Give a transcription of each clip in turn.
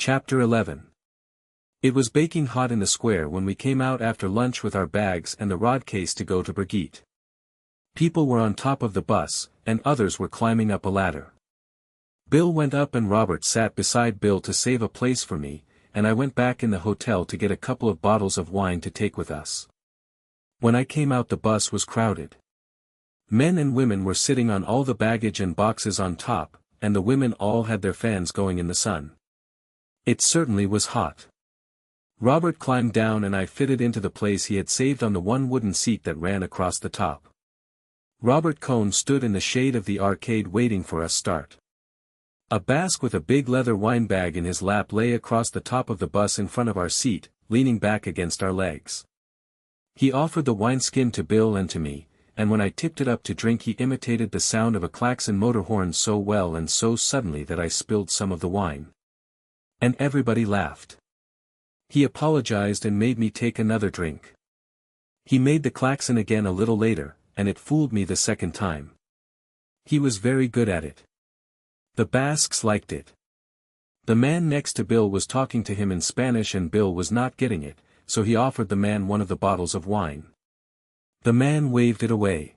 Chapter 11. It was baking hot in the square when we came out after lunch with our bags and the rod case to go to Brigitte. People were on top of the bus, and others were climbing up a ladder. Bill went up and Robert sat beside Bill to save a place for me, and I went back in the hotel to get a couple of bottles of wine to take with us. When I came out the bus was crowded. Men and women were sitting on all the baggage and boxes on top, and the women all had their fans going in the sun. It certainly was hot. Robert climbed down and I fitted into the place he had saved on the one wooden seat that ran across the top. Robert Cohn stood in the shade of the arcade waiting for us start. A Basque with a big leather wine bag in his lap lay across the top of the bus in front of our seat, leaning back against our legs. He offered the wineskin to Bill and to me, and when I tipped it up to drink he imitated the sound of a klaxon motor horn so well and so suddenly that I spilled some of the wine. And everybody laughed. He apologized and made me take another drink. He made the klaxon again a little later, and it fooled me the second time. He was very good at it. The Basques liked it. The man next to Bill was talking to him in Spanish and Bill was not getting it, so he offered the man one of the bottles of wine. The man waved it away.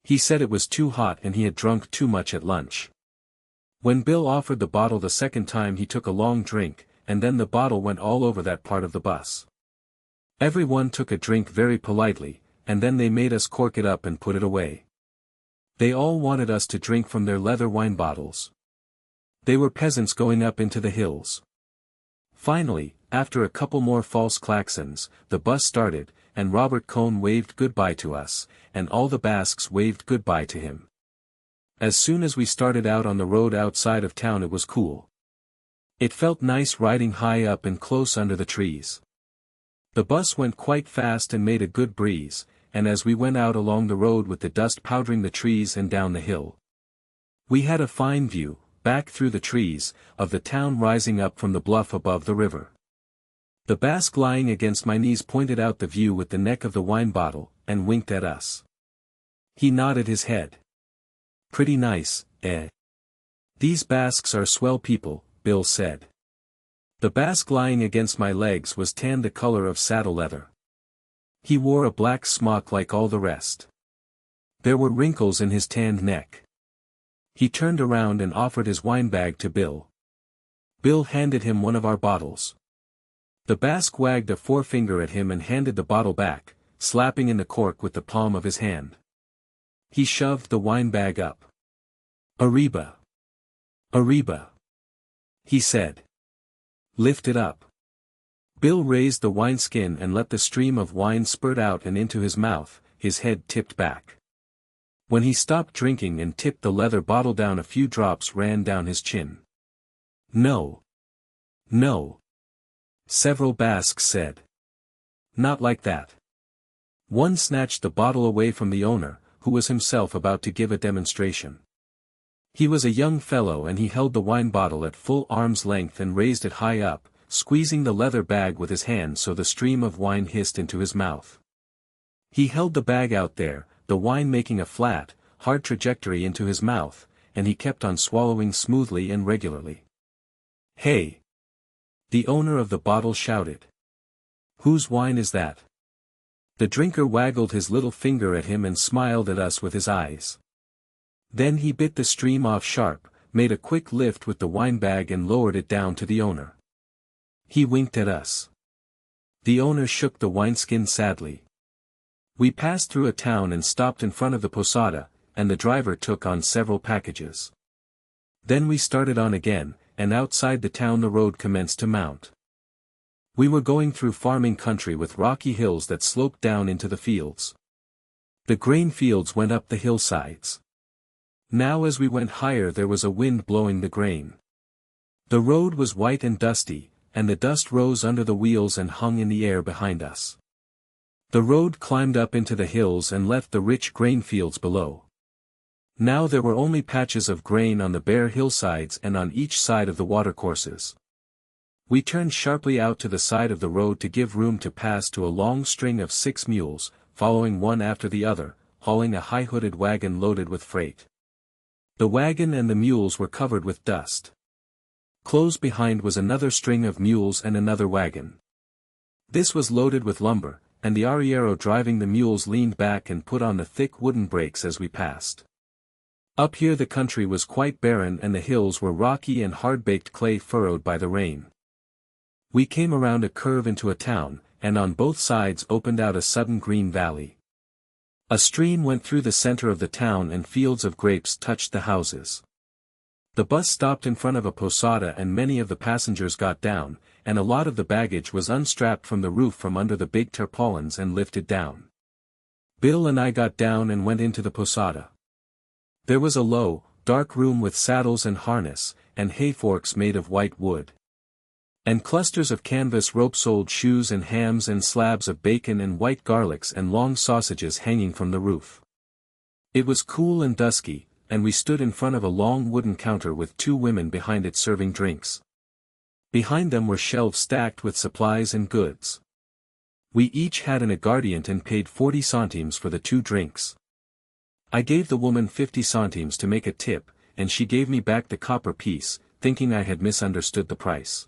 He said it was too hot and he had drunk too much at lunch. When Bill offered the bottle the second time he took a long drink, and then the bottle went all over that part of the bus. Everyone took a drink very politely, and then they made us cork it up and put it away. They all wanted us to drink from their leather wine bottles. They were peasants going up into the hills. Finally, after a couple more false klaxons, the bus started, and Robert Cohn waved goodbye to us, and all the Basques waved goodbye to him. As soon as we started out on the road outside of town it was cool. It felt nice riding high up and close under the trees. The bus went quite fast and made a good breeze, and as we went out along the road with the dust powdering the trees and down the hill, we had a fine view, back through the trees, of the town rising up from the bluff above the river. The Basque lying against my knees pointed out the view with the neck of the wine bottle, and winked at us. He nodded his head. Pretty nice, eh? These Basques are swell people, Bill said. The Basque lying against my legs was tanned the color of saddle leather. He wore a black smock like all the rest. There were wrinkles in his tanned neck. He turned around and offered his wine bag to Bill. Bill handed him one of our bottles. The Basque wagged a forefinger at him and handed the bottle back, slapping in the cork with the palm of his hand. He shoved the wine bag up. Arriba. Arriba. He said. Lift it up. Bill raised the wineskin and let the stream of wine spurt out and into his mouth, his head tipped back. When he stopped drinking and tipped the leather bottle down a few drops ran down his chin. No. No. Several Basques said. Not like that. One snatched the bottle away from the owner, who was himself about to give a demonstration. He was a young fellow and he held the wine bottle at full arm's length and raised it high up, squeezing the leather bag with his hand so the stream of wine hissed into his mouth. He held the bag out there, the wine making a flat, hard trajectory into his mouth, and he kept on swallowing smoothly and regularly. Hey! The owner of the bottle shouted. Whose wine is that? The drinker waggled his little finger at him and smiled at us with his eyes. Then he bit the stream off sharp, made a quick lift with the wine bag and lowered it down to the owner. He winked at us. The owner shook the wineskin sadly. We passed through a town and stopped in front of the posada, and the driver took on several packages. Then we started on again, and outside the town the road commenced to mount. We were going through farming country with rocky hills that sloped down into the fields. The grain fields went up the hillsides. Now as we went higher there was a wind blowing the grain. The road was white and dusty, and the dust rose under the wheels and hung in the air behind us. The road climbed up into the hills and left the rich grain fields below. Now there were only patches of grain on the bare hillsides and on each side of the watercourses. We turned sharply out to the side of the road to give room to pass to a long string of 6 mules, following one after the other, hauling a high-hooded wagon loaded with freight. The wagon and the mules were covered with dust. Close behind was another string of mules and another wagon. This was loaded with lumber, and the arriero driving the mules leaned back and put on the thick wooden brakes as we passed. Up here the country was quite barren and the hills were rocky and hard-baked clay furrowed by the rain. We came around a curve into a town, and on both sides opened out a sudden green valley. A stream went through the center of the town and fields of grapes touched the houses. The bus stopped in front of a posada and many of the passengers got down, and a lot of the baggage was unstrapped from the roof from under the big tarpaulins and lifted down. Bill and I got down and went into the posada. There was a low, dark room with saddles and harness, and hay forks made of white wood. And clusters of canvas rope-soled shoes and hams and slabs of bacon and white garlics and long sausages hanging from the roof. It was cool and dusky, and we stood in front of a long wooden counter with two women behind it serving drinks. Behind them were shelves stacked with supplies and goods. We each had an aguardiente and paid 40 centimes for the 2 drinks. I gave the woman 50 centimes to make a tip, and she gave me back the copper piece, thinking I had misunderstood the price.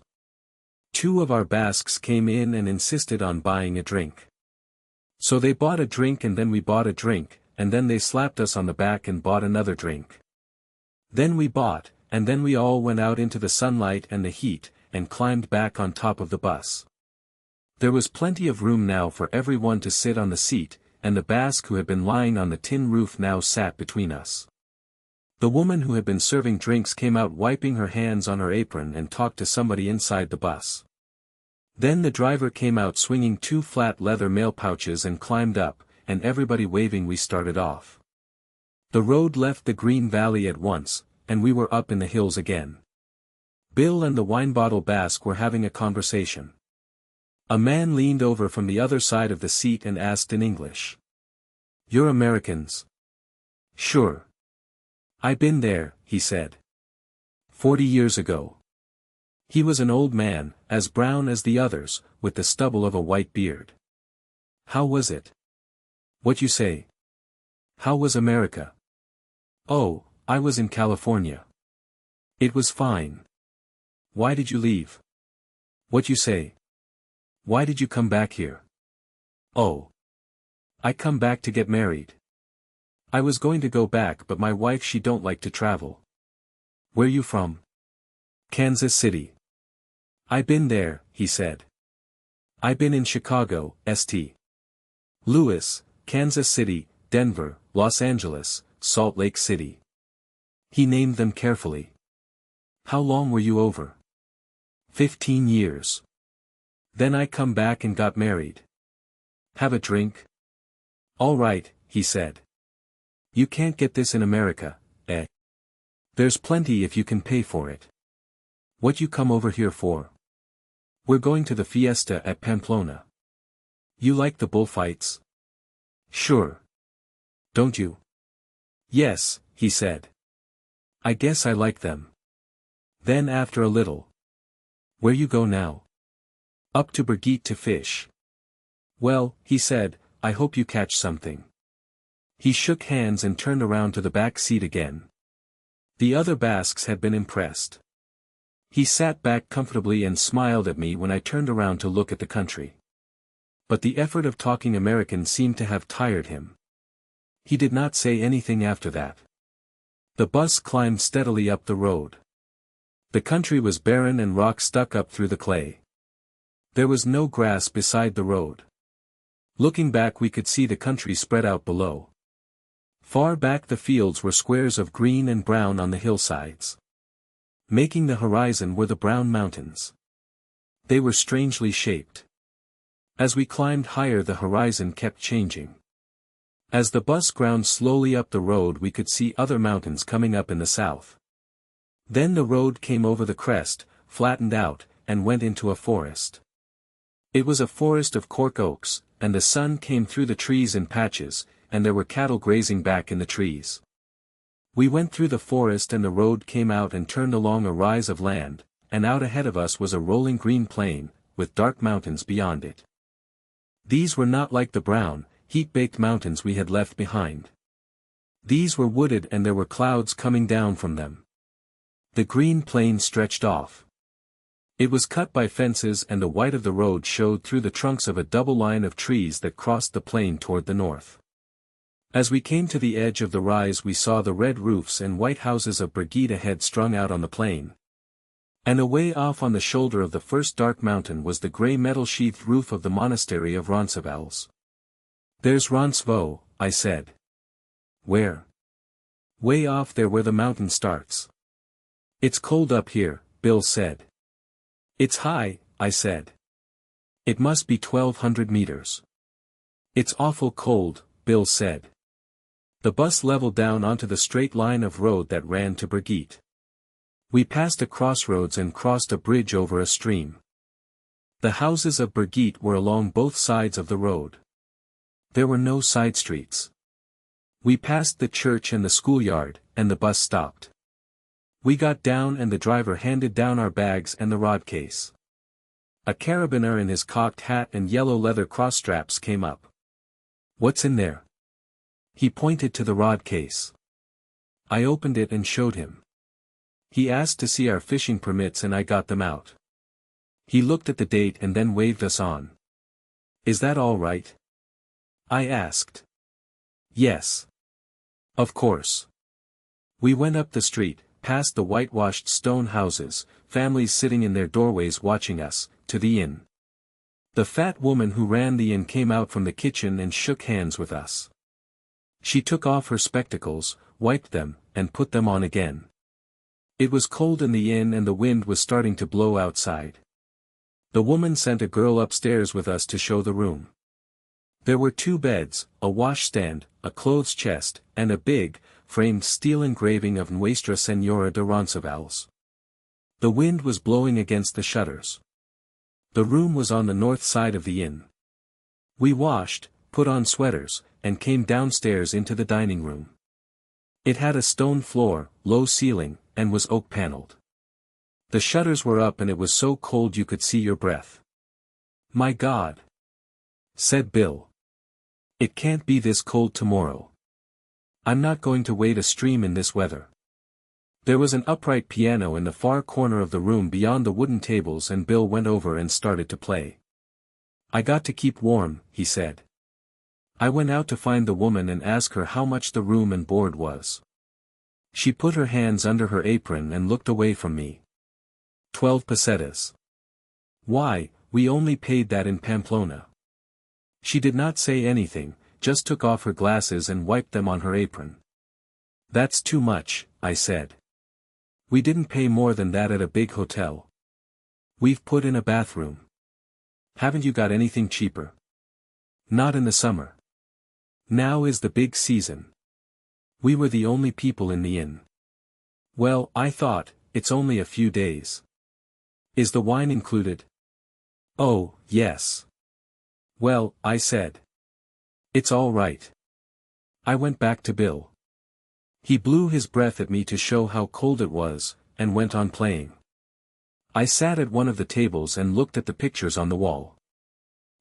2 of our Basques came in and insisted on buying a drink. So they bought a drink and then we bought a drink, and then they slapped us on the back and bought another drink. Then we bought, and then we all went out into the sunlight and the heat, and climbed back on top of the bus. There was plenty of room now for everyone to sit on the seat, and the Basque who had been lying on the tin roof now sat between us. The woman who had been serving drinks came out wiping her hands on her apron and talked to somebody inside the bus. Then the driver came out swinging 2 flat leather mail pouches and climbed up, and everybody waving we started off. The road left the green valley at once, and we were up in the hills again. Bill and the wine bottle Basque were having a conversation. A man leaned over from the other side of the seat and asked in English. "You're Americans?" "Sure. I been there," he said. 40 years ago. He was an old man, as brown as the others, with the stubble of a white beard. "How was it?" "What you say?" "How was America?" "Oh, I was in California. It was fine." "Why did you leave?" "What you say?" "Why did you come back here?" "Oh. I come back to get married. I was going to go back but my wife she don't like to travel." "Where you from?" "Kansas City." "I been there," he said. "I been in Chicago, St. Louis, Kansas City, Denver, Los Angeles, Salt Lake City." He named them carefully. "How long were you over?" 15 years. Then I come back and got married." "Have a drink?" "All right," he said. "You can't get this in America, eh? There's plenty if you can pay for it." "What you come over here for?" "We're going to the fiesta at Pamplona." "You like the bullfights?" "Sure. Don't you?" "Yes," he said. "I guess I like them." Then after a little. "Where you go now?" "Up to Brigitte to fish." "Well," he said, "I hope you catch something." He shook hands and turned around to the back seat again. The other Basques had been impressed. He sat back comfortably and smiled at me when I turned around to look at the country. But the effort of talking American seemed to have tired him. He did not say anything after that. The bus climbed steadily up the road. The country was barren and rock stuck up through the clay. There was no grass beside the road. Looking back we could see the country spread out below. Far back the fields were squares of green and brown on the hillsides. Making the horizon were the brown mountains. They were strangely shaped. As we climbed higher the horizon kept changing. As the bus ground slowly up the road we could see other mountains coming up in the south. Then the road came over the crest, flattened out, and went into a forest. It was a forest of cork oaks, and the sun came through the trees in patches, and there were cattle grazing back in the trees. We went through the forest and the road came out and turned along a rise of land, and out ahead of us was a rolling green plain, with dark mountains beyond it. These were not like the brown, heat-baked mountains we had left behind. These were wooded and there were clouds coming down from them. The green plain stretched off. It was cut by fences and the white of the road showed through the trunks of a double line of trees that crossed the plain toward the north. As we came to the edge of the rise we saw the red roofs and white houses of Brigitte ahead strung out on the plain. And away off on the shoulder of the first dark mountain was the grey metal-sheathed roof of the monastery of Roncesvalles. "There's Roncesvalles," I said. "Where?" "Way off there where the mountain starts." "It's cold up here," Bill said. "It's high," I said. "It must be 1,200 meters." "It's awful cold," Bill said. The bus leveled down onto the straight line of road that ran to Brigitte. We passed a crossroads and crossed a bridge over a stream. The houses of Brigitte were along both sides of the road. There were no side streets. We passed the church and the schoolyard, and the bus stopped. We got down and the driver handed down our bags and the rod case. A carabiner in his cocked hat and yellow leather cross-straps came up. "What's in there?" He pointed to the rod case. I opened it and showed him. He asked to see our fishing permits and I got them out. He looked at the date and then waved us on. "Is that all right?" I asked. "Yes. Of course." We went up the street, past the whitewashed stone houses, families sitting in their doorways watching us, to the inn. The fat woman who ran the inn came out from the kitchen and shook hands with us. She took off her spectacles, wiped them, and put them on again. It was cold in the inn and the wind was starting to blow outside. The woman sent a girl upstairs with us to show the room. There were 2 beds, a washstand, a clothes chest, and a big, framed steel engraving of Nuestra Señora de Roncesvalles. The wind was blowing against the shutters. The room was on the north side of the inn. We washed, put on sweaters, and came downstairs into the dining room. It had a stone floor, low ceiling, and was oak-paneled. The shutters were up and it was so cold you could see your breath. "My God," said Bill. "It can't be this cold tomorrow. I'm not going to wade a stream in this weather." There was an upright piano in the far corner of the room beyond the wooden tables and Bill went over and started to play. "I got to keep warm," he said. I went out to find the woman and ask her how much the room and board was. She put her hands under her apron and looked away from me. 12 pesetas. "Why, we only paid that in Pamplona." She did not say anything, just took off her glasses and wiped them on her apron. "That's too much," I said. "We didn't pay more than that at a big hotel. We've put in a bathroom. Haven't you got anything cheaper?" "Not in the summer. Now is the big season. We were the only people in the inn." "Well, I thought, it's only a few days." "Is the wine included?" "Oh, yes." "Well," I said. "It's all right." I went back to Bill. He blew his breath at me to show how cold it was, and went on playing. I sat at one of the tables and looked at the pictures on the wall.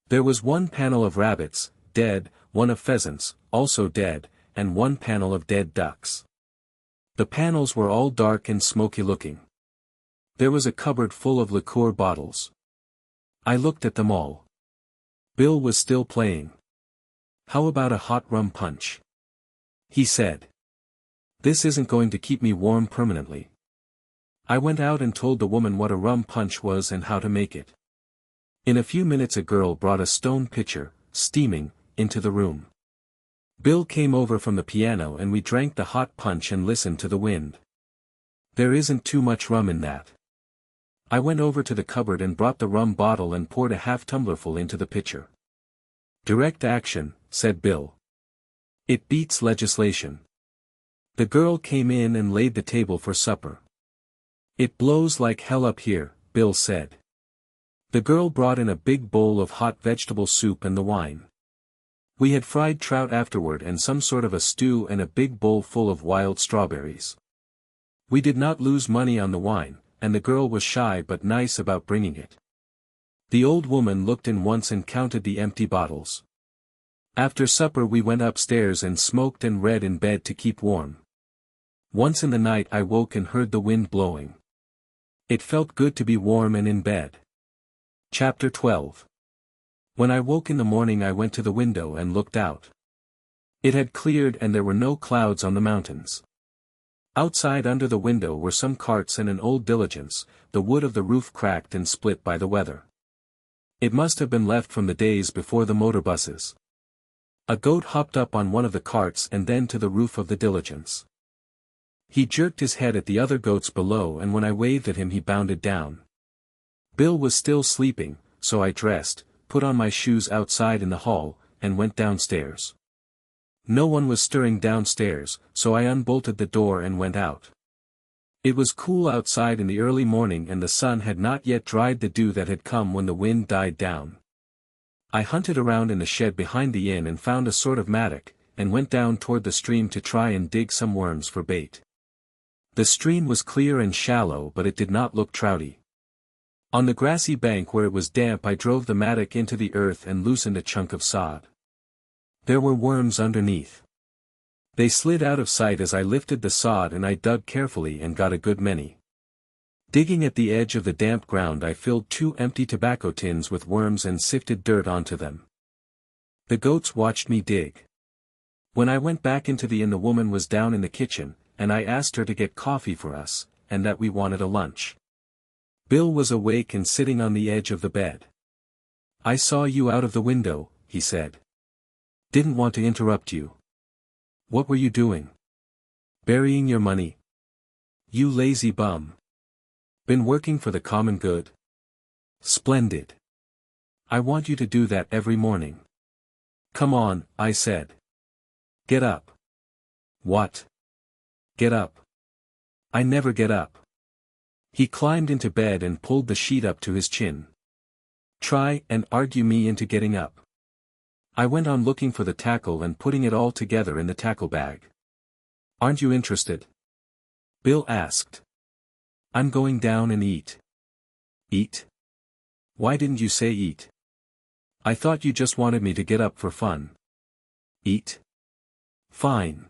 There was one panel of rabbits, dead, one of pheasants, also dead, and one panel of dead ducks. The panels were all dark and smoky-looking. There was a cupboard full of liqueur bottles. I looked at them all. Bill was still playing. "How about a hot rum punch?" he said. "This isn't going to keep me warm permanently." I went out and told the woman what a rum punch was and how to make it. In a few minutes a girl brought a stone pitcher, steaming, into the room. Bill came over from the piano and we drank the hot punch and listened to the wind. "There isn't too much rum in that." I went over to the cupboard and brought the rum bottle and poured a half-tumblerful into the pitcher. "Direct action," said Bill. "It beats legislation." The girl came in and laid the table for supper. "It blows like hell up here," Bill said. The girl brought in a big bowl of hot vegetable soup and the wine. We had fried trout afterward and some sort of a stew and a big bowl full of wild strawberries. We did not lose money on the wine, and the girl was shy but nice about bringing it. The old woman looked in once and counted the empty bottles. After supper we went upstairs and smoked and read in bed to keep warm. Once in the night I woke and heard the wind blowing. It felt good to be warm and in bed. Chapter 12. When I woke in the morning I went to the window and looked out. It had cleared and there were no clouds on the mountains. Outside under the window were some carts and an old diligence, the wood of the roof cracked and split by the weather. It must have been left from the days before the motor buses. A goat hopped up on one of the carts and then to the roof of the diligence. He jerked his head at the other goats below and when I waved at him he bounded down. Bill was still sleeping, so I dressed, put on my shoes outside in the hall, and went downstairs. No one was stirring downstairs, so I unbolted the door and went out. It was cool outside in the early morning and the sun had not yet dried the dew that had come when the wind died down. I hunted around in the shed behind the inn and found a sort of mattock, and went down toward the stream to try and dig some worms for bait. The stream was clear and shallow but it did not look trouty. On the grassy bank where it was damp I drove the mattock into the earth and loosened a chunk of sod. There were worms underneath. They slid out of sight as I lifted the sod and I dug carefully and got a good many. Digging at the edge of the damp ground I filled 2 empty tobacco tins with worms and sifted dirt onto them. The goats watched me dig. When I went back into the inn the woman was down in the kitchen, and I asked her to get coffee for us, and that we wanted a lunch. Bill was awake and sitting on the edge of the bed. "I saw you out of the window," he said. "Didn't want to interrupt you. What were you doing? Burying your money? You lazy bum. Been working for the common good? Splendid. I want you to do that every morning." "Come on," I said. "Get up." "What? Get up? I never get up." He climbed into bed and pulled the sheet up to his chin. Try and argue me into getting up. I went on looking for the tackle and putting it all together in the tackle bag. "Aren't you interested?" Bill asked. "I'm going down and eat." "Eat? Why didn't you say eat? I thought you just wanted me to get up for fun." "Eat? Fine.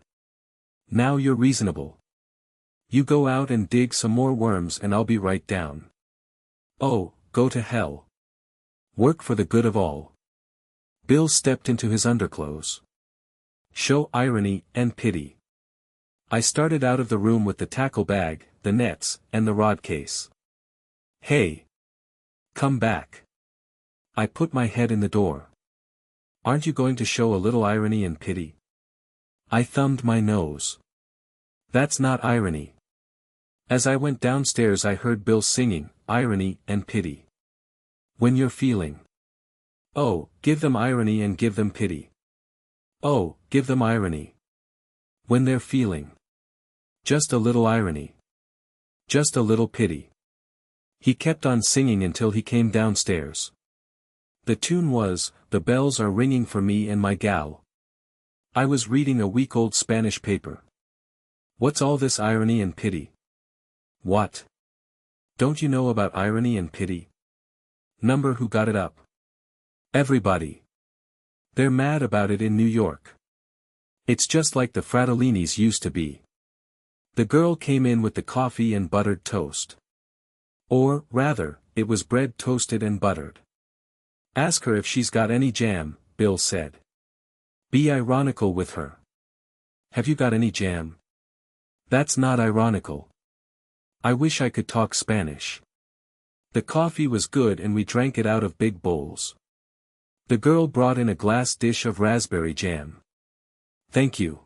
Now you're reasonable. You go out and dig some more worms and I'll be right down." "Oh, go to hell. Work for the good of all." Bill stepped into his underclothes. Show irony and pity. I started out of the room with the tackle bag, the nets, and the rod case. "Hey! Come back." I put my head in the door. "Aren't you going to show a little irony and pity?" I thumbed my nose. "That's not irony." As I went downstairs I heard Bill singing, "Irony and pity. When you're feeling. Oh, give them irony and give them pity. Oh, give them irony. When they're feeling. Just a little irony. Just a little pity." He kept on singing until he came downstairs. The tune was, "The bells are ringing for me and my gal." I was reading a week-old Spanish paper. "What's all this irony and pity?" "What? Don't you know about irony and pity?" "Number who got it up?" "Everybody. They're mad about it in New York. It's just like the Fratellini's used to be." The girl came in with the coffee and buttered toast. Or, rather, it was bread toasted and buttered. "Ask her if she's got any jam," Bill said. "Be ironical with her. Have you got any jam?" "That's not ironical. I wish I could talk Spanish." The coffee was good and we drank it out of big bowls. The girl brought in a glass dish of raspberry jam. "Thank you."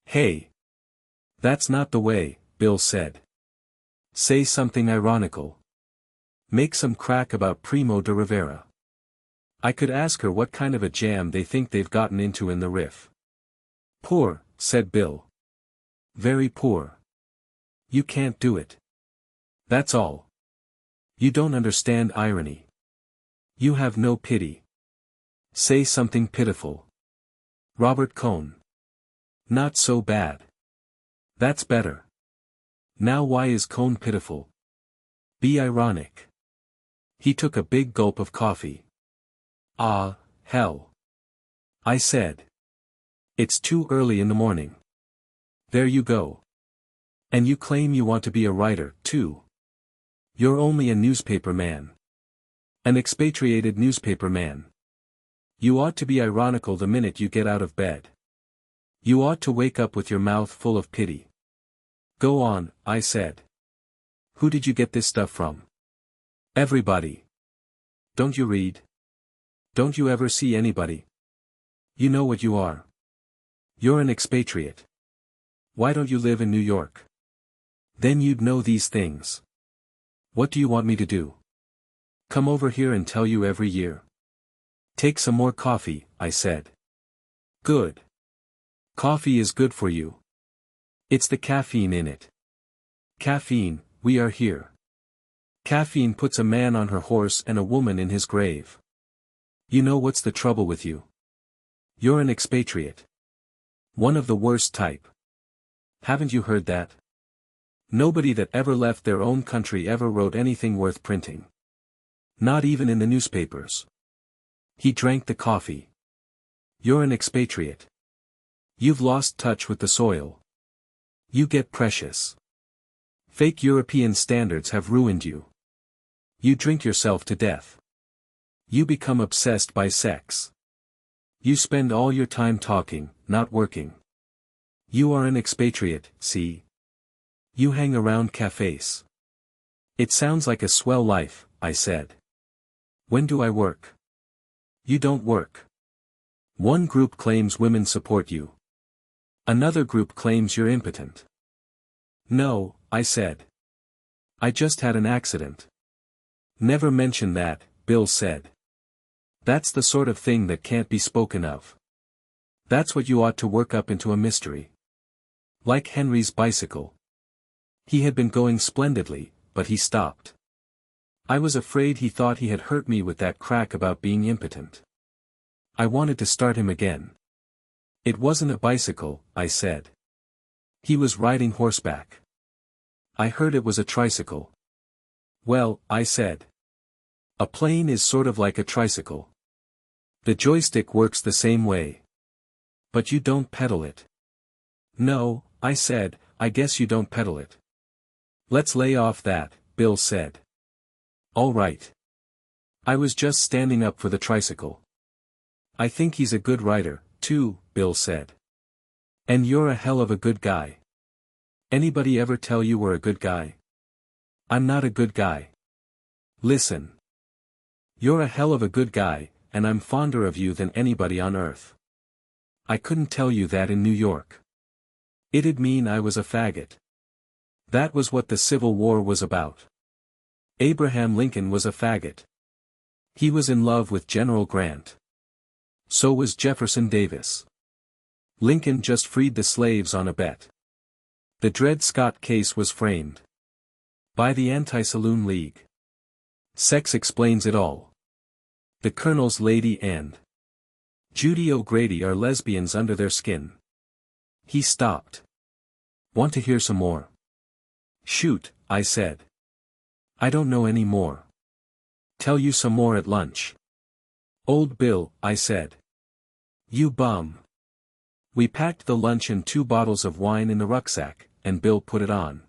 "Hey! That's not the way," Bill said. "Say something ironical. Make some crack about Primo de Rivera." I could ask her what kind of a jam they think they've gotten into in the riff. "Poor," said Bill. "Very poor. You can't do it. That's all. You don't understand irony. You have no pity. Say something pitiful." "Robert Cohn." "Not so bad. That's better. Now why is Cohn pitiful? Be ironic." He took a big gulp of coffee. "Ah, hell," I said. "It's too early in the morning. There you go. And you claim you want to be a writer, too. You're only a newspaper man. An expatriated newspaper man. You ought to be ironical the minute you get out of bed. You ought to wake up with your mouth full of pity. Go on, I said. Who did you get this stuff from? Everybody. Don't you read? Don't you ever see anybody? You know what you are. You're an expatriate. Why don't you live in New York? Then you'd know these things. What do you want me to do? Come over here and tell you every year. Take some more coffee, I said. Good. Coffee is good for you. It's the caffeine in it. Caffeine, we are here. Caffeine puts a man on her horse and a woman in his grave. You know what's the trouble with you? You're an expatriate. One of the worst type. Haven't you heard that? Nobody that ever left their own country ever wrote anything worth printing. Not even in the newspapers. He drank the coffee. You're an expatriate. You've lost touch with the soil. You get precious. Fake European standards have ruined you. You drink yourself to death. You become obsessed by sex. You spend all your time talking, not working. You are an expatriate, see? You hang around cafes. It sounds like a swell life, I said. When do I work? You don't work. One group claims women support you. Another group claims you're impotent. No, I said. I just had an accident. Never mention that, Bill said. That's the sort of thing that can't be spoken of. That's what you ought to work up into a mystery. Like Henry's bicycle. He had been going splendidly, but he stopped. I was afraid he thought he had hurt me with that crack about being impotent. I wanted to start him again. It wasn't a bicycle, I said. He was riding horseback. I heard it was a tricycle. Well, I said. A plane is sort of like a tricycle. The joystick works the same way. But you don't pedal it. No, I said, I guess you don't pedal it. Let's lay off that, Bill said. All right. I was just standing up for the tricycle. I think he's a good rider, too, Bill said. And you're a hell of a good guy. Anybody ever tell you we're a good guy? I'm not a good guy. Listen. You're a hell of a good guy, and I'm fonder of you than anybody on earth. I couldn't tell you that in New York. It'd mean I was a faggot. That was what the Civil War was about. Abraham Lincoln was a faggot. He was in love with General Grant. So was Jefferson Davis. Lincoln just freed the slaves on a bet. The Dred Scott case was framed by the Anti-Saloon League. Sex explains it all. The Colonel's lady and Judy O'Grady are lesbians under their skin. He stopped. Want to hear some more? Shoot, I said. I don't know any more. Tell you some more at lunch. Old Bill, I said. You bum. We packed the lunch and 2 bottles of wine in the rucksack, and Bill put it on.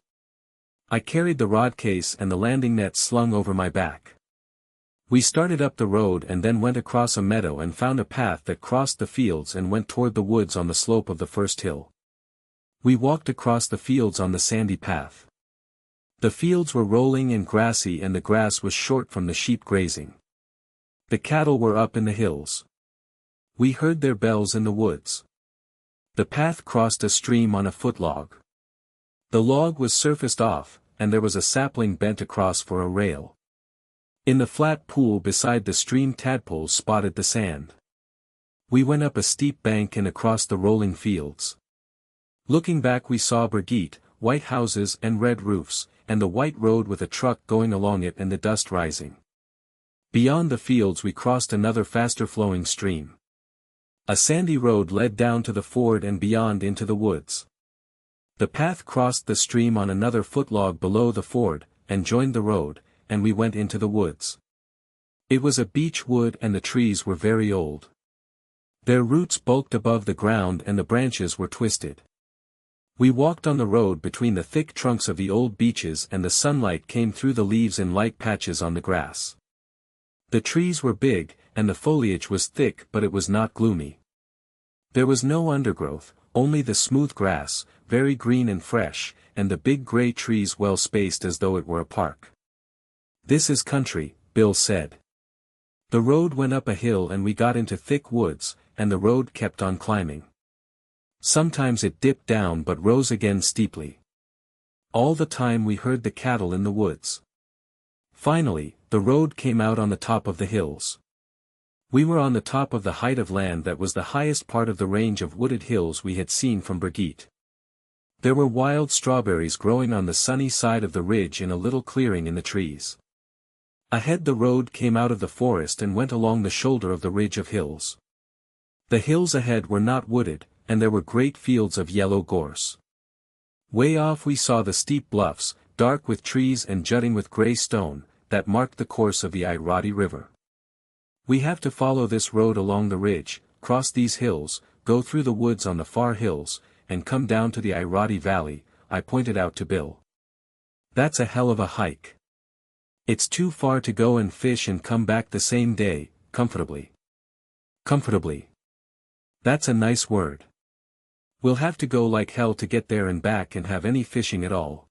I carried the rod case and the landing net slung over my back. We started up the road and then went across a meadow and found a path that crossed the fields and went toward the woods on the slope of the first hill. We walked across the fields on the sandy path. The fields were rolling and grassy and the grass was short from the sheep grazing. The cattle were up in the hills. We heard their bells in the woods. The path crossed a stream on a footlog. The log was surfaced off, and there was a sapling bent across for a rail. In the flat pool beside the stream tadpoles spotted the sand. We went up a steep bank and across the rolling fields. Looking back we saw Brigitte, white houses and red roofs, and the white road with a truck going along it and the dust rising. Beyond the fields we crossed another faster flowing stream. A sandy road led down to the ford and beyond into the woods. The path crossed the stream on another footlog below the ford, and joined the road, and we went into the woods. It was a beech wood and the trees were very old. Their roots bulked above the ground and the branches were twisted. We walked on the road between the thick trunks of the old beeches, and the sunlight came through the leaves in light patches on the grass. The trees were big, and the foliage was thick, but it was not gloomy. There was no undergrowth, only the smooth grass, very green and fresh, and the big gray trees well spaced as though it were a park. "This is country," Bill said. The road went up a hill and we got into thick woods, and the road kept on climbing. Sometimes it dipped down but rose again steeply. All the time we heard the cattle in the woods. Finally, the road came out on the top of the hills. We were on the top of the height of land that was the highest part of the range of wooded hills we had seen from Brigitte. There were wild strawberries growing on the sunny side of the ridge in a little clearing in the trees. Ahead the road came out of the forest and went along the shoulder of the ridge of hills. The hills ahead were not wooded, and there were great fields of yellow gorse. Way off we saw the steep bluffs, dark with trees and jutting with gray stone, that marked the course of the Irati River. "We have to follow this road along the ridge, cross these hills, go through the woods on the far hills, and come down to the Irati Valley," I pointed out to Bill. "That's a hell of a hike. It's too far to go and fish and come back the same day, comfortably." Comfortably. That's a nice word. We'll have to go like hell to get there and back and have any fishing at all.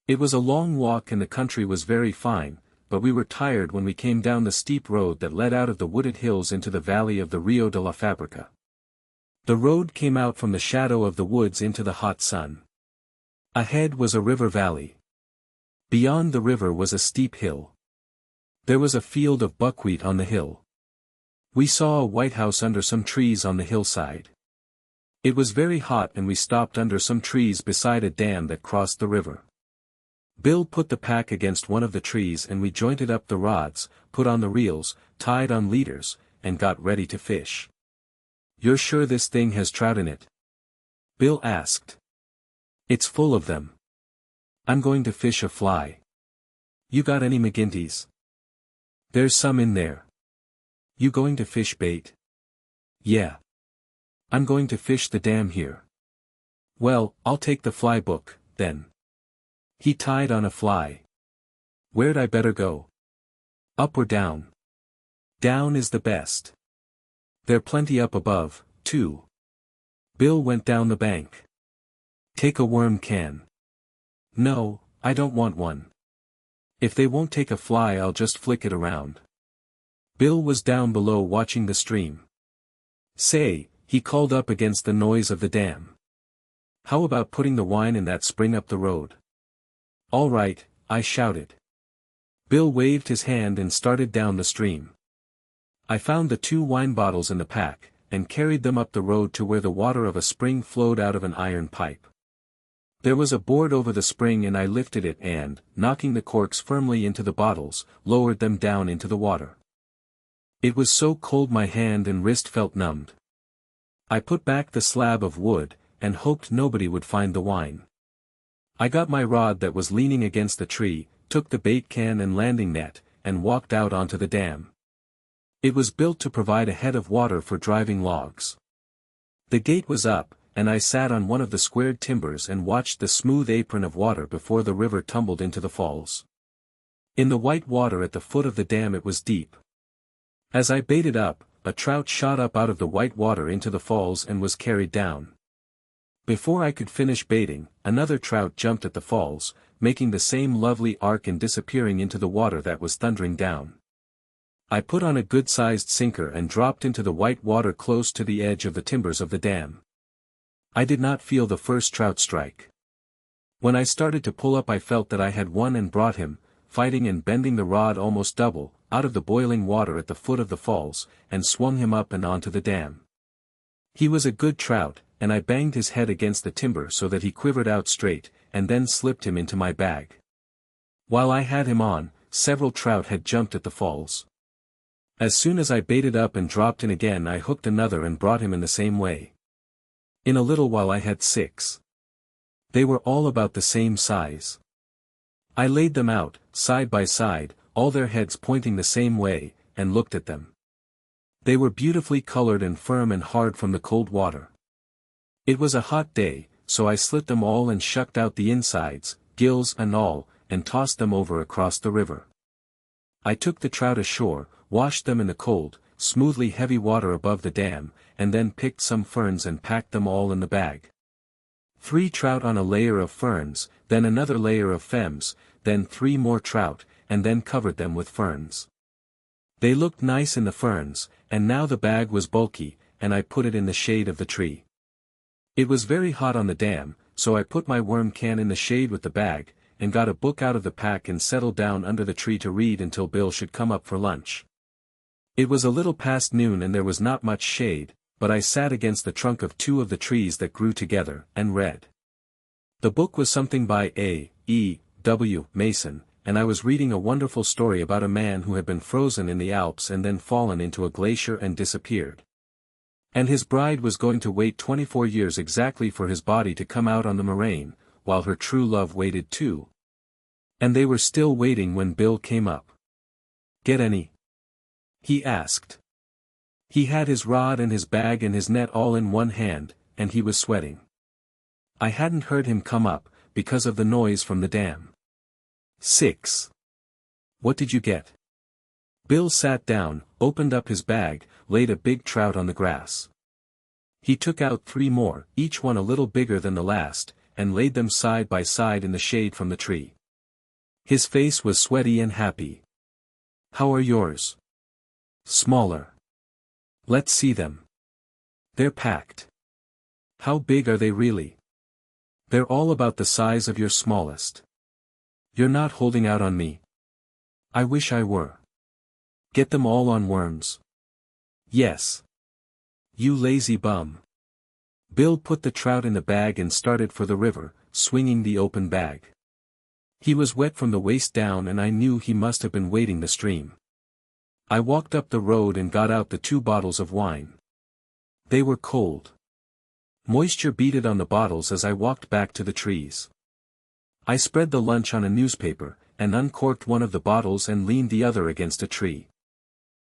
It was a long walk and the country was very fine, but we were tired when we came down the steep road that led out of the wooded hills into the valley of the Rio de la Fabrica. The road came out from the shadow of the woods into the hot sun. Ahead was a river valley. Beyond the river was a steep hill. There was a field of buckwheat on the hill. We saw a white house under some trees on the hillside. It was very hot and we stopped under some trees beside a dam that crossed the river. Bill put the pack against one of the trees and we jointed up the rods, put on the reels, tied on leaders, and got ready to fish. "You're sure this thing has trout in it?" Bill asked. "It's full of them. I'm going to fish a fly. You got any McGinty's?" "There's some in there." "You going to fish bait?" "Yeah. I'm going to fish the dam here." "Well, I'll take the fly book, then." He tied on a fly. "Where'd I better go? Up or down?" "Down is the best. There plenty up above, too." Bill went down the bank. "Take a worm can." "No, I don't want one. If they won't take a fly I'll just flick it around." Bill was down below watching the stream. "Say," he called up against the noise of the dam. "How about putting the wine in that spring up the road?" "All right," I shouted. Bill waved his hand and started down the stream. I found the 2 wine bottles in the pack, and carried them up the road to where the water of a spring flowed out of an iron pipe. There was a board over the spring and I lifted it and, knocking the corks firmly into the bottles, lowered them down into the water. It was so cold my hand and wrist felt numbed. I put back the slab of wood, and hoped nobody would find the wine. I got my rod that was leaning against the tree, took the bait can and landing net, and walked out onto the dam. It was built to provide a head of water for driving logs. The gate was up, and I sat on one of the squared timbers and watched the smooth apron of water before the river tumbled into the falls. In the white water at the foot of the dam it was deep. As I baited up, a trout shot up out of the white water into the falls and was carried down. Before I could finish baiting, another trout jumped at the falls, making the same lovely arc and disappearing into the water that was thundering down. I put on a good-sized sinker and dropped into the white water close to the edge of the timbers of the dam. I did not feel the first trout strike. When I started to pull up I felt that I had won and brought him, fighting and bending the rod almost double, out of the boiling water at the foot of the falls, and swung him up and onto the dam. He was a good trout, and I banged his head against the timber so that he quivered out straight, and then slipped him into my bag. While I had him on, several trout had jumped at the falls. As soon as I baited up and dropped in again I hooked another and brought him in the same way. In a little while I had 6. They were all about the same size. I laid them out, side by side, all their heads pointing the same way, and looked at them. They were beautifully colored and firm and hard from the cold water. It was a hot day, so I slit them all and shucked out the insides, gills and all, and tossed them over across the river. I took the trout ashore, washed them in the cold, smoothly heavy water above the dam, and then picked some ferns and packed them all in the bag. 3 trout on a layer of ferns, then another layer of fems, then 3 more trout, and then covered them with ferns. They looked nice in the ferns, and now the bag was bulky, and I put it in the shade of the tree. It was very hot on the dam, so I put my worm can in the shade with the bag, and got a book out of the pack and settled down under the tree to read until Bill should come up for lunch. It was a little past noon and there was not much shade, but I sat against the trunk of 2 of the trees that grew together, and read. The book was something by A. E. W. Mason, and I was reading a wonderful story about a man who had been frozen in the Alps and then fallen into a glacier and disappeared. And his bride was going to wait 24 years exactly for his body to come out on the moraine, while her true love waited too. And they were still waiting when Bill came up. "Get any?" he asked. He had his rod and his bag and his net all in one hand, and he was sweating. I hadn't heard him come up, because of the noise from the dam. 6. What did you get? Bill sat down, opened up his bag, laid a big trout on the grass. He took out 3 more, each one a little bigger than the last, and laid them side by side in the shade from the tree. His face was sweaty and happy. "How are yours?" "Smaller." "Let's see them." "They're packed." "How big are they really?" "They're all about the size of your smallest." "You're not holding out on me." "I wish I were." "Get them all on worms?" "Yes." "You lazy bum." Bill put the trout in the bag and started for the river, swinging the open bag. He was wet from the waist down and I knew he must have been wading the stream. I walked up the road and got out the 2 bottles of wine. They were cold. Moisture beaded on the bottles as I walked back to the trees. I spread the lunch on a newspaper, and uncorked one of the bottles and leaned the other against a tree.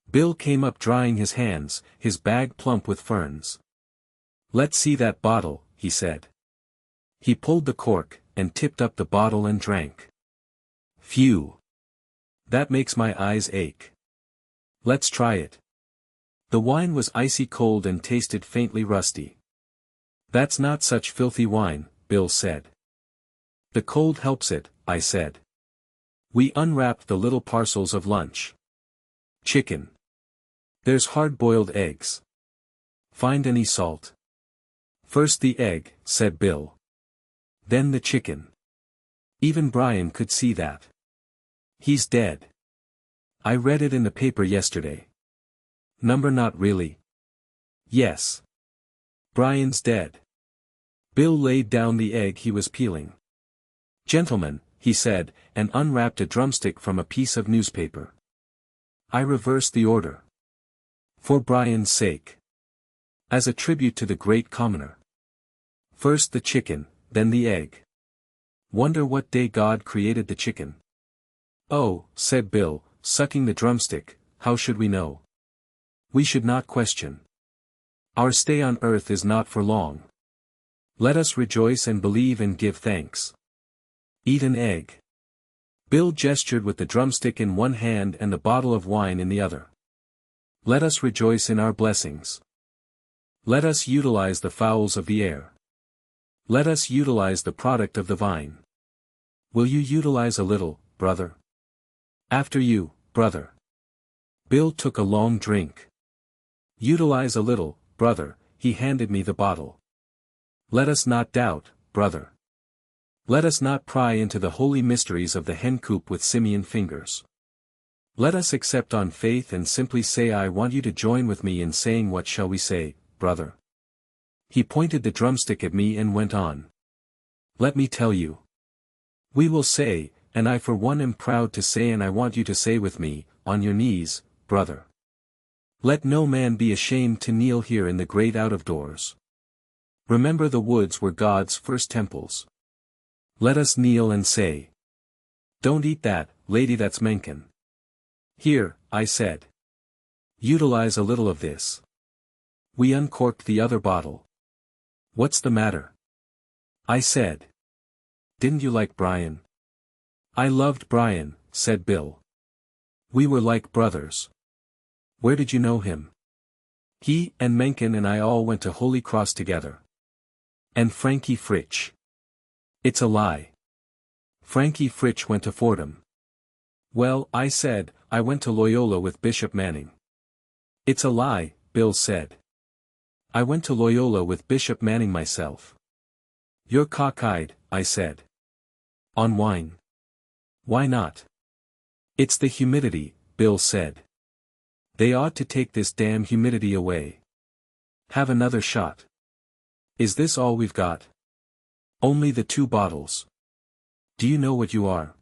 Bill came up drying his hands, his bag plump with ferns. "Let's see that bottle," he said. He pulled the cork, and tipped up the bottle and drank. "Phew! That makes my eyes ache." "Let's try it." The wine was icy cold and tasted faintly rusty. "That's not such filthy wine," Bill said. "The cold helps it," I said. We unwrapped the little parcels of lunch. "Chicken. There's hard-boiled eggs. Find any salt?" "First the egg," said Bill. "Then the chicken." Even Brian could see that. "He's dead. I read it in the paper yesterday." "Number not really." "Yes. Brian's dead." Bill laid down the egg he was peeling. "Gentlemen," he said, and unwrapped a drumstick from a piece of newspaper. I reversed the order. "For Brian's sake. As a tribute to the great commoner. First the chicken, then the egg. Wonder what day God created the chicken." "Oh," said Bill, sucking the drumstick, "how should we know? We should not question. Our stay on earth is not for long. Let us rejoice and believe and give thanks. Eat an egg." Bill gestured with the drumstick in one hand and the bottle of wine in the other. "Let us rejoice in our blessings. Let us utilize the fowls of the air. Let us utilize the product of the vine. Will you utilize a little, brother?" "After you, brother." Bill took a long drink. "Utilize a little, brother," he handed me the bottle. "Let us not doubt, brother. Let us not pry into the holy mysteries of the hen coop with simian fingers. Let us accept on faith and simply say, I want you to join with me in saying, what shall we say, brother?" He pointed the drumstick at me and went on. "Let me tell you. We will say, and I for one am proud to say, and I want you to say with me, on your knees, brother. Let no man be ashamed to kneel here in the great out of doors. Remember the woods were God's first temples. Let us kneel and say, don't eat that, lady, that's Menken. Here," I said. "Utilize a little of this." We uncorked the other bottle. "What's the matter?" I said. Didn't you like Brian? I loved Brian, said Bill. We were like brothers. Where did you know him? He and Mencken and I all went to Holy Cross together. And Frankie Fritsch. It's a lie. Frankie Fritsch went to Fordham. Well, I said, I went to Loyola with Bishop Manning. It's a lie, Bill said. I went to Loyola with Bishop Manning myself. You're cockeyed, I said. On wine. Why not? It's the humidity, Bill said. They ought to take this damn humidity away. Have another shot. Is this all we've got? Only the 2 bottles. Do you know what you are?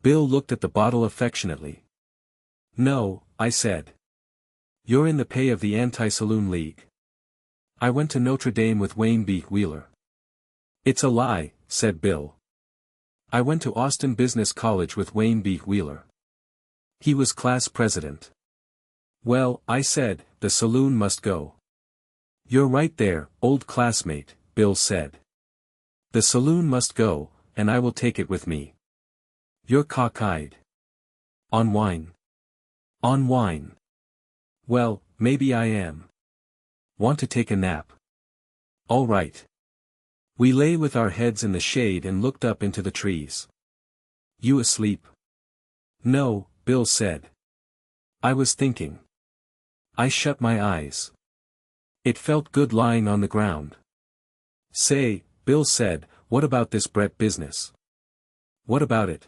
Bill looked at the bottle affectionately. No, I said. You're in the pay of the Anti-Saloon League. I went to Notre Dame with Wayne B. Wheeler. It's a lie, said Bill. I went to Austin Business College with Wayne B. Wheeler. He was class president. Well, I said, the saloon must go. You're right there, old classmate, Bill said. The saloon must go, and I will take it with me. You're cockeyed. On wine. On wine. Well, maybe I am. Want to take a nap? All right. We lay with our heads in the shade and looked up into the trees. You asleep? No, Bill said. I was thinking. I shut my eyes. It felt good lying on the ground. Say, Bill said, what about this Brett business? What about it?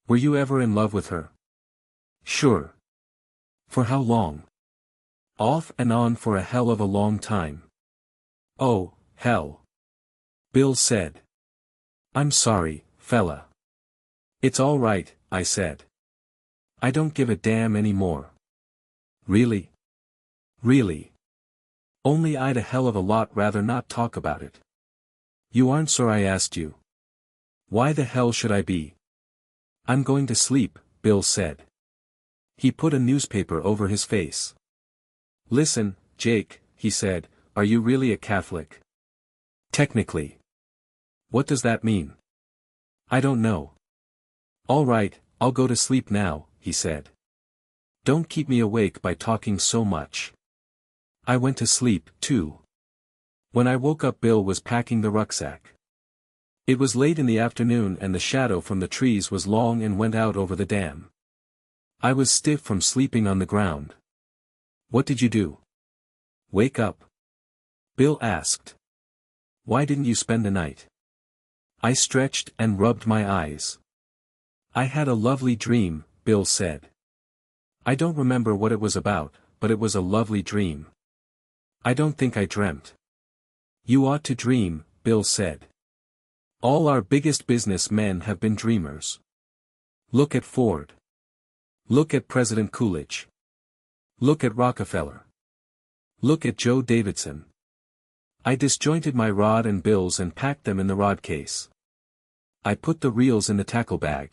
Were you ever in love with her? Sure. For how long? Off and on for a hell of a long time. Oh, hell. Bill said. I'm sorry, fella. It's all right, I said. I don't give a damn anymore. Really? Really? Only I'd a hell of a lot rather not talk about it. You aren't sure I asked you. Why the hell should I be? I'm going to sleep, Bill said. He put a newspaper over his face. Listen, Jake, he said, are you really a Catholic? Technically. What does that mean? I don't know. All right, I'll go to sleep now, he said. Don't keep me awake by talking so much. I went to sleep, too. When I woke up, Bill was packing the rucksack. It was late in the afternoon and the shadow from the trees was long and went out over the dam. I was stiff from sleeping on the ground. What did you do? Wake up? Bill asked. Why didn't you spend the night? I stretched and rubbed my eyes. I had a lovely dream, Bill said. I don't remember what it was about, but it was a lovely dream. I don't think I dreamt. You ought to dream, Bill said. All our biggest business men have been dreamers. Look at Ford. Look at President Coolidge. Look at Rockefeller. Look at Joe Davidson. I disjointed my rod and bills and packed them in the rod case. I put the reels in the tackle bag.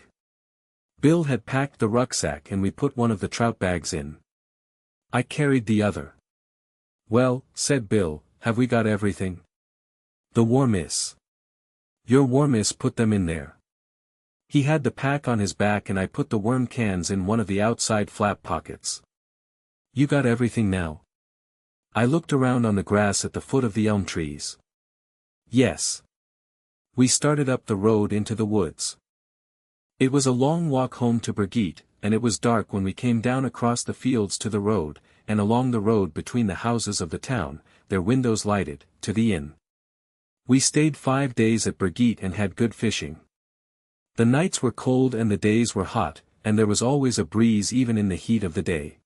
Bill had packed the rucksack and we put one of the trout bags in. I carried the other. Well, said Bill, have we got everything? The warmiss. Your warmiss put them in there. He had the pack on his back and I put the worm cans in one of the outside flap pockets. You got everything now? I looked around on the grass at the foot of the elm trees. Yes. We started up the road into the woods. It was a long walk home to Brigitte, and it was dark when we came down across the fields to the road, and along the road between the houses of the town, their windows lighted, to the inn. We stayed 5 days at Brigitte and had good fishing. The nights were cold and the days were hot, and there was always a breeze even in the heat of the day.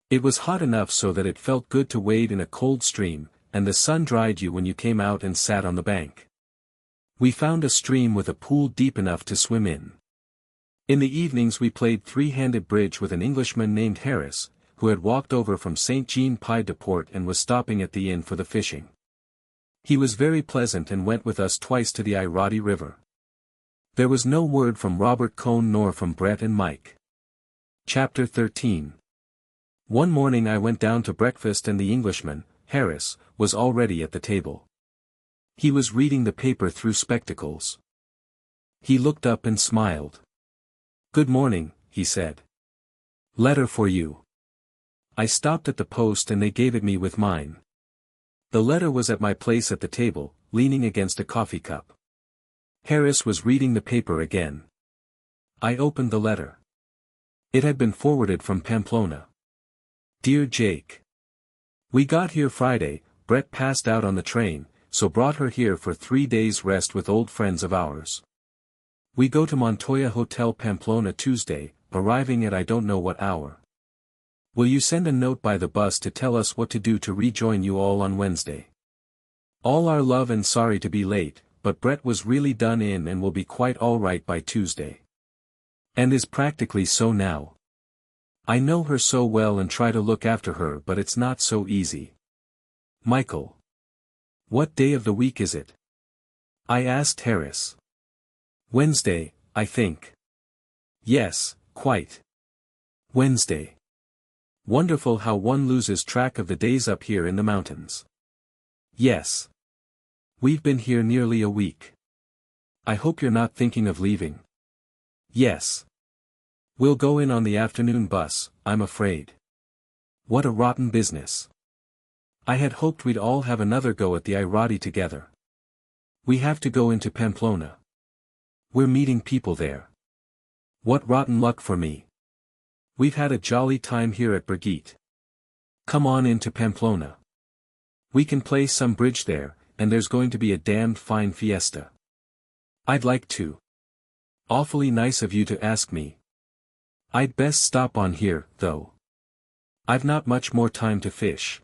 It was hot enough so that it felt good to wade in a cold stream, and the sun dried you when you came out and sat on the bank. We found a stream with a pool deep enough to swim in. In the evenings we played three-handed bridge with an Englishman named Harris, who had walked over from St. Jean-Pied-de-Port and was stopping at the inn for the fishing. He was very pleasant and went with us twice to the Irati River. There was no word from Robert Cohn nor from Brett and Mike. Chapter 13. One morning I went down to breakfast and the Englishman, Harris, was already at the table. He was reading the paper through spectacles. He looked up and smiled. "Good morning," he said. "Letter for you." I stopped at the post and they gave it me with mine. The letter was at my place at the table, leaning against a coffee cup. Harris was reading the paper again. I opened the letter. It had been forwarded from Pamplona. Dear Jake. We got here Friday. Brett passed out on the train, so brought her here for 3 days' rest with old friends of ours. We go to Montoya Hotel Pamplona Tuesday, arriving at I don't know what hour. Will you send a note by the bus to tell us what to do to rejoin you all on Wednesday? All our love and sorry to be late, but Brett was really done in and will be quite all right by Tuesday. And is practically so now. I know her so well and try to look after her, but it's not so easy. Michael. What day of the week is it? I asked Harris. Wednesday, I think. Yes, quite. Wednesday. Wonderful how one loses track of the days up here in the mountains. Yes. We've been here nearly a week. I hope you're not thinking of leaving. Yes. We'll go in on the afternoon bus, I'm afraid. What a rotten business. I had hoped we'd all have another go at the Irati together. We have to go into Pamplona. We're meeting people there. What rotten luck for me. We've had a jolly time here at Brigitte. Come on into Pamplona. We can play some bridge there, and there's going to be a damned fine fiesta. I'd like to. Awfully nice of you to ask me. I'd best stop on here, though. I've not much more time to fish.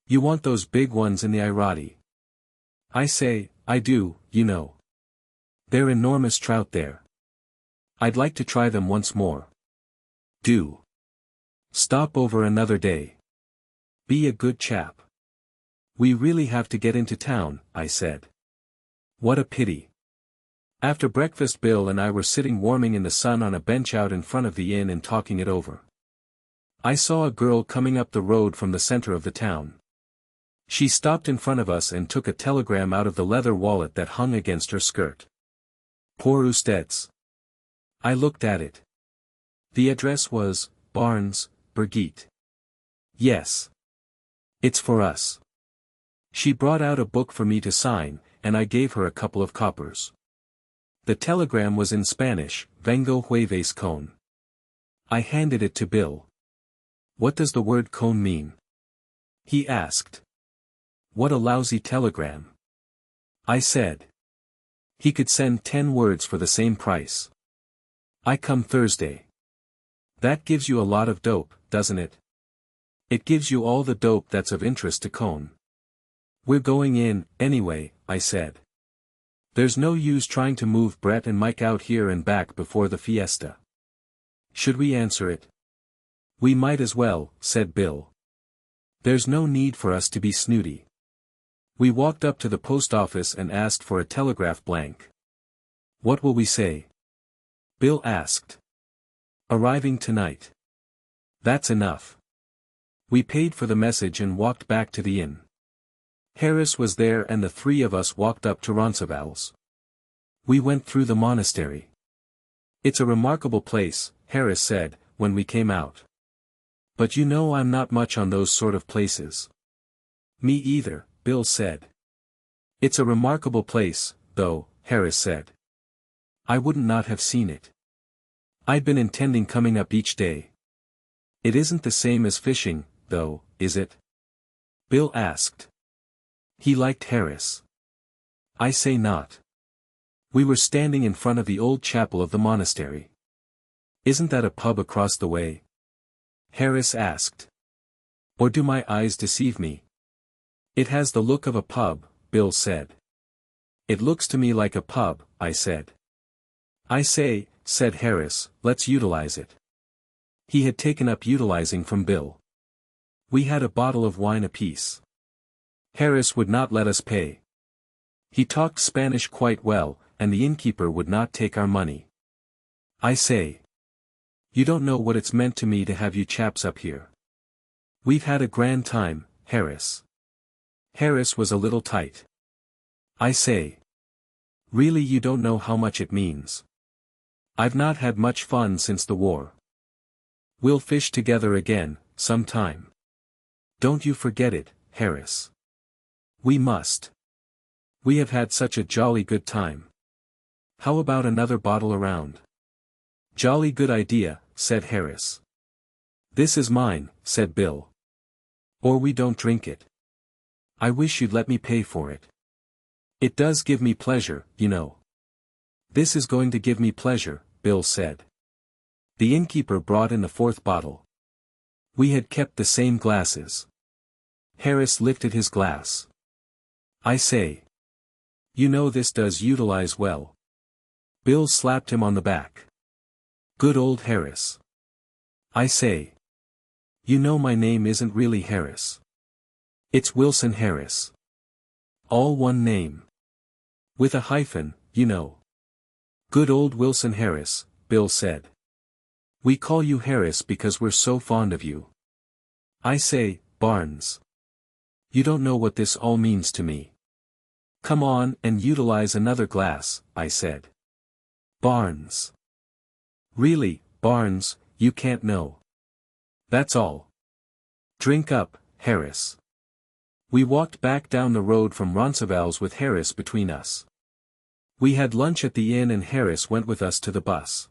You want those big ones in the Irati? I say, I do, you know. They're enormous trout there. I'd like to try them once more. Do. Stop over another day. Be a good chap. We really have to get into town, I said. What a pity. After breakfast Bill and I were sitting warming in the sun on a bench out in front of the inn and talking it over. I saw a girl coming up the road from the center of the town. She stopped in front of us and took a telegram out of the leather wallet that hung against her skirt. Pour Usteds. I looked at it. The address was, Barnes, Brigitte. Yes. It's for us. She brought out a book for me to sign, and I gave her a couple of coppers. The telegram was in Spanish, Vengo jueves con. I handed it to Bill. What does the word con mean? He asked. What a lousy telegram. I said. He could send 10 words for the same price. I come Thursday. That gives you a lot of dope, doesn't it? It gives you all the dope that's of interest to Cone. We're going in, anyway, I said. There's no use trying to move Brett and Mike out here and back before the fiesta. Should we answer it? We might as well, said Bill. There's no need for us to be snooty. We walked up to the post office and asked for a telegraph blank. What will we say? Bill asked. Arriving tonight. That's enough. We paid for the message and walked back to the inn. Harris was there and the three of us walked up to Roncesvalles. We went through the monastery. It's a remarkable place, Harris said, when we came out. But you know I'm not much on those sort of places. Me either, Bill said. It's a remarkable place, though, Harris said. I wouldn't not have seen it. I'd been intending coming up each day. It isn't the same as fishing, though, is it? Bill asked. He liked Harris. I say not. We were standing in front of the old chapel of the monastery. Isn't that a pub across the way? Harris asked. Or do my eyes deceive me? It has the look of a pub, Bill said. It looks to me like a pub, I said. I say, said Harris, let's utilize it. He had taken up utilizing from Bill. We had a bottle of wine apiece. Harris would not let us pay. He talked Spanish quite well, and the innkeeper would not take our money. I say. You don't know what it's meant to me to have you chaps up here. We've had a grand time, Harris. Harris was a little tight. I say. Really, you don't know how much it means. I've not had much fun since the war. We'll fish together again, sometime. Don't you forget it, Harris. We must. We have had such a jolly good time. How about another bottle around? Jolly good idea, said Harris. This is mine, said Bill. Or we don't drink it. I wish you'd let me pay for it. It does give me pleasure, you know. This is going to give me pleasure, Bill said. The innkeeper brought in the fourth bottle. We had kept the same glasses. Harris lifted his glass. I say. You know this does utilize well. Bill slapped him on the back. Good old Harris. I say. You know my name isn't really Harris. It's Wilson Harris. All one name. With a hyphen, you know. Good old Wilson Harris, Bill said. We call you Harris because we're so fond of you. I say, Barnes. You don't know what this all means to me. Come on and utilize another glass, I said. Barnes. Really, Barnes, you can't know. That's all. Drink up, Harris. We walked back down the road from Roncesvalles with Harris between us. We had lunch at the inn and Harris went with us to the bus.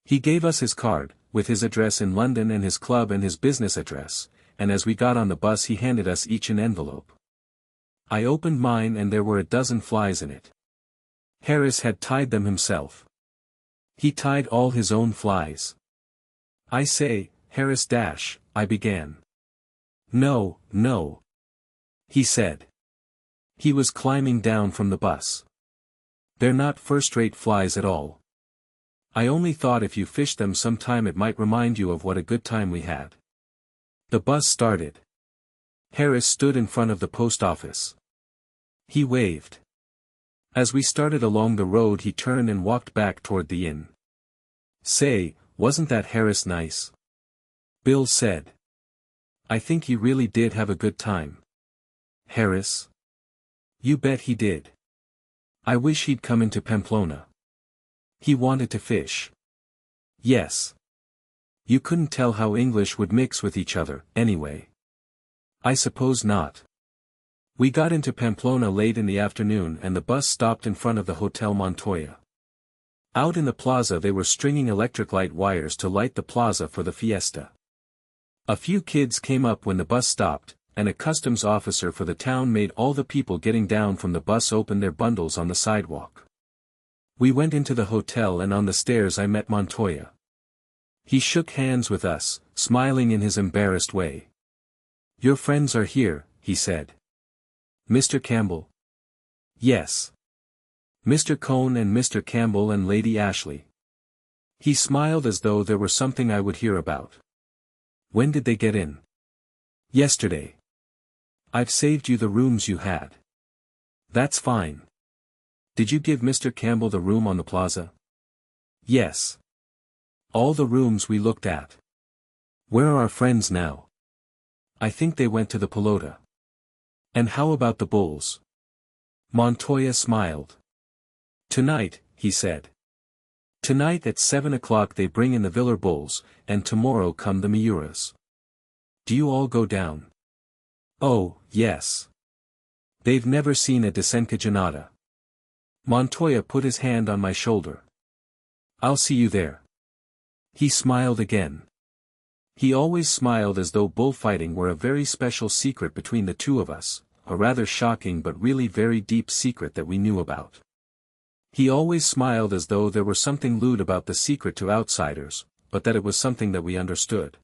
He gave us his card, with his address in London and his club and his business address, and as we got on the bus he handed us each an envelope. I opened mine and there were a dozen flies in it. Harris had tied them himself. He tied all his own flies. I say, Harris dash, I began. No, no. He said. He was climbing down from the bus. They're not first-rate flies at all. I only thought if you fished them sometime it might remind you of what a good time we had. The bus started. Harris stood in front of the post office. He waved. As we started along the road he turned and walked back toward the inn. Say, wasn't that Harris nice? Bill said. I think he really did have a good time. Harris? You bet he did. I wish he'd come into Pamplona. He wanted to fish. Yes. You couldn't tell how English would mix with each other, anyway. I suppose not. We got into Pamplona late in the afternoon and the bus stopped in front of the Hotel Montoya. Out in the plaza they were stringing electric light wires to light the plaza for the fiesta. A few kids came up when the bus stopped, and a customs officer for the town made all the people getting down from the bus open their bundles on the sidewalk. We went into the hotel and on the stairs I met Montoya. He shook hands with us, smiling in his embarrassed way. Your friends are here, he said. Mr. Campbell? Yes. Mr. Cohn and Mr. Campbell and Lady Ashley. He smiled as though there were something I would hear about. When did they get in? Yesterday. I've saved you the rooms you had. That's fine. Did you give Mr. Campbell the room on the plaza? Yes. All the rooms we looked at. Where are our friends now? I think they went to the Pelota. And how about the Bulls? Montoya smiled. Tonight, he said. Tonight at 7 o'clock they bring in the Villars Bulls, and tomorrow come the Miuras. Do you all go down? Oh, yes. They've never seen a desencadenada. Montoya put his hand on my shoulder. I'll see you there. He smiled again. He always smiled as though bullfighting were a very special secret between the two of us, a rather shocking but really very deep secret that we knew about. He always smiled as though there were something lewd about the secret to outsiders, but that it was something that we understood.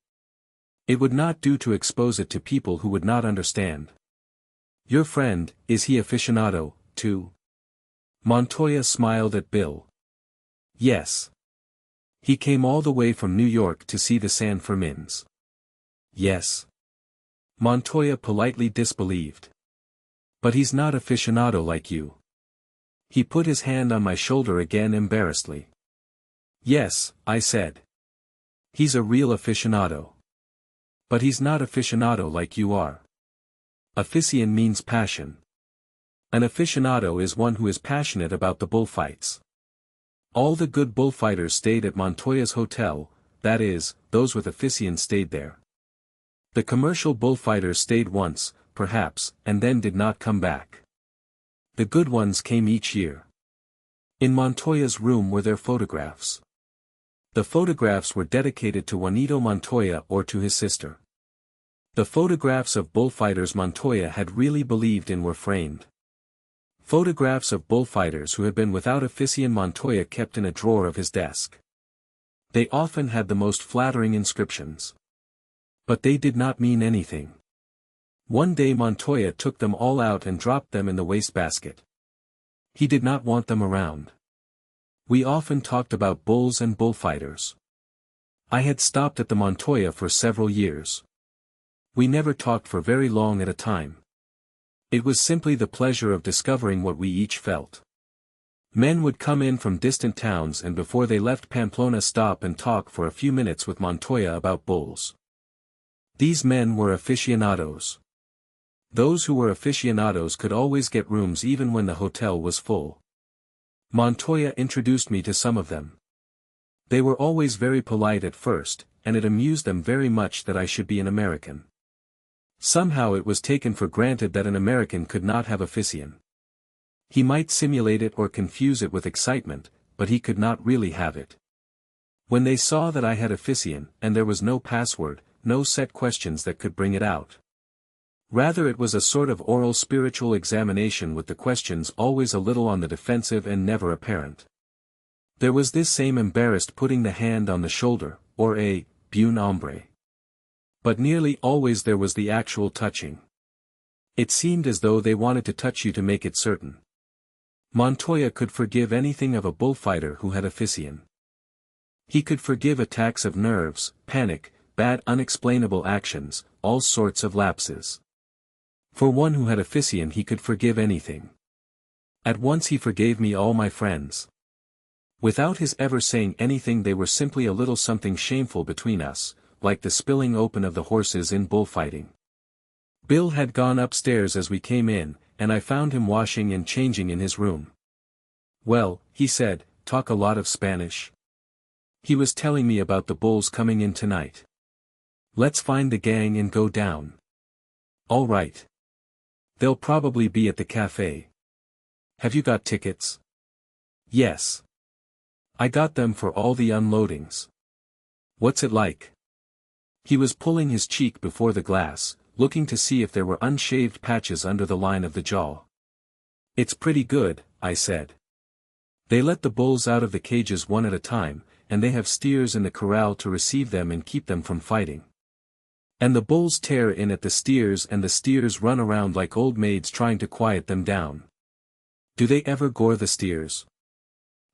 It would not do to expose it to people who would not understand. Your friend, is he aficionado, too? Montoya smiled at Bill. Yes. He came all the way from New York to see the San Fermins. Yes. Montoya politely disbelieved. But he's not aficionado like you. He put his hand on my shoulder again embarrassedly. Yes, I said. He's a real aficionado. But he's not aficionado like you are. Aficion means passion. An aficionado is one who is passionate about the bullfights. All the good bullfighters stayed at Montoya's hotel, that is, those with afición stayed there. The commercial bullfighters stayed once, perhaps, and then did not come back. The good ones came each year. In Montoya's room were their photographs. The photographs were dedicated to Juanito Montoya or to his sister. The photographs of bullfighters Montoya had really believed in were framed. Photographs of bullfighters who had been without afición Montoya kept in a drawer of his desk. They often had the most flattering inscriptions. But they did not mean anything. One day Montoya took them all out and dropped them in the wastebasket. He did not want them around. We often talked about bulls and bullfighters. I had stopped at the Montoya for several years. We never talked for very long at a time. It was simply the pleasure of discovering what we each felt. Men would come in from distant towns and before they left Pamplona stop and talk for a few minutes with Montoya about bulls. These men were aficionados. Those who were aficionados could always get rooms even when the hotel was full. Montoya introduced me to some of them. They were always very polite at first, and it amused them very much that I should be an American. Somehow it was taken for granted that an American could not have afición. He might simulate it or confuse it with excitement, but he could not really have it. When they saw that I had afición, and there was no password, no set questions that could bring it out. Rather it was a sort of oral spiritual examination with the questions always a little on the defensive and never apparent. There was this same embarrassed putting the hand on the shoulder, or a buen hombre. But nearly always there was the actual touching. It seemed as though they wanted to touch you to make it certain. Montoya could forgive anything of a bullfighter who had afición. He could forgive attacks of nerves, panic, bad unexplainable actions, all sorts of lapses. For one who had afición he could forgive anything. At once he forgave me all my friends. Without his ever saying anything they were simply a little something shameful between us, like the spilling open of the horses in bullfighting. Bill had gone upstairs as we came in, and I found him washing and changing in his room. Well, he said, talk a lot of Spanish. He was telling me about the bulls coming in tonight. Let's find the gang and go down. All right. They'll probably be at the cafe. Have you got tickets? Yes. I got them for all the unloadings. What's it like? He was pulling his cheek before the glass, looking to see if there were unshaved patches under the line of the jaw. It's pretty good, I said. They let the bulls out of the cages one at a time, and they have steers in the corral to receive them and keep them from fighting. And the bulls tear in at the steers and the steers run around like old maids trying to quiet them down. Do they ever gore the steers?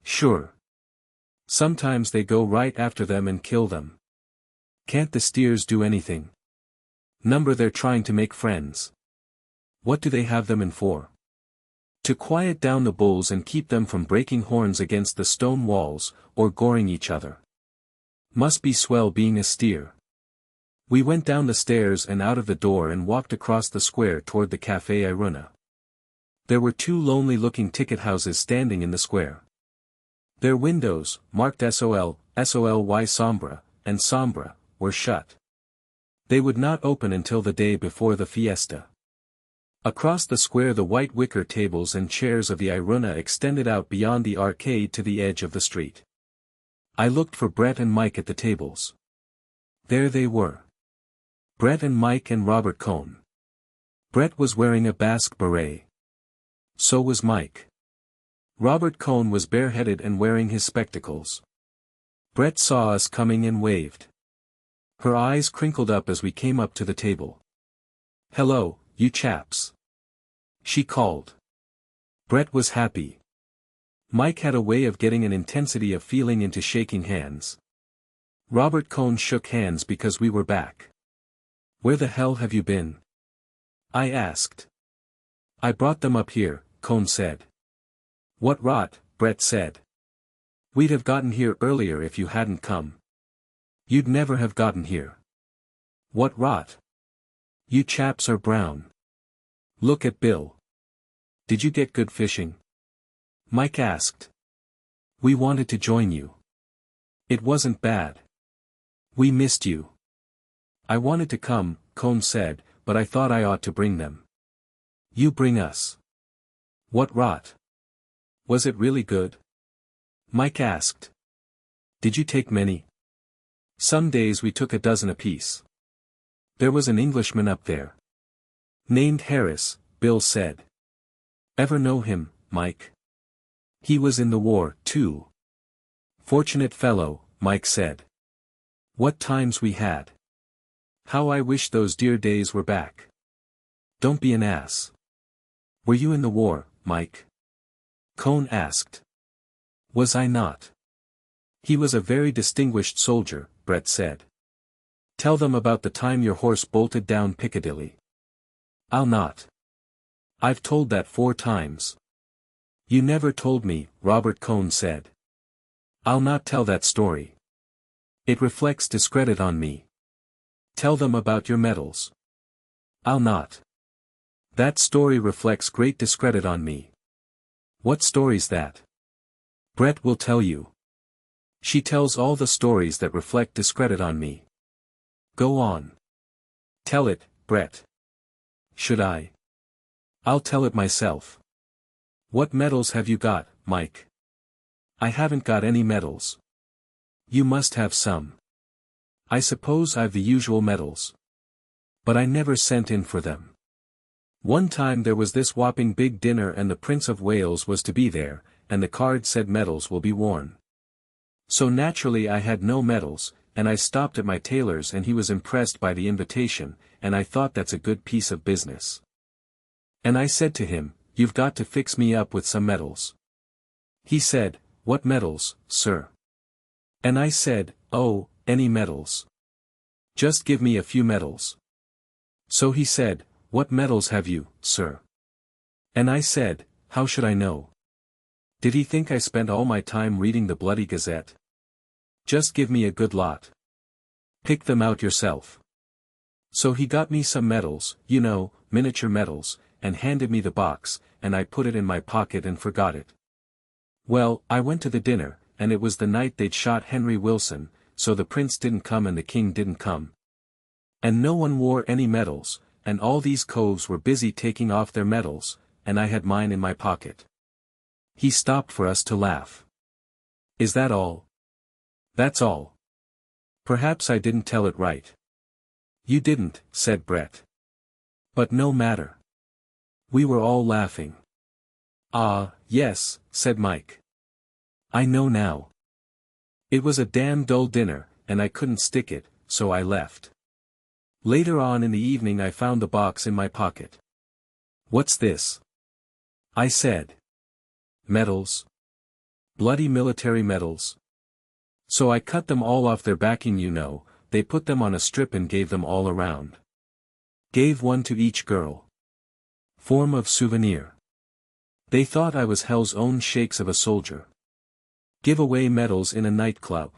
Sure. Sometimes they go right after them and kill them. Can't the steers do anything? Number they're trying to make friends. What do they have them in for? To quiet down the bulls and keep them from breaking horns against the stone walls, or goring each other. Must be swell being a steer. We went down the stairs and out of the door and walked across the square toward the Café Iruna. There were two lonely-looking ticket houses standing in the square. Their windows, marked SOL, SOLY Sombra, and Sombra, were shut. They would not open until the day before the fiesta. Across the square the white wicker tables and chairs of the Iruna extended out beyond the arcade to the edge of the street. I looked for Brett and Mike at the tables. There they were. Brett and Mike and Robert Cohn. Brett was wearing a Basque beret. So was Mike. Robert Cohn was bareheaded and wearing his spectacles. Brett saw us coming and waved. Her eyes crinkled up as we came up to the table. Hello, you chaps. She called. Brett was happy. Mike had a way of getting an intensity of feeling into shaking hands. Robert Cohn shook hands because we were back. Where the hell have you been? I asked. I brought them up here, Cohn said. What rot, Brett said. We'd have gotten here earlier if you hadn't come. You'd never have gotten here. What rot? You chaps are brown. Look at Bill. Did you get good fishing? Mike asked. We wanted to join you. It wasn't bad. We missed you. I wanted to come, Cone said, but I thought I ought to bring them. You bring us. What rot. Was it really good? Mike asked. Did you take many? Some days we took a dozen apiece. There was an Englishman up there. Named Harris, Bill said. Ever know him, Mike? He was in the war, too. Fortunate fellow, Mike said. What times we had. How I wish those dear days were back. Don't be an ass. Were you in the war, Mike? Cone asked. Was I not? He was a very distinguished soldier, Brett said. Tell them about the time your horse bolted down Piccadilly. I'll not. I've told that 4 times. You never told me, Robert Cone said. I'll not tell that story. It reflects discredit on me. Tell them about your medals. I'll not. That story reflects great discredit on me. What story's that? Brett will tell you. She tells all the stories that reflect discredit on me. Go on. Tell it, Brett. Should I? I'll tell it myself. What medals have you got, Mike? I haven't got any medals. You must have some. I suppose I've the usual medals. But I never sent in for them. One time there was this whopping big dinner and the Prince of Wales was to be there, and the card said medals will be worn. So naturally I had no medals, and I stopped at my tailor's and he was impressed by the invitation, and I thought that's a good piece of business. And I said to him, you've got to fix me up with some medals. He said, what medals, sir? And I said, oh, any medals. Just give me a few medals. So he said, what medals have you, sir? And I said, how should I know? Did he think I spent all my time reading the bloody Gazette? Just give me a good lot. Pick them out yourself. So he got me some medals, you know, miniature medals, and handed me the box, and I put it in my pocket and forgot it. Well, I went to the dinner, and it was the night they'd shot Henry Wilson, so the prince didn't come and the king didn't come. And no one wore any medals, and all these coves were busy taking off their medals, and I had mine in my pocket. He stopped for us to laugh. Is that all? That's all. Perhaps I didn't tell it right. You didn't, said Brett. But no matter. We were all laughing. Ah, yes, said Mike. I know now. It was a damn dull dinner, and I couldn't stick it, so I left. Later on in the evening I found the box in my pocket. What's this? I said. Medals. Bloody military medals. So I cut them all off their backing, you know, they put them on a strip and gave them all around. Gave one to each girl. Form of souvenir. They thought I was hell's own shakes of a soldier. Give away medals in a nightclub.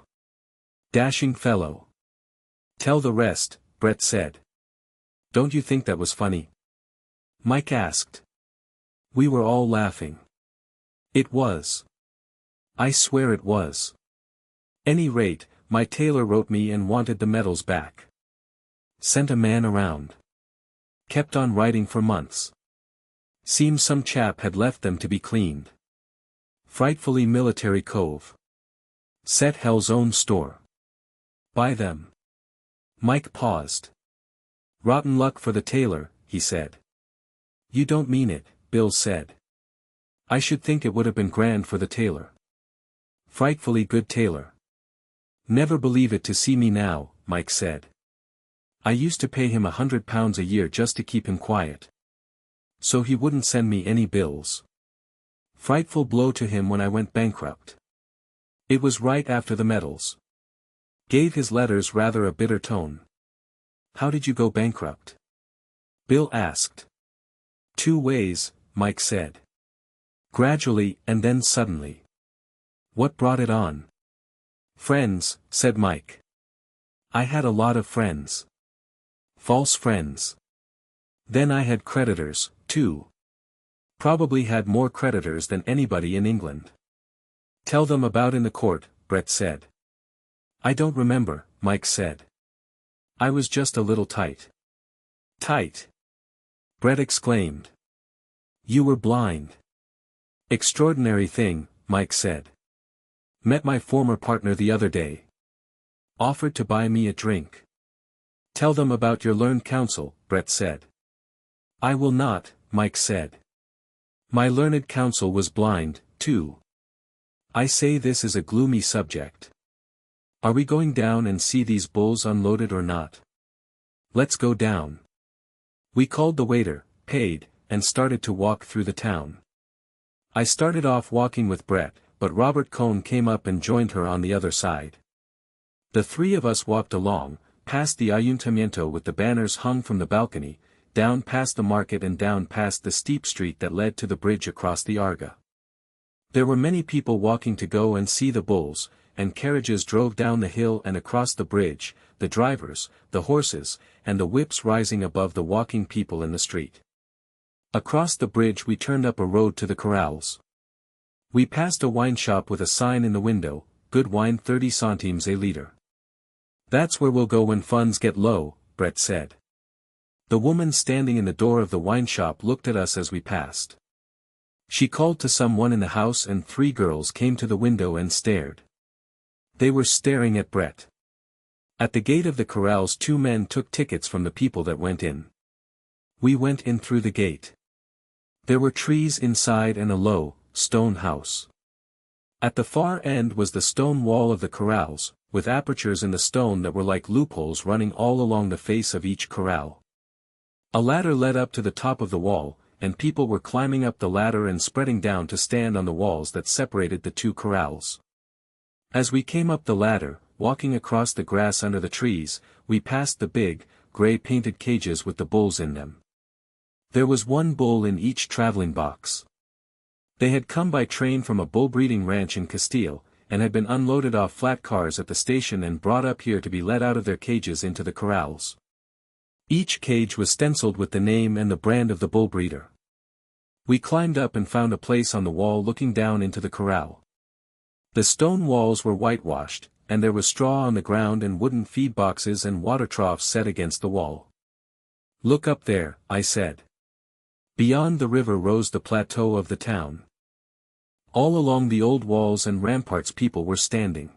Dashing fellow. Tell the rest, Brett said. Don't you think that was funny? Mike asked. We were all laughing. It was. I swear it was. Any rate, my tailor wrote me and wanted the medals back. Sent a man around. Kept on writing for months. Seems some chap had left them to be cleaned. Frightfully military cove. Set hell's own store. Buy them. Mike paused. Rotten luck for the tailor, he said. You don't mean it, Bill said. I should think it would have been grand for the tailor. Frightfully good tailor. Never believe it to see me now, Mike said. I used to pay him £100 a year just to keep him quiet. So he wouldn't send me any bills. Frightful blow to him when I went bankrupt. It was right after the medals. Gave his letters rather a bitter tone. How did you go bankrupt? Bill asked. 2 ways, Mike said. Gradually and then suddenly. What brought it on? Friends, said Mike. I had a lot of friends. False friends. Then I had creditors, too. Probably had more creditors than anybody in England. Tell them about in the court, Brett said. I don't remember, Mike said. I was just a little tight. Tight? Brett exclaimed. You were blind. Extraordinary thing, Mike said. Met my former partner the other day. Offered to buy me a drink. Tell them about your learned counsel, Brett said. I will not, Mike said. My learned counsel was blind, too. I say this is a gloomy subject. Are we going down and see these bulls unloaded or not? Let's go down. We called the waiter, paid, and started to walk through the town. I started off walking with Brett, but Robert Cohn came up and joined her on the other side. The three of us walked along, past the ayuntamiento with the banners hung from the balcony, down past the market and down past the steep street that led to the bridge across the Arga. There were many people walking to go and see the bulls, and carriages drove down the hill and across the bridge, the drivers, the horses, and the whips rising above the walking people in the street. Across the bridge we turned up a road to the corrals. We passed a wine shop with a sign in the window, good wine 30 centimes a liter. That's where we'll go when funds get low, Brett said. The woman standing in the door of the wine shop looked at us as we passed. She called to someone in the house and 3 girls came to the window and stared. They were staring at Brett. At the gate of the corrals 2 men took tickets from the people that went in. We went in through the gate. There were trees inside and a low, stone house. At the far end was the stone wall of the corrals, with apertures in the stone that were like loopholes running all along the face of each corral. A ladder led up to the top of the wall, and people were climbing up the ladder and spreading down to stand on the walls that separated the 2 corrals. As we came up the ladder, walking across the grass under the trees, we passed the big, gray painted cages with the bulls in them. There was 1 bull in each traveling box. They had come by train from a bull-breeding ranch in Castile, and had been unloaded off flat cars at the station and brought up here to be let out of their cages into the corrals. Each cage was stenciled with the name and the brand of the bull breeder. We climbed up and found a place on the wall looking down into the corral. The stone walls were whitewashed, and there was straw on the ground and wooden feed boxes and water troughs set against the wall. Look up there, I said. Beyond the river rose the plateau of the town. All along the old walls and ramparts people were standing.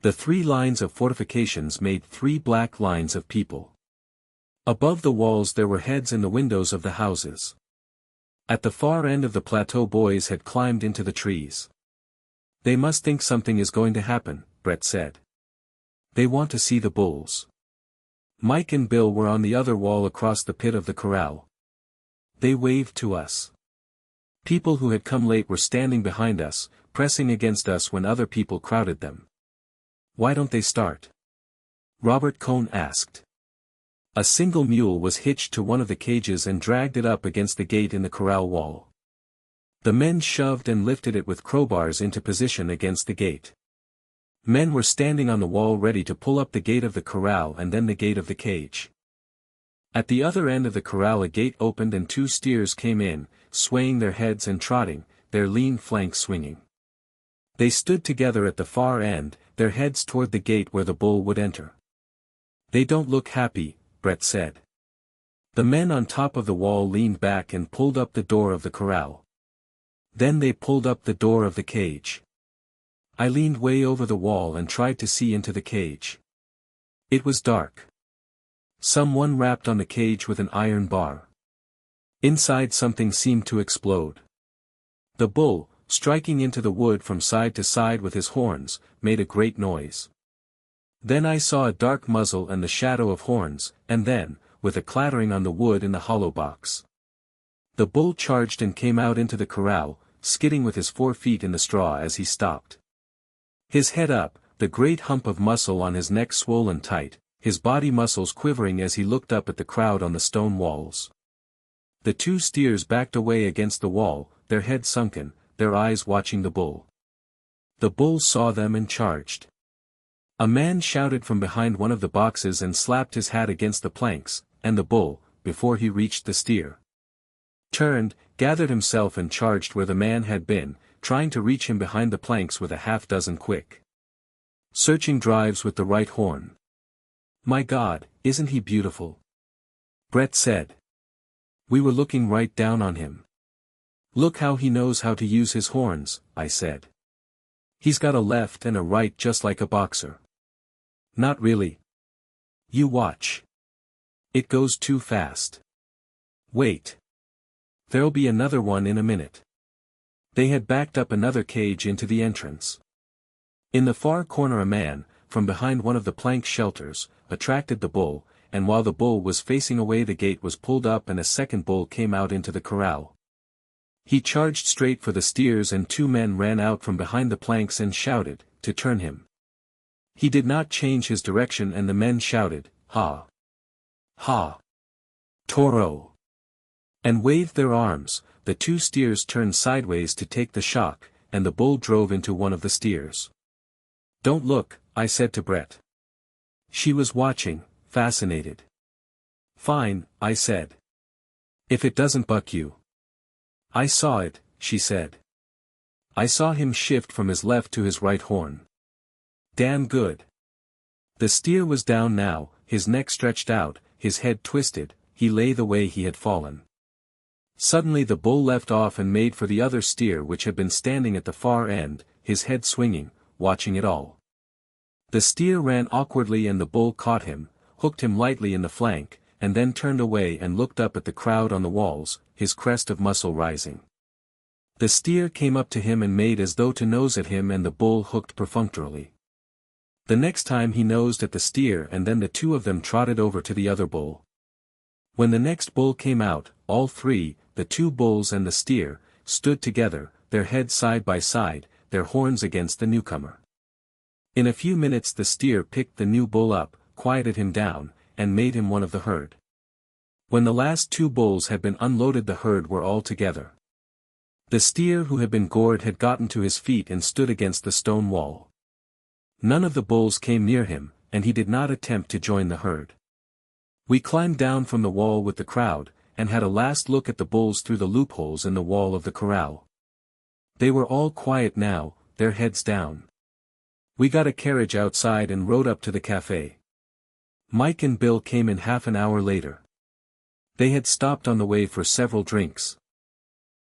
The 3 lines of fortifications made 3 black lines of people. Above the walls there were heads in the windows of the houses. At the far end of the plateau boys had climbed into the trees. They must think something is going to happen, Brett said. They want to see the bulls. Mike and Bill were on the other wall across the pit of the corral. They waved to us. People who had come late were standing behind us, pressing against us when other people crowded them. Why don't they start? Robert Cohn asked. A single mule was hitched to one of the cages and dragged it up against the gate in the corral wall. The men shoved and lifted it with crowbars into position against the gate. Men were standing on the wall ready to pull up the gate of the corral and then the gate of the cage. At the other end of the corral a gate opened and 2 steers came in, swaying their heads and trotting, their lean flanks swinging. They stood together at the far end, their heads toward the gate where the bull would enter. They don't look happy, Brett said. The men on top of the wall leaned back and pulled up the door of the corral. Then they pulled up the door of the cage. I leaned way over the wall and tried to see into the cage. It was dark. Someone rapped on the cage with an iron bar. Inside something seemed to explode. The bull, striking into the wood from side to side with his horns, made a great noise. Then I saw a dark muzzle and the shadow of horns, and then, with a clattering on the wood in the hollow box. The bull charged and came out into the corral, skidding with his 4 feet in the straw as he stopped. His head up, the great hump of muscle on his neck swollen tight, his body muscles quivering as he looked up at the crowd on the stone walls. The 2 steers backed away against the wall, their heads sunken, their eyes watching the bull. The bull saw them and charged. A man shouted from behind one of the boxes and slapped his hat against the planks, and the bull, before he reached the steer, turned, gathered himself and charged where the man had been, trying to reach him behind the planks with a half-dozen quick searching drives with the right horn. "My God, isn't he beautiful?" Brett said. We were looking right down on him. "Look how he knows how to use his horns," I said. "He's got a left and a right just like a boxer." "Not really. You watch. It goes too fast. Wait. There'll be another one in a minute." They had backed up another cage into the entrance. In the far corner a man, from behind one of the plank shelters, attracted the bull, and while the bull was facing away the gate was pulled up and a second bull came out into the corral. He charged straight for the steers and two men ran out from behind the planks and shouted, to turn him. He did not change his direction and the men shouted, "Ha! Ha! Toro!" and waved their arms. The two steers turned sideways to take the shock, and the bull drove into one of the steers. "Don't look," I said to Brett. She was watching, fascinated. "Fine," I said. "If it doesn't buck you." "I saw it," she said. "I saw him shift from his left to his right horn. Damn good." The steer was down now, his neck stretched out, his head twisted, he lay the way he had fallen. Suddenly the bull left off and made for the other steer which had been standing at the far end, his head swinging, watching it all. The steer ran awkwardly and the bull caught him, hooked him lightly in the flank, and then turned away and looked up at the crowd on the walls, his crest of muscle rising. The steer came up to him and made as though to nose at him and the bull hooked perfunctorily. The next time he nosed at the steer and then the two of them trotted over to the other bull. When the next bull came out, all three, the two bulls and the steer, stood together, their heads side by side, their horns against the newcomer. In a few minutes the steer picked the new bull up, quieted him down, and made him one of the herd. When the last two bulls had been unloaded the herd were all together. The steer who had been gored had gotten to his feet and stood against the stone wall. None of the bulls came near him, and he did not attempt to join the herd. We climbed down from the wall with the crowd, and had a last look at the bulls through the loopholes in the wall of the corral. They were all quiet now, their heads down. We got a carriage outside and rode up to the cafe. Mike and Bill came in half an hour later. They had stopped on the way for several drinks.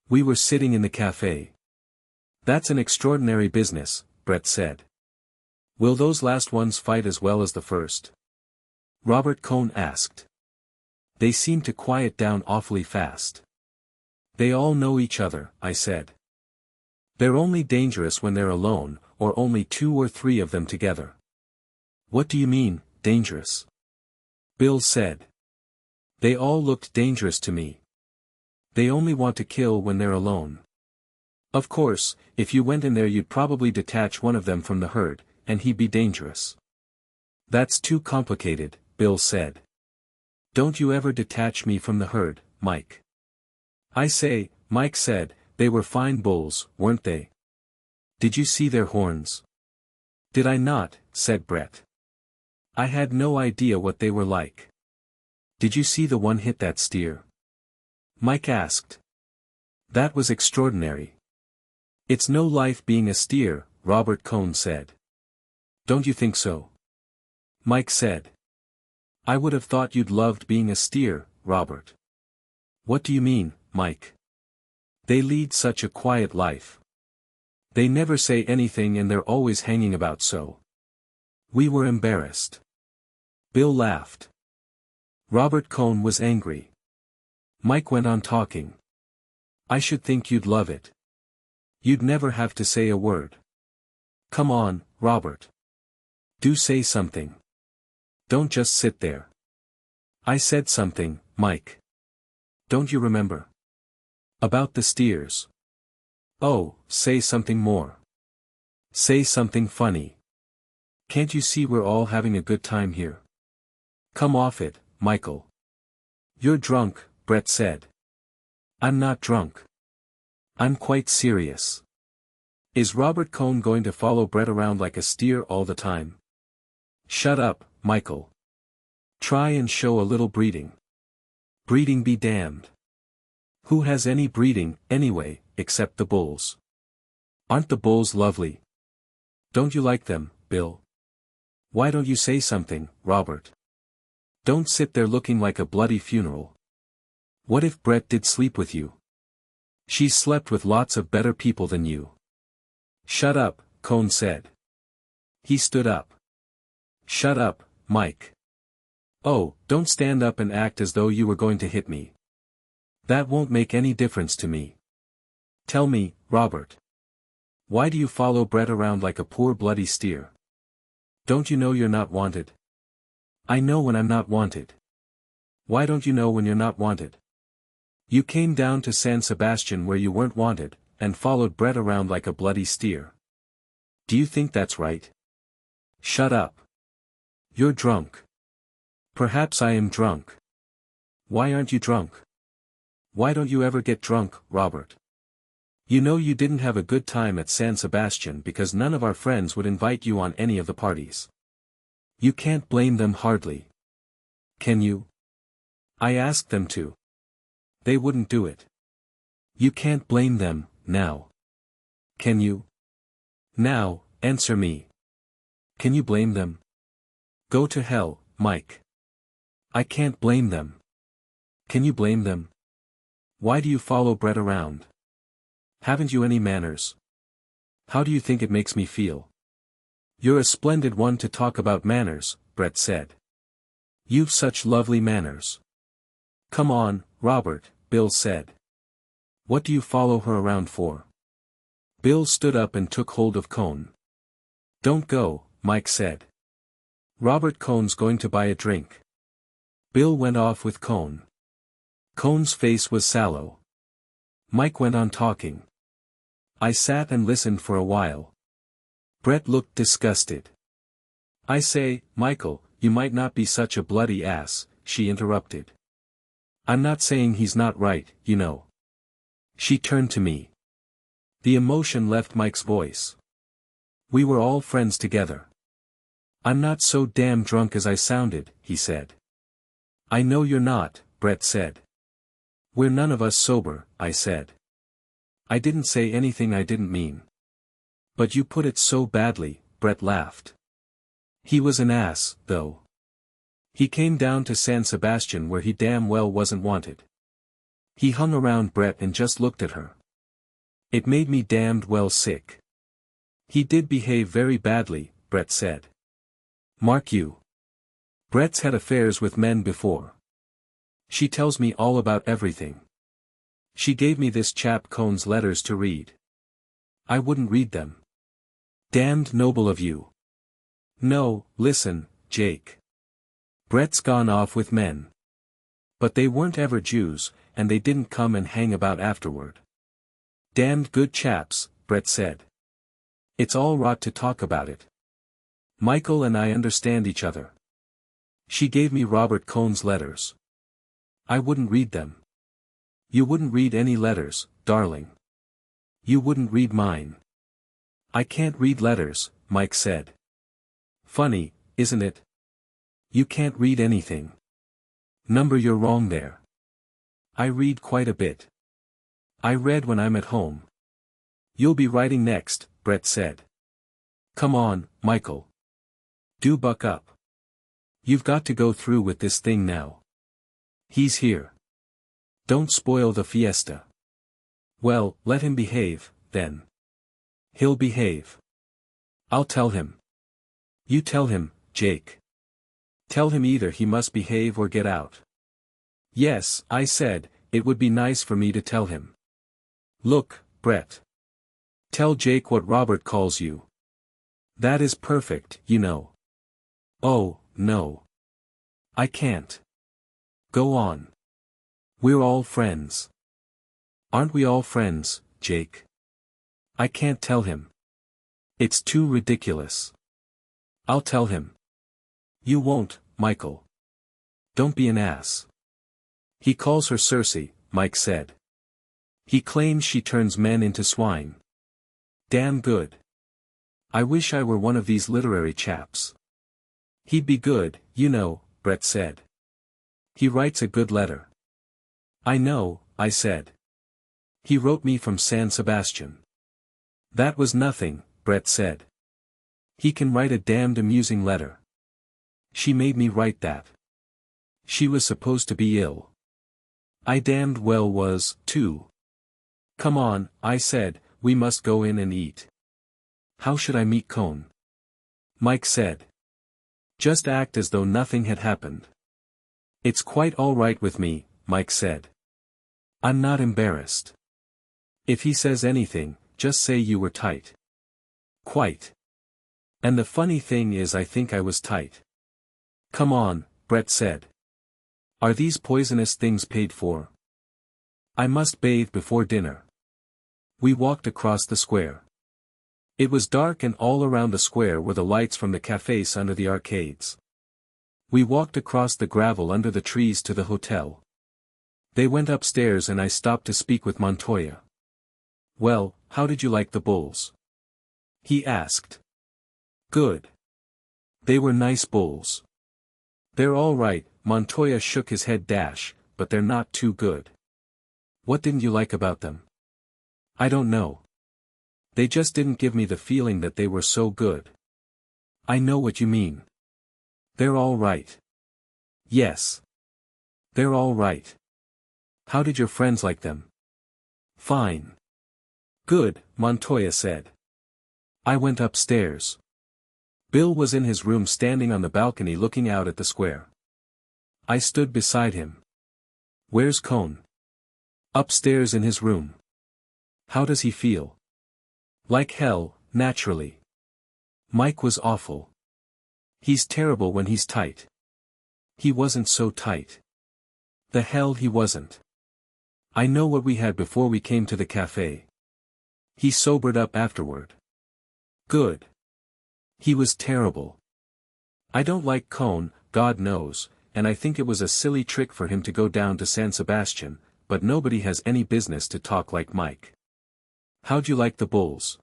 We were sitting in the cafe. "That's an extraordinary business," Brett said. "Will those last ones fight as well as the first?" Robert Cohn asked. "They seem to quiet down awfully fast." "They all know each other," I said. "They're only dangerous when they're alone, or only two or three of them together." "What do you mean, dangerous?" Bill said. "They all looked dangerous to me. They only want to kill when they're alone. Of course, if you went in there you'd probably detach one of them from the herd, and he'd be dangerous." "That's too complicated," Bill said. "Don't you ever detach me from the herd, Mike." "I say," Mike said, "they were fine bulls, weren't they? Did you see their horns?" "Did I not?" said Brett. "I had no idea what they were like." "Did you see the one hit that steer?" Mike asked. "That was extraordinary." "It's no life being a steer," Robert Cohn said. "Don't you think so?" Mike said. "I would have thought you'd loved being a steer, Robert." "What do you mean, Mike?" "They lead such a quiet life. They never say anything and they're always hanging about so." We were embarrassed. Bill laughed. Robert Cohn was angry. Mike went on talking. "I should think you'd love it. You'd never have to say a word. Come on, Robert. Do say something. Don't just sit there." "I said something, Mike. Don't you remember? About the steers." "Oh, say something more. Say something funny. Can't you see we're all having a good time here? Come off it, Michael." "You're drunk," Brett said. "I'm not drunk. I'm quite serious." Is Robert Cohn going to follow Brett around like a steer all the time? "Shut up, Michael. Try and show a little breeding." "Breeding be damned. Who has any breeding, anyway, except the bulls? Aren't the bulls lovely? Don't you like them, Bill? Why don't you say something, Robert? Don't sit there looking like a bloody funeral. What if Brett did sleep with you? She's slept with lots of better people than you. Shut up, Cone said. He stood up. Shut up, Mike. Oh, don't stand up and act as though you were going to hit me. That won't make any difference to me. Tell me, Robert. Why do you follow Brett around like a poor bloody steer? Don't you know you're not wanted? I know when I'm not wanted. Why don't you know when you're not wanted? You came down to San Sebastian where you weren't wanted, and followed Brett around like a bloody steer. Do you think that's right? Shut up. You're drunk. Perhaps I am drunk. Why aren't you drunk? Why don't you ever get drunk, Robert? You know you didn't have a good time at San Sebastian because none of our friends would invite you on any of the parties. You can't blame them hardly. Can you? I asked them to. They wouldn't do it. You can't blame them, now. Can you? Now, answer me. Can you blame them? Go to hell, Mike. I can't blame them. Can you blame them? Why do you follow Brett around? Haven't you any manners? How do you think it makes me feel? You're a splendid one to talk about manners, Brett said. You've such lovely manners. Come on, Robert, Bill said. What do you follow her around for? Bill stood up and took hold of Cone. Don't go, Mike said. Robert Cone's going to buy a drink. Bill went off with Cone. Cone's face was sallow. Mike went on talking. I sat and listened for a while. Brett looked disgusted. I say, Michael, you might not be such a bloody ass, she interrupted. I'm not saying he's not right, you know. She turned to me. The emotion left Mike's voice. We were all friends together. I'm not so damn drunk as I sounded, he said. I know you're not, Brett said. We're none of us sober, I said. I didn't say anything I didn't mean. But you put it so badly, Brett laughed. He was an ass, though. He came down to San Sebastian where he damn well wasn't wanted. He hung around Brett and just looked at her. It made me damned well sick. He did behave very badly, Brett said. Mark you. Brett's had affairs with men before. She tells me all about everything. She gave me this chap Cone's letters to read. I wouldn't read them. Damned noble of you. No, listen, Jake. Brett's gone off with men. But they weren't ever Jews, and they didn't come and hang about afterward. Damned good chaps, Brett said. It's all rot to talk about it. Michael and I understand each other. She gave me Robert Cone's letters. I wouldn't read them. You wouldn't read any letters, darling. You wouldn't read mine. I can't read letters, Mike said. Funny, isn't it? You can't read anything. Number, you're wrong there. I read quite a bit. I read when I'm at home. You'll be writing next, Brett said. Come on, Michael. Do buck up. You've got to go through with this thing now. He's here. Don't spoil the fiesta. Well, let him behave, then. He'll behave. I'll tell him. You tell him, Jake. Tell him either he must behave or get out. Yes, I said, it would be nice for me to tell him. Look, Brett. Tell Jake what Robert calls you. That is perfect, you know. Oh, no. I can't. Go on. We're all friends. Aren't we all friends, Jake? I can't tell him. It's too ridiculous. I'll tell him. You won't, Michael. Don't be an ass. He calls her Circe, Mike said. He claims she turns men into swine. Damn good. I wish I were one of these literary chaps. He'd be good, you know, Brett said. He writes a good letter. I know, I said. He wrote me from San Sebastian. That was nothing, Brett said. He can write a damned amusing letter. She made me write that. She was supposed to be ill. I damned well was, too. Come on, I said, we must go in and eat. How should I meet Cone? Mike said. Just act as though nothing had happened. It's quite all right with me, Mike said. I'm not embarrassed. If he says anything, just say you were tight. Quite. And the funny thing is I think I was tight. Come on, Brett said. Are these poisonous things paid for? I must bathe before dinner. We walked across the square. It was dark and all around the square were the lights from the cafes under the arcades. We walked across the gravel under the trees to the hotel. They went upstairs and I stopped to speak with Montoya. Well, how did you like the bulls? He asked. Good. They were nice bulls. They're all right, Montoya shook his head. But they're not too good. What didn't you like about them? I don't know. They just didn't give me the feeling that they were so good. I know what you mean. They're all right. Yes. They're all right. How did your friends like them? Fine. Good, Montoya said. I went upstairs. Bill was in his room standing on the balcony looking out at the square. I stood beside him. Where's Cone? Upstairs in his room. How does he feel? Like hell, naturally. Mike was awful. He's terrible when he's tight. He wasn't so tight. The hell he wasn't. I know what we had before we came to the cafe. He sobered up afterward. Good. He was terrible. I don't like Cone, God knows, and I think it was a silly trick for him to go down to San Sebastian, but nobody has any business to talk like Mike. How'd you like the bulls?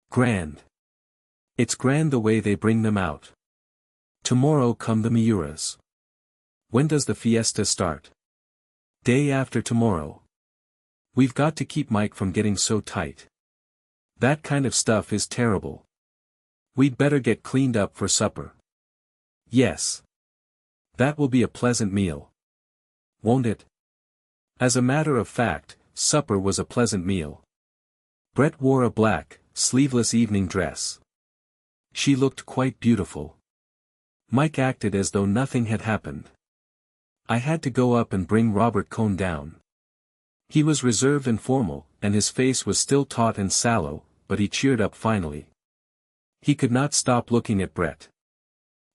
Grand. It's grand the way they bring them out. Tomorrow come the Miuras. When does the fiesta start? Day after tomorrow. We've got to keep Mike from getting so tight. That kind of stuff is terrible. We'd better get cleaned up for supper. Yes. That will be a pleasant meal. Won't it? As a matter of fact, supper was a pleasant meal. Brett wore a black, sleeveless evening dress. She looked quite beautiful. Mike acted as though nothing had happened. I had to go up and bring Robert Cone down. He was reserved and formal, and his face was still taut and sallow, but he cheered up finally. He could not stop looking at Brett.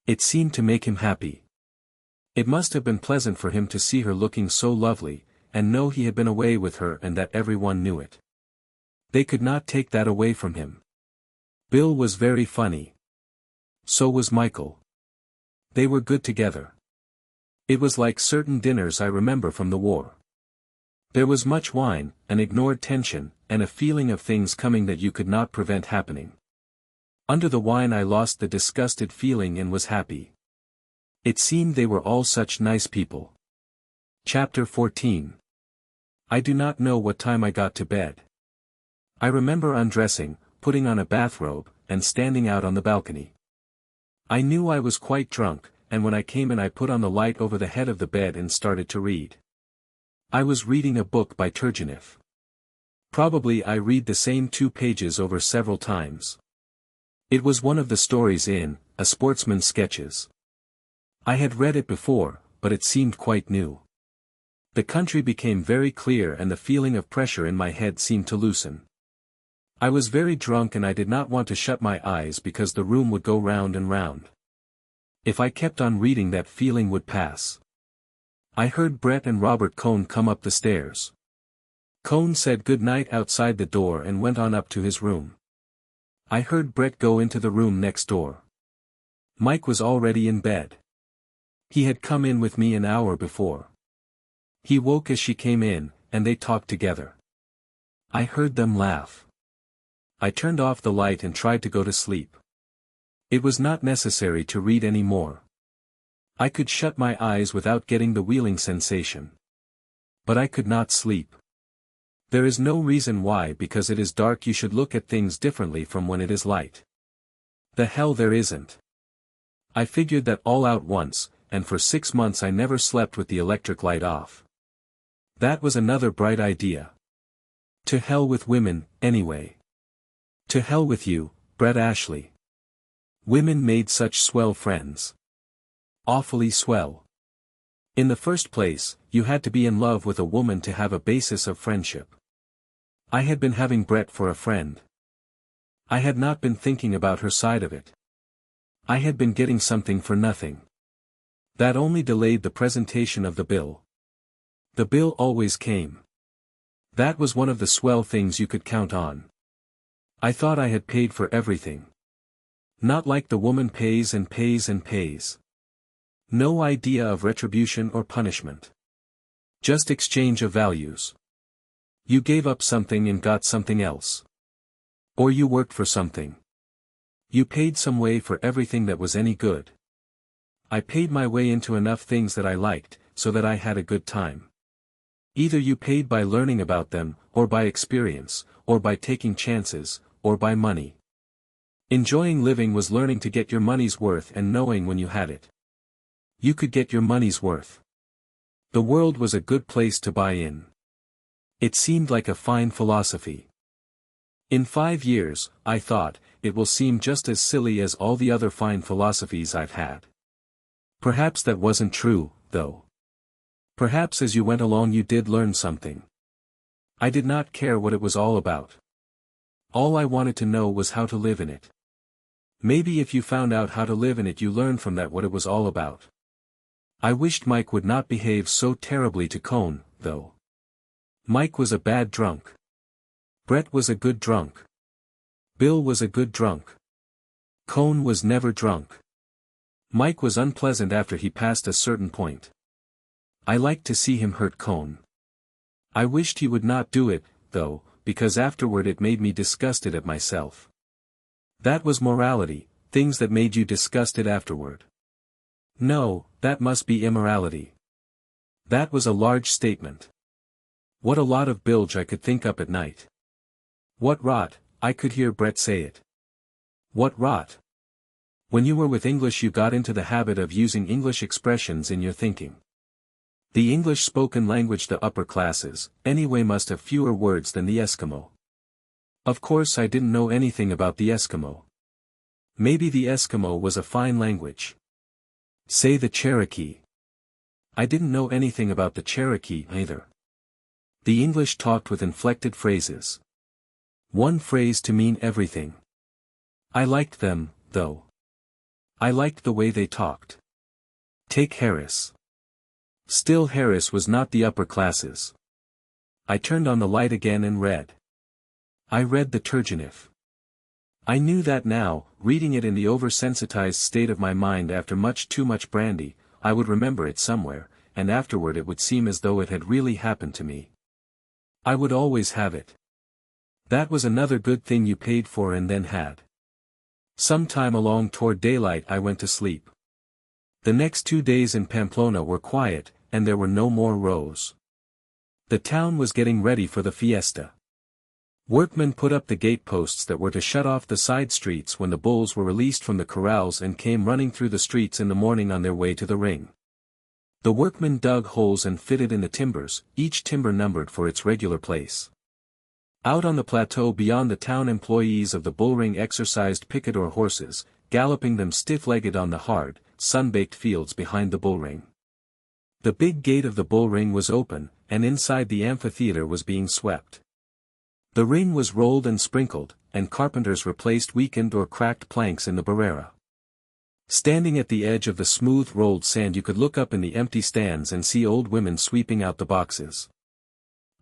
It seemed to make him happy. It must have been pleasant for him to see her looking so lovely, and know he had been away with her and that everyone knew it. They could not take that away from him. Bill was very funny. So was Michael. They were good together. It was like certain dinners I remember from the war. There was much wine, an ignored tension, and a feeling of things coming that you could not prevent happening. Under the wine I lost the disgusted feeling and was happy. It seemed they were all such nice people. Chapter 14. I do not know what time I got to bed. I remember undressing, putting on a bathrobe, and standing out on the balcony. I knew I was quite drunk, and when I came in I put on the light over the head of the bed and started to read. I was reading a book by Turgenev. Probably I read the same 2 pages over several times. It was one of the stories in A Sportsman's Sketches. I had read it before, but it seemed quite new. The country became very clear and the feeling of pressure in my head seemed to loosen. I was very drunk and I did not want to shut my eyes because the room would go round and round. If I kept on reading that feeling would pass. I heard Brett and Robert Cone come up the stairs. Cone said good night outside the door and went on up to his room. I heard Brett go into the room next door. Mike was already in bed. He had come in with me an hour before. He woke as she came in, and they talked together. I heard them laugh. I turned off the light and tried to go to sleep. It was not necessary to read any more. I could shut my eyes without getting the wheeling sensation. But I could not sleep. There is no reason why, because it is dark you should look at things differently from when it is light. The hell there isn't. I figured that all out once, and for 6 months I never slept with the electric light off. That was another bright idea. To hell with women, anyway. To hell with you, Brett Ashley. Women made such swell friends. Awfully swell. In the first place, you had to be in love with a woman to have a basis of friendship. I had been having Brett for a friend. I had not been thinking about her side of it. I had been getting something for nothing. That only delayed the presentation of the bill. The bill always came. That was one of the swell things you could count on. I thought I had paid for everything. Not like the woman pays and pays and pays. No idea of retribution or punishment. Just exchange of values. You gave up something and got something else. Or you worked for something. You paid some way for everything that was any good. I paid my way into enough things that I liked, so that I had a good time. Either you paid by learning about them, or by experience, or by taking chances, or by money. Enjoying living was learning to get your money's worth and knowing when you had it. You could get your money's worth. The world was a good place to buy in. It seemed like a fine philosophy. In 5 years, I thought, it will seem just as silly as all the other fine philosophies I've had. Perhaps that wasn't true, though. Perhaps as you went along you did learn something. I did not care what it was all about. All I wanted to know was how to live in it. Maybe if you found out how to live in it you learned from that what it was all about. I wished Mike would not behave so terribly to Cone, though. Mike was a bad drunk. Brett was a good drunk. Bill was a good drunk. Cone was never drunk. Mike was unpleasant after he passed a certain point. I liked to see him hurt Cone. I wished he would not do it, though, because afterward it made me disgusted at myself. That was morality, things that made you disgusted afterward. No, that must be immorality. That was a large statement. What a lot of bilge I could think up at night. What rot, I could hear Brett say it. What rot. When you were with English you got into the habit of using English expressions in your thinking. The English spoken language the upper classes, anyway, must have fewer words than the Eskimo. Of course I didn't know anything about the Eskimo. Maybe the Eskimo was a fine language. Say the Cherokee. I didn't know anything about the Cherokee either. The English talked with inflected phrases. One phrase to mean everything. I liked them, though. I liked the way they talked. Take Harris. Still Harris was not the upper classes. I turned on the light again and read. I read the Turgenev. I knew that now, reading it in the oversensitized state of my mind after too much brandy, I would remember it somewhere, and afterward it would seem as though it had really happened to me. I would always have it. That was another good thing you paid for and then had. Sometime along toward daylight I went to sleep. The next 2 days in Pamplona were quiet, and there were no more rows. The town was getting ready for the fiesta. Workmen put up the gateposts that were to shut off the side streets when the bulls were released from the corrals and came running through the streets in the morning on their way to the ring. The workmen dug holes and fitted in the timbers, each timber numbered for its regular place. Out on the plateau beyond the town employees of the bullring exercised picador horses, galloping them stiff-legged on the hard, sun-baked fields behind the bullring. The big gate of the bullring was open, and inside the amphitheater was being swept. The ring was rolled and sprinkled, and carpenters replaced weakened or cracked planks in the barrera. Standing at the edge of the smooth rolled sand you could look up in the empty stands and see old women sweeping out the boxes.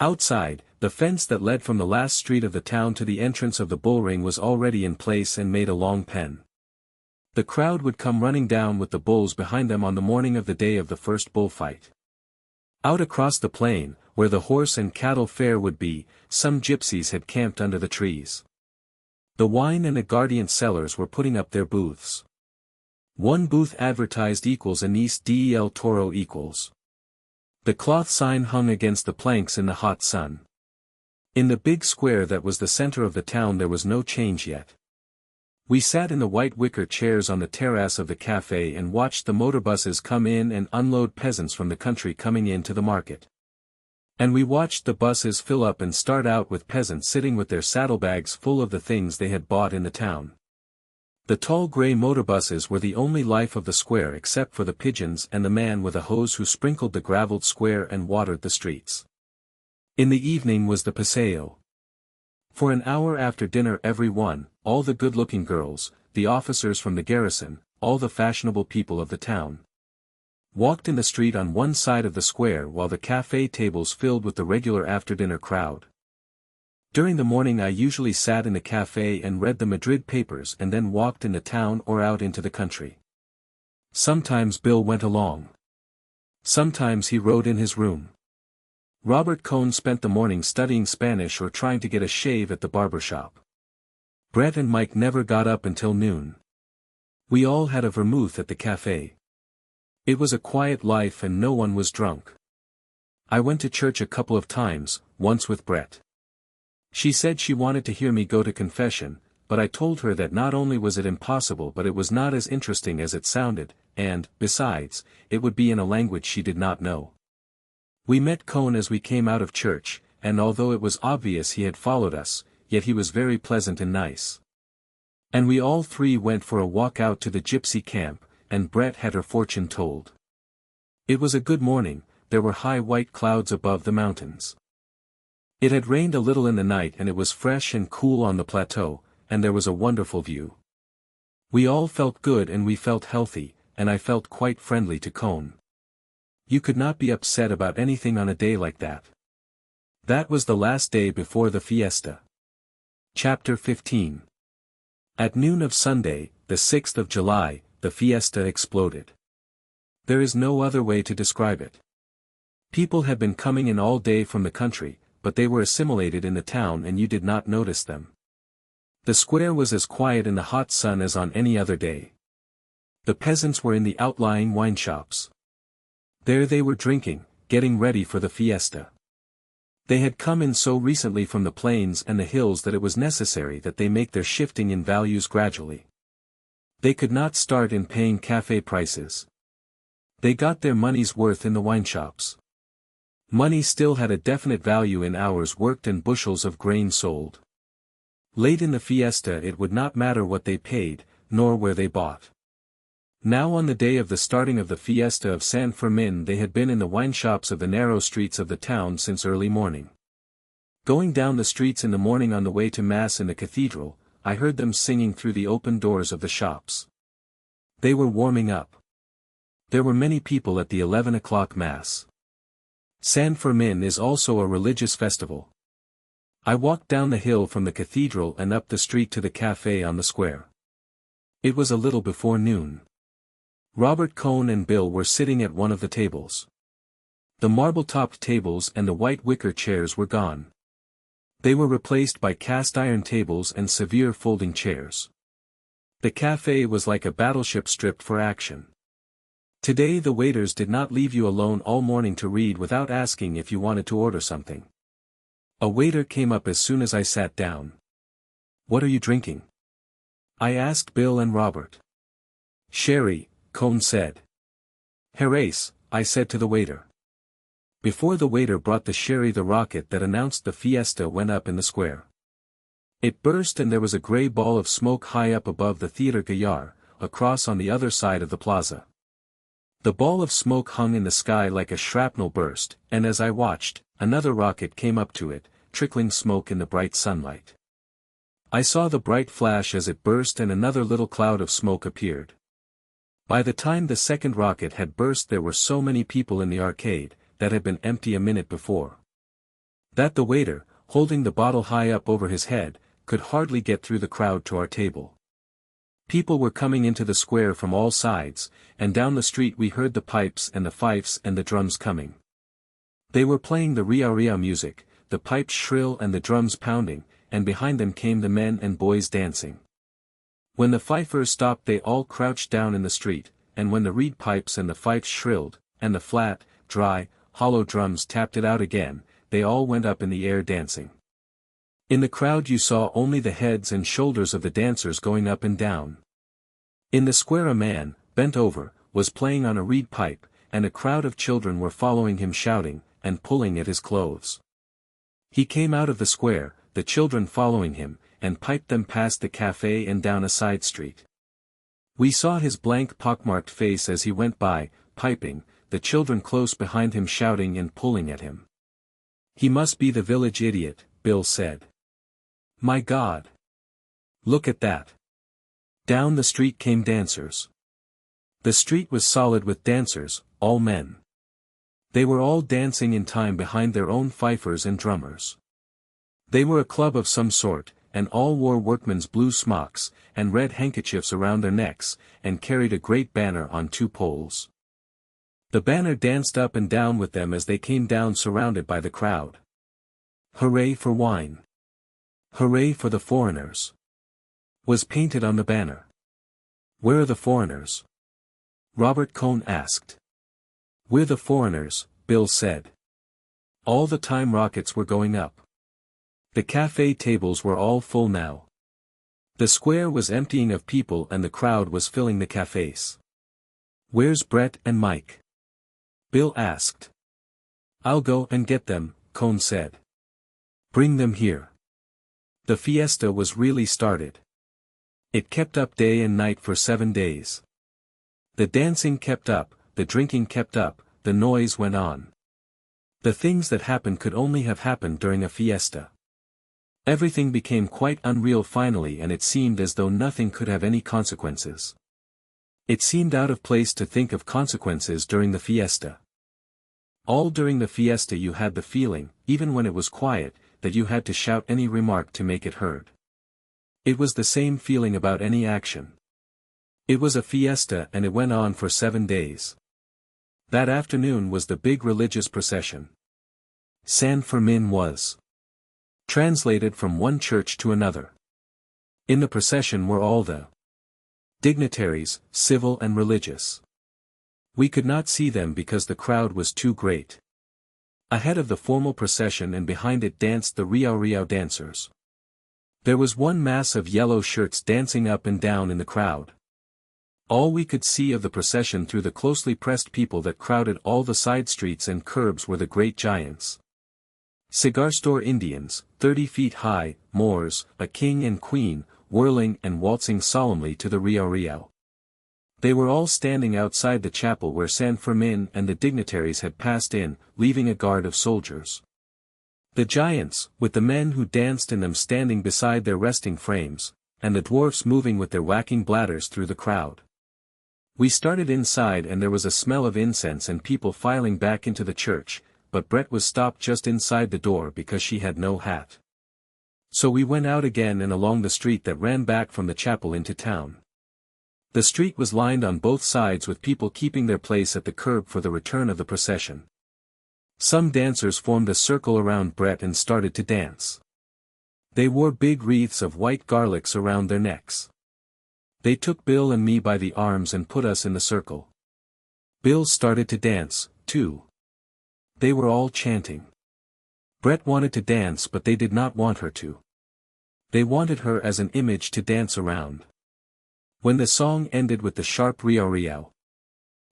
Outside, the fence that led from the last street of the town to the entrance of the bullring was already in place and made a long pen. The crowd would come running down with the bulls behind them on the morning of the day of the first bullfight. Out across the plain, where the horse and cattle fair would be, some gypsies had camped under the trees. The wine and aguardiente sellers were putting up their booths. One booth advertised equals Anís del Toro equals. The cloth sign hung against the planks in the hot sun. In the big square that was the center of the town there was no change yet. We sat in the white wicker chairs on the terrace of the cafe and watched the motor buses come in and unload peasants from the country coming in to the market. And we watched the buses fill up and start out with peasants sitting with their saddlebags full of the things they had bought in the town. The tall gray motor buses were the only life of the square except for the pigeons and the man with a hose who sprinkled the graveled square and watered the streets. In the evening was the paseo. For an hour after dinner all the good-looking girls, the officers from the garrison, all the fashionable people of the town, walked in the street on one side of the square while the café tables filled with the regular after-dinner crowd. During the morning I usually sat in the café and read the Madrid papers and then walked in the town or out into the country. Sometimes Bill went along. Sometimes he rode in his room. Robert Cohn spent the morning studying Spanish or trying to get a shave at the barber shop. Brett and Mike never got up until noon. We all had a vermouth at the café. It was a quiet life and no one was drunk. I went to church a couple of times, once with Brett. She said she wanted to hear me go to confession, but I told her that not only was it impossible but it was not as interesting as it sounded, and, besides, it would be in a language she did not know. We met Cohn as we came out of church, and although it was obvious he had followed us, yet he was very pleasant and nice. And we all three went for a walk out to the gypsy camp, and Brett had her fortune told. It was a good morning, there were high white clouds above the mountains. It had rained a little in the night and it was fresh and cool on the plateau, and there was a wonderful view. We all felt good and we felt healthy, and I felt quite friendly to Cohn. You could not be upset about anything on a day like that. That was the last day before the fiesta. Chapter 15. At noon of Sunday, the 6th of July, the fiesta exploded. There is no other way to describe it. People had been coming in all day from the country, but they were assimilated in the town and you did not notice them. The square was as quiet in the hot sun as on any other day. The peasants were in the outlying wine shops. There they were drinking, getting ready for the fiesta. They had come in so recently from the plains and the hills that it was necessary that they make their shifting in values gradually. They could not start in paying café prices. They got their money's worth in the wine shops. Money still had a definite value in hours worked and bushels of grain sold. Late in the fiesta it would not matter what they paid, nor where they bought. Now on the day of the starting of the fiesta of San Fermin they had been in the wine shops of the narrow streets of the town since early morning. Going down the streets in the morning on the way to Mass in the cathedral, I heard them singing through the open doors of the shops. They were warming up. There were many people at the 11 o'clock Mass. San Fermin is also a religious festival. I walked down the hill from the cathedral and up the street to the café on the square. It was a little before noon. Robert Cohn and Bill were sitting at one of the tables. The marble-topped tables and the white wicker chairs were gone. They were replaced by cast-iron tables and severe folding chairs. The café was like a battleship stripped for action. Today the waiters did not leave you alone all morning to read without asking if you wanted to order something. A waiter came up as soon as I sat down. "What are you drinking?" I asked Bill and Robert. "Sherry," Cohn said. "Jerez," I said to the waiter. Before the waiter brought the sherry the rocket that announced the fiesta went up in the square. It burst and there was a grey ball of smoke high up above the Theatre Gaillard, across on the other side of the plaza. The ball of smoke hung in the sky like a shrapnel burst, and as I watched, another rocket came up to it, trickling smoke in the bright sunlight. I saw the bright flash as it burst and another little cloud of smoke appeared. By the time the second rocket had burst there were so many people in the arcade, that had been empty a minute before, that the waiter, holding the bottle high up over his head, could hardly get through the crowd to our table. People were coming into the square from all sides, and down the street we heard the pipes and the fifes and the drums coming. They were playing the ria-ria music, the pipes shrill and the drums pounding, and behind them came the men and boys dancing. When the fifers stopped they all crouched down in the street, and when the reed pipes and the fifes shrilled, and the flat, dry, hollow drums tapped it out again, they all went up in the air dancing. In the crowd you saw only the heads and shoulders of the dancers going up and down. In the square a man, bent over, was playing on a reed pipe, and a crowd of children were following him shouting, and pulling at his clothes. He came out of the square, the children following him, and piped them past the cafe and down a side street. We saw his blank pockmarked face as he went by, piping, the children close behind him shouting and pulling at him. "He must be the village idiot," Bill said. "My God! Look at that!" Down the street came dancers. The street was solid with dancers, all men. They were all dancing in time behind their own fifers and drummers. They were a club of some sort, and all wore workmen's blue smocks, and red handkerchiefs around their necks, and carried a great banner on 2 poles. The banner danced up and down with them as they came down surrounded by the crowd. "Hooray for wine! Hooray for the foreigners!" was painted on the banner. "Where are the foreigners?" Robert Cohn asked. "We're the foreigners," Bill said. All the time rockets were going up. The cafe tables were all full now. The square was emptying of people and the crowd was filling the cafes. "Where's Brett and Mike?" Bill asked. "I'll go and get them," Cohn said. "Bring them here." The fiesta was really started. It kept up day and night for 7 days. The dancing kept up, the drinking kept up, the noise went on. The things that happened could only have happened during a fiesta. Everything became quite unreal finally, and it seemed as though nothing could have any consequences. It seemed out of place to think of consequences during the fiesta. All during the fiesta you had the feeling, even when it was quiet, that you had to shout any remark to make it heard. It was the same feeling about any action. It was a fiesta and it went on for 7 days. That afternoon was the big religious procession. San Fermin was translated from one church to another. In the procession were all the dignitaries, civil and religious. We could not see them because the crowd was too great. Ahead of the formal procession and behind it danced the Riau Riau dancers. There was one mass of yellow shirts dancing up and down in the crowd. All we could see of the procession through the closely pressed people that crowded all the side streets and curbs were the great giants. Cigar store Indians, 30 feet high, Moors, a king and queen, whirling and waltzing solemnly to the Riau Riau. They were all standing outside the chapel where San Fermin and the dignitaries had passed in, leaving a guard of soldiers. The giants, with the men who danced in them standing beside their resting frames, and the dwarfs moving with their whacking bladders through the crowd. We started inside and there was a smell of incense and people filing back into the church, but Brett was stopped just inside the door because she had no hat. So we went out again and along the street that ran back from the chapel into town. The street was lined on both sides with people keeping their place at the curb for the return of the procession. Some dancers formed a circle around Brett and started to dance. They wore big wreaths of white garlics around their necks. They took Bill and me by the arms and put us in the circle. Bill started to dance, too. They were all chanting. Brett wanted to dance but they did not want her to. They wanted her as an image to dance around. When the song ended with the sharp Riau Riau,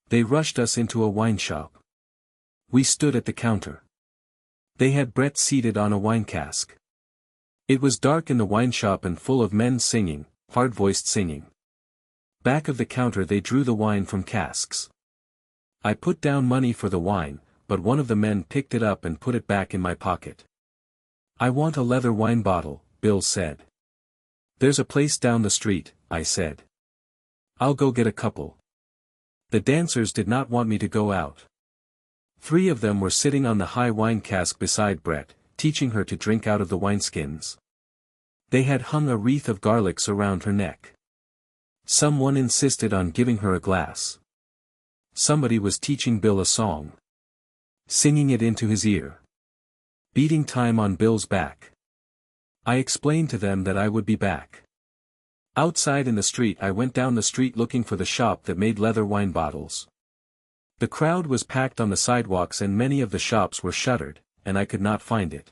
they rushed us into a wine shop. We stood at the counter. They had Brett seated on a wine cask. It was dark in the wine shop and full of men singing, hard-voiced singing. Back of the counter they drew the wine from casks. I put down money for the wine, but one of the men picked it up and put it back in my pocket. "I want a leather wine bottle," Bill said. "There's a place down the street," I said. "I'll go get a couple." The dancers did not want me to go out. 3 of them were sitting on the high wine cask beside Brett, teaching her to drink out of the wineskins. They had hung a wreath of garlics around her neck. Someone insisted on giving her a glass. Somebody was teaching Bill a song. Singing it into his ear. Beating time on Bill's back. I explained to them that I would be back. Outside in the street I went down the street looking for the shop that made leather wine bottles. The crowd was packed on the sidewalks and many of the shops were shuttered, and I could not find it.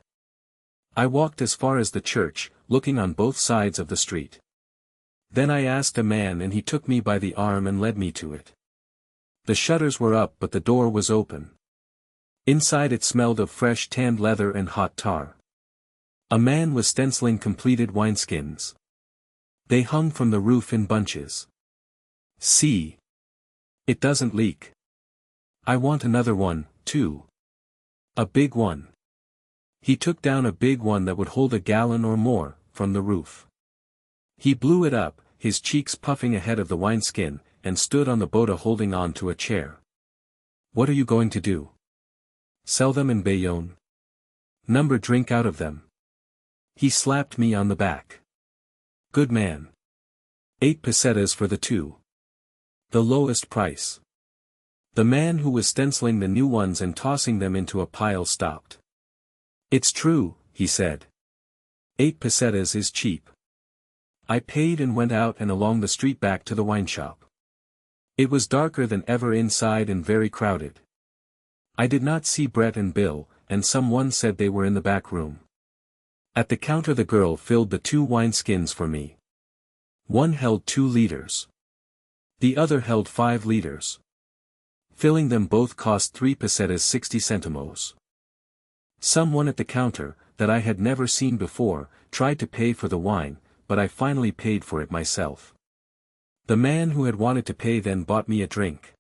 I walked as far as the church, looking on both sides of the street. Then I asked a man and he took me by the arm and led me to it. The shutters were up but the door was open. Inside it smelled of fresh tanned leather and hot tar. A man was stenciling completed wineskins. They hung from the roof in bunches. See? It doesn't leak. I want another one, too. A big one. He took down a big one that would hold a gallon or more, from the roof. He blew it up, his cheeks puffing ahead of the wineskin, and stood on the bota holding on to a chair. What are you going to do? Sell them in Bayonne? Number drink out of them. He slapped me on the back. Good man. 8 pesetas for the 2. The lowest price. The man who was stenciling the new ones and tossing them into a pile stopped. It's true, he said. 8 pesetas is cheap. I paid and went out and along the street back to the wine shop. It was darker than ever inside and very crowded. I did not see Brett and Bill, and someone said they were in the back room. At the counter the girl filled the 2 wineskins for me. One held 2 liters. The other held 5 liters. Filling them both cost 3 pesetas 60 centimos. Someone at the counter, that I had never seen before, tried to pay for the wine, but I finally paid for it myself. The man who had wanted to pay then bought me a drink.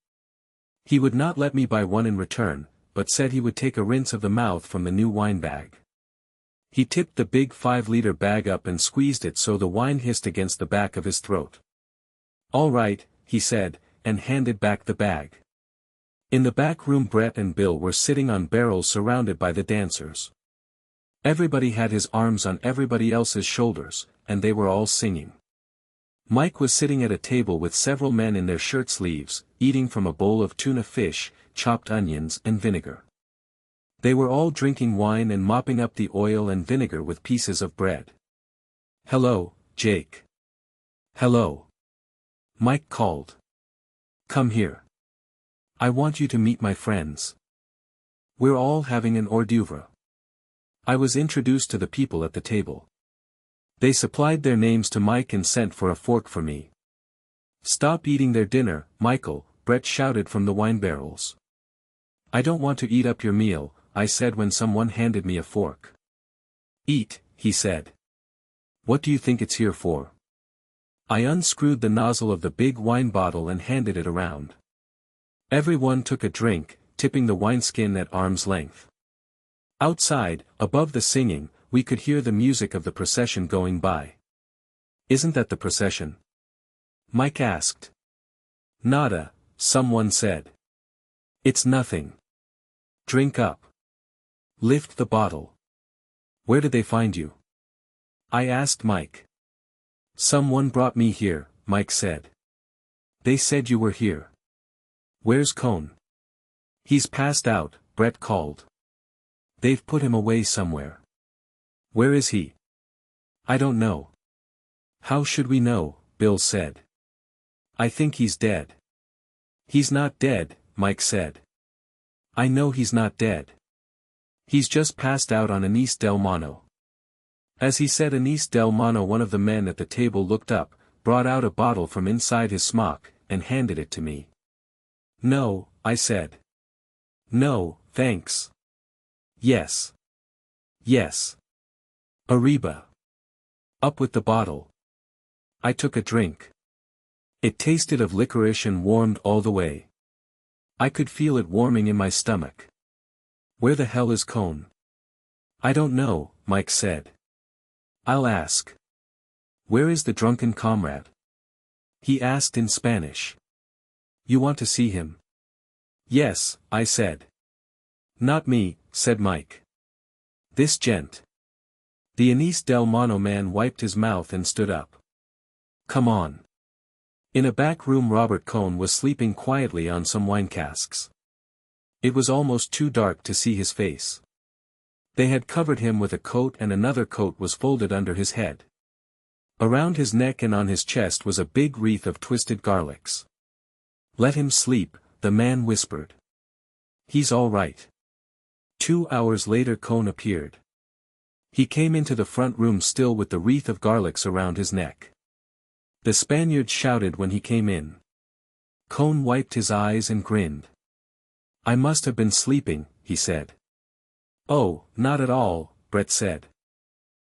He would not let me buy one in return, but said he would take a rinse of the mouth from the new wine bag. He tipped the big 5-liter bag up and squeezed it so the wine hissed against the back of his throat. All right, he said, and handed back the bag. In the back room Brett and Bill were sitting on barrels surrounded by the dancers. Everybody had his arms on everybody else's shoulders, and they were all singing. Mike was sitting at a table with several men in their shirt sleeves, eating from a bowl of tuna fish, chopped onions and vinegar. They were all drinking wine and mopping up the oil and vinegar with pieces of bread. Hello, Jake. Hello. Mike called. Come here. I want you to meet my friends. We're all having an hors d'oeuvre. I was introduced to the people at the table. They supplied their names to Mike and sent for a fork for me. Stop eating their dinner, Michael, Brett shouted from the wine barrels. I don't want to eat up your meal, I said when someone handed me a fork. Eat, he said. What do you think it's here for? I unscrewed the nozzle of the big wine bottle and handed it around. Everyone took a drink, tipping the wineskin at arm's length. Outside, above the singing, we could hear the music of the procession going by. Isn't that the procession? Mike asked. Nada, someone said. It's nothing. Drink up. Lift the bottle. Where did they find you? I asked Mike. Someone brought me here, Mike said. They said you were here. Where's Cone? He's passed out, Brett called. They've put him away somewhere. Where is he? I don't know. How should we know? Bill said. I think he's dead. He's not dead, Mike said. I know he's not dead. He's just passed out on Anís del Mono. As he said Anís del Mono, one of the men at the table looked up, brought out a bottle from inside his smock, and handed it to me. No, I said. No, thanks. Yes. Yes. Arriba. Up with the bottle. I took a drink. It tasted of licorice and warmed all the way. I could feel it warming in my stomach. Where the hell is Cone? I don't know, Mike said. I'll ask. Where is the drunken comrade? He asked in Spanish. You want to see him? Yes, I said. Not me, said Mike. This gent. The Anís del Mono man wiped his mouth and stood up. Come on. In a back room Robert Cone was sleeping quietly on some wine casks. It was almost too dark to see his face. They had covered him with a coat and another coat was folded under his head. Around his neck and on his chest was a big wreath of twisted garlics. Let him sleep, the man whispered. He's all right. 2 hours later Cone appeared. He came into the front room still with the wreath of garlics around his neck. The Spaniard shouted when he came in. Cone wiped his eyes and grinned. "I must have been sleeping," he said. "Oh, not at all," Brett said.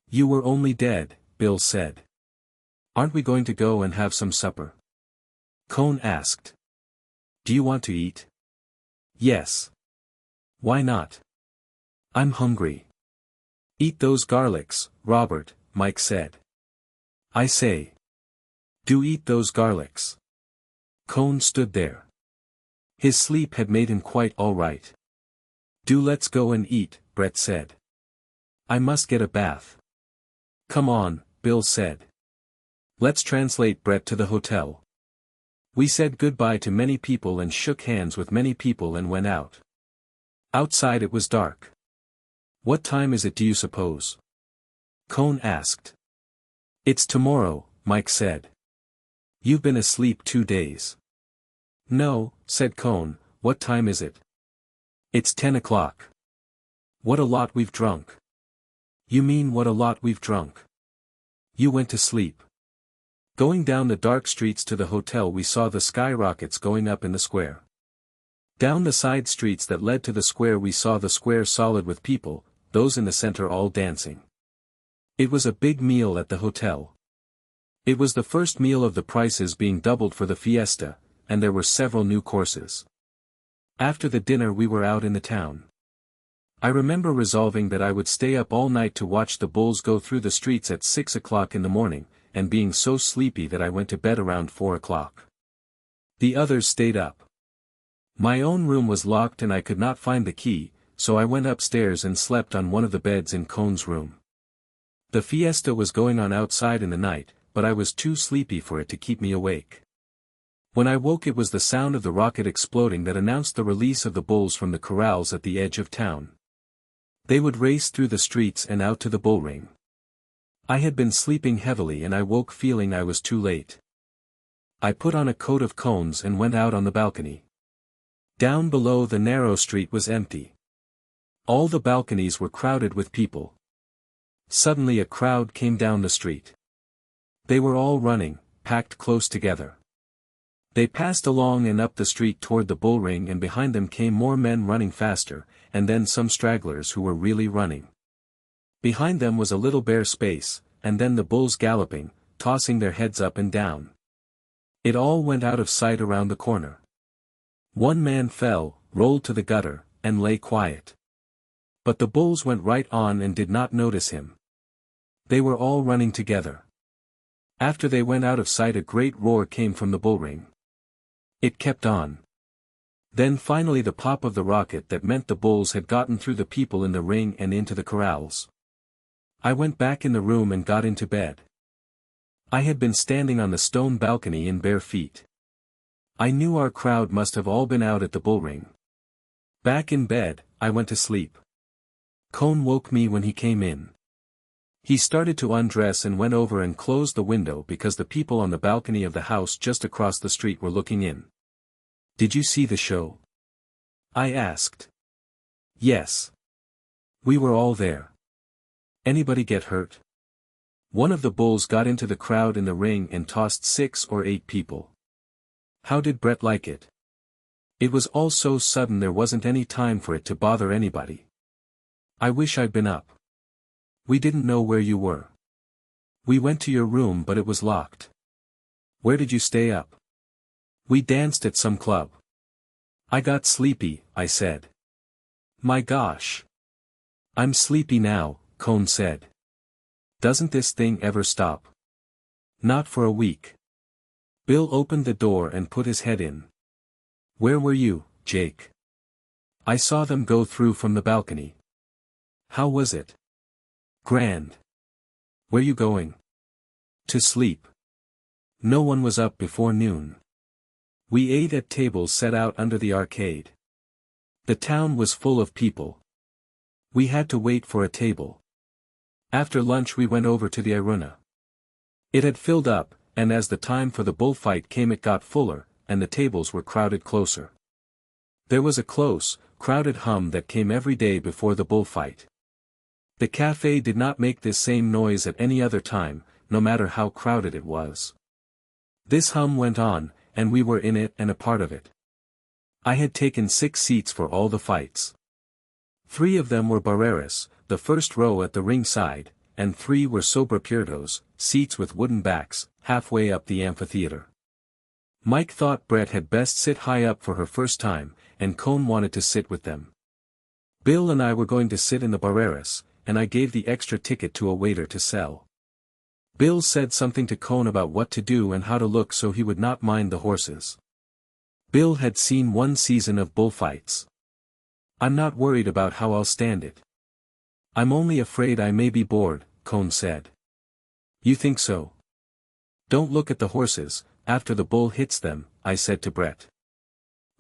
"You were only dead," Bill said. "Aren't we going to go and have some supper?" Cone asked. "Do you want to eat?" "Yes." "Why not?" "I'm hungry." "Eat those garlics, Robert," Mike said. "I say. Do eat those garlics." Cone stood there. His sleep had made him quite all right. Let's go and eat," Brett said. "I must get a bath." "Come on," Bill said. "Let's translate Brett to the hotel." We said goodbye to many people and shook hands with many people and went out. Outside it was dark. "What time is it, do you suppose?" Cone asked. "It's tomorrow," Mike said. "You've been asleep 2 days." "No," said Cone, "what time is it?" "It's 10 o'clock. "What a lot we've drunk." "You mean what a lot we've drunk?" "You went to sleep." Going down the dark streets to the hotel we saw the skyrockets going up in the square. Down the side streets that led to the square we saw the square solid with people, those in the center all dancing. It was a big meal at the hotel. It was the first meal of the prices being doubled for the fiesta, and there were several new courses. After the dinner we were out in the town. I remember resolving that I would stay up all night to watch the bulls go through the streets at 6 o'clock in the morning, and being so sleepy that I went to bed around 4 o'clock. The others stayed up. My own room was locked and I could not find the key, so I went upstairs and slept on one of the beds in Cone's room. The fiesta was going on outside in the night, but I was too sleepy for it to keep me awake. When I woke it was the sound of the rocket exploding that announced the release of the bulls from the corrals at the edge of town. They would race through the streets and out to the bullring. I had been sleeping heavily and I woke feeling I was too late. I put on a coat of Cone's and went out on the balcony. Down below the narrow street was empty. All the balconies were crowded with people. Suddenly a crowd came down the street. They were all running, packed close together. They passed along and up the street toward the bullring and behind them came more men running faster, and then some stragglers who were really running. Behind them was a little bare space, and then the bulls galloping, tossing their heads up and down. It all went out of sight around the corner. One man fell, rolled to the gutter, and lay quiet. But the bulls went right on and did not notice him. They were all running together. After they went out of sight a great roar came from the bullring. It kept on. Then finally the pop of the rocket that meant the bulls had gotten through the people in the ring and into the corrals. I went back in the room and got into bed. I had been standing on the stone balcony in bare feet. I knew our crowd must have all been out at the bullring. Back in bed, I went to sleep. Cone woke me when he came in. He started to undress and went over and closed the window because the people on the balcony of the house just across the street were looking in. "Did you see the show?" I asked. "Yes. We were all there." "Anybody get hurt?" "One of the bulls got into the crowd in the ring and tossed 6 or 8 people." "How did Brett like it?" "It was all so sudden there wasn't any time for it to bother anybody." "I wish I'd been up." "We didn't know where you were." "We went to your room but it was locked." "Where did you stay up?" "We danced at some club." "I got sleepy," I said. "My gosh. I'm sleepy now," Cone said. "Doesn't this thing ever stop?" "Not for a week." Bill opened the door and put his head in. "Where were you, Jake?" "I saw them go through from the balcony." "How was it?" "Grand." "Where you going?" "To sleep." No one was up before noon. We ate at tables set out under the arcade. The town was full of people. We had to wait for a table. After lunch we went over to the arena. It had filled up, and as the time for the bullfight came it got fuller, and the tables were crowded closer. There was a close, crowded hum that came every day before the bullfight. The cafe did not make this same noise at any other time, no matter how crowded it was. This hum went on, and we were in it and a part of it. I had taken 6 seats for all the fights. 3 of them were barreras, the first row at the ring side, and 3 were sobrepiertos, seats with wooden backs, halfway up the amphitheater. Mike thought Brett had best sit high up for her first time, and Cone wanted to sit with them. Bill and I were going to sit in the barreras, and I gave the extra ticket to a waiter to sell. Bill said something to Cone about what to do and how to look so he would not mind the horses. Bill had seen 1 season of bullfights. I'm not worried about how I'll stand it. I'm only afraid I may be bored, Cone said. You think so? Don't look at the horses, after the bull hits them, I said to Brett.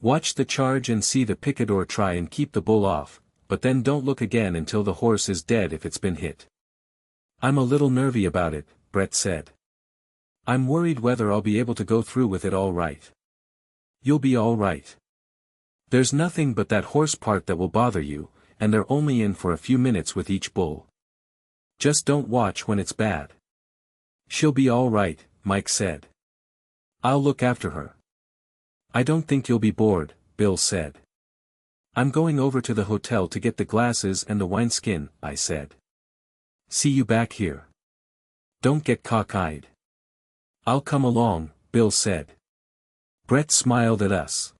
Watch the charge and see the picador try and keep the bull off, but then don't look again until the horse is dead if it's been hit. I'm a little nervy about it, Brett said. I'm worried whether I'll be able to go through with it all right. You'll be all right. There's nothing but that horse part that will bother you, and they're only in for a few minutes with each bull. Just don't watch when it's bad. She'll be all right, Mike said. I'll look after her. I don't think you'll be bored, Bill said. I'm going over to the hotel to get the glasses and the wineskin, I said. See you back here. Don't get cockeyed. I'll come along, Bill said. Brett smiled at us.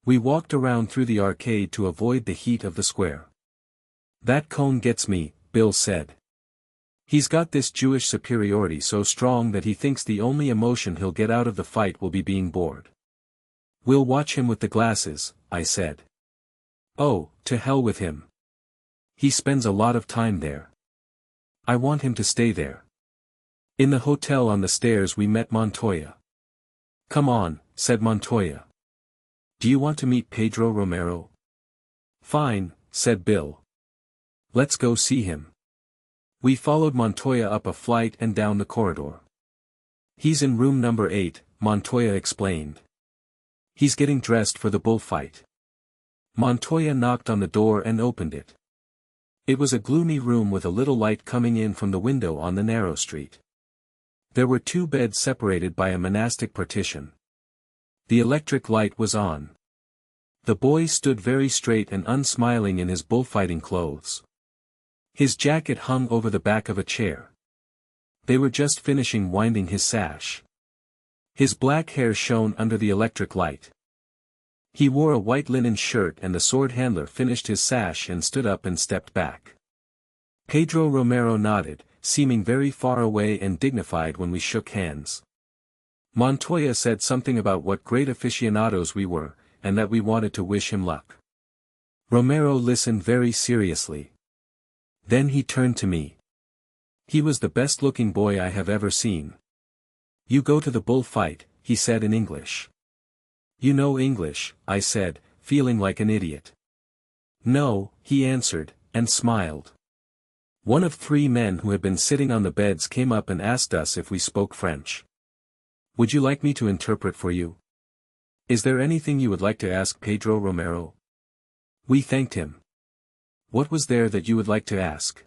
We walked around through the arcade to avoid the heat of the square. That Cone gets me, Bill said. He's got this Jewish superiority so strong that he thinks the only emotion he'll get out of the fight will be being bored. We'll watch him with the glasses, I said. Oh, to hell with him. He spends a lot of time there. I want him to stay there. In the hotel on the stairs we met Montoya. Come on, said Montoya. Do you want to meet Pedro Romero? Fine, said Bill. Let's go see him. We followed Montoya up a flight and down the corridor. He's in room number 8, Montoya explained. He's getting dressed for the bullfight. Montoya knocked on the door and opened it. It was a gloomy room with a little light coming in from the window on the narrow street. There were 2 beds separated by a monastic partition. The electric light was on. The boy stood very straight and unsmiling in his bullfighting clothes. His jacket hung over the back of a chair. They were just finishing winding his sash. His black hair shone under the electric light. He wore a white linen shirt and the sword handler finished his sash and stood up and stepped back. Pedro Romero nodded, seeming very far away and dignified when we shook hands. Montoya said something about what great aficionados we were, and that we wanted to wish him luck. Romero listened very seriously. Then he turned to me. He was the best-looking boy I have ever seen. You go to the bullfight, he said in English. You know English, I said, feeling like an idiot. No, he answered, and smiled. One of 3 men who had been sitting on the beds came up and asked us if we spoke French. Would you like me to interpret for you? Is there anything you would like to ask Pedro Romero? We thanked him. What was there that you would like to ask?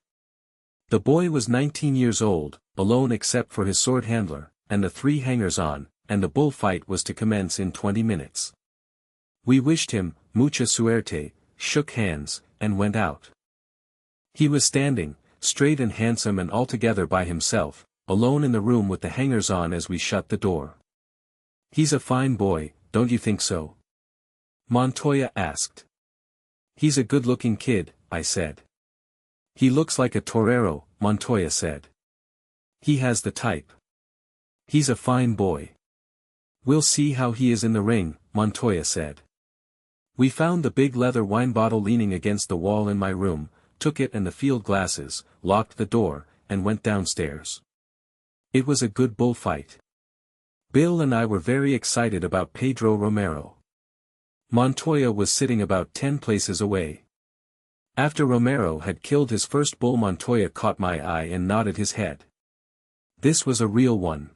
The boy was 19 years old, alone except for his sword handler, and the 3 hangers-on, and the bullfight was to commence in 20 minutes. We wished him, mucha suerte, shook hands, and went out. He was standing, straight and handsome and altogether by himself, alone in the room with the hangers-on as we shut the door. He's a fine boy, don't you think so? Montoya asked. He's a good-looking kid, I said. He looks like a torero, Montoya said. He has the type. He's a fine boy. We'll see how he is in the ring, Montoya said. We found the big leather wine bottle leaning against the wall in my room, took it and the field glasses, locked the door, and went downstairs. It was a good bullfight. Bill and I were very excited about Pedro Romero. Montoya was sitting about 10 places away. After Romero had killed his first bull, Montoya caught my eye and nodded his head. This was a real one.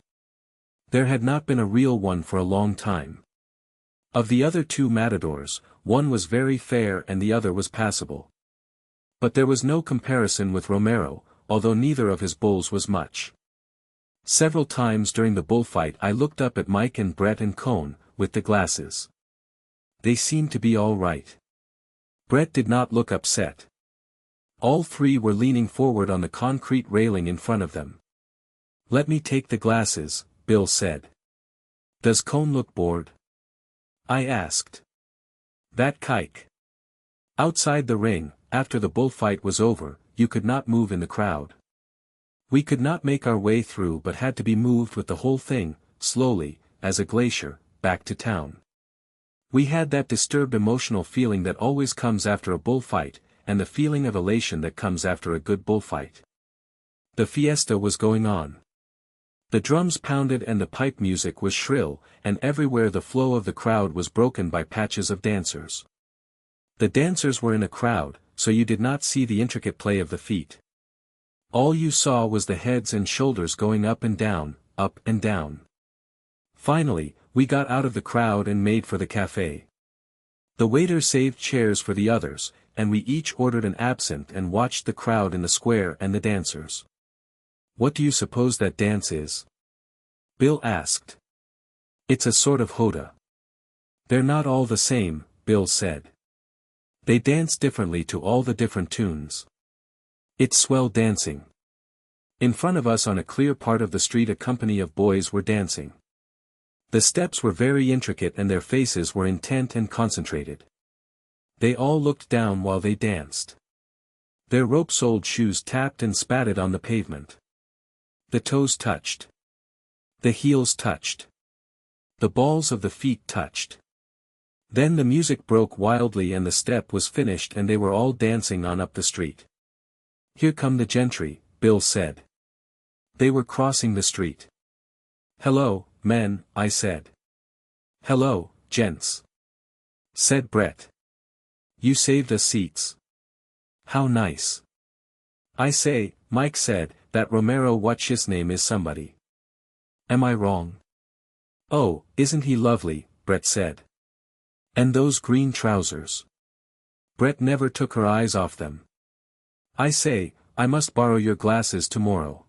There had not been a real one for a long time. Of the other two matadors, one was very fair and the other was passable. But there was no comparison with Romero, although neither of his bulls was much. Several times during the bullfight I looked up at Mike and Brett and Cone, with the glasses. They seemed to be all right. Brett did not look upset. All three were leaning forward on the concrete railing in front of them. "Let me take the glasses," Bill said. "Does Cone look bored?" I asked. "That kike." Outside the ring, after the bullfight was over, you could not move in the crowd. We could not make our way through but had to be moved with the whole thing, slowly, as a glacier, back to town. We had that disturbed emotional feeling that always comes after a bullfight, and the feeling of elation that comes after a good bullfight. The fiesta was going on. The drums pounded and the pipe music was shrill, and everywhere the flow of the crowd was broken by patches of dancers. The dancers were in a crowd, so you did not see the intricate play of the feet. All you saw was the heads and shoulders going up and down, up and down. Finally, we got out of the crowd and made for the cafe. The waiter saved chairs for the others, and we each ordered an absinthe and watched the crowd in the square and the dancers. "What do you suppose that dance is?" Bill asked. "It's a sort of hoda." "They're not all the same," Bill said. "They dance differently to all the different tunes. It's swell dancing." In front of us on a clear part of the street a company of boys were dancing. The steps were very intricate and their faces were intent and concentrated. They all looked down while they danced. Their rope-soled shoes tapped and spatted on the pavement. The toes touched. The heels touched. The balls of the feet touched. Then the music broke wildly and the step was finished and they were all dancing on up the street. "Here come the gentry," Bill said. They were crossing the street. "Hello, men," I said. "Hello, gents," said Brett. "You saved us seats. How nice." "I say," Mike said, "that Romero what's his name is somebody. Am I wrong?" "Oh, isn't he lovely," Brett said. "And those green trousers." Brett never took her eyes off them. "I say, I must borrow your glasses tomorrow."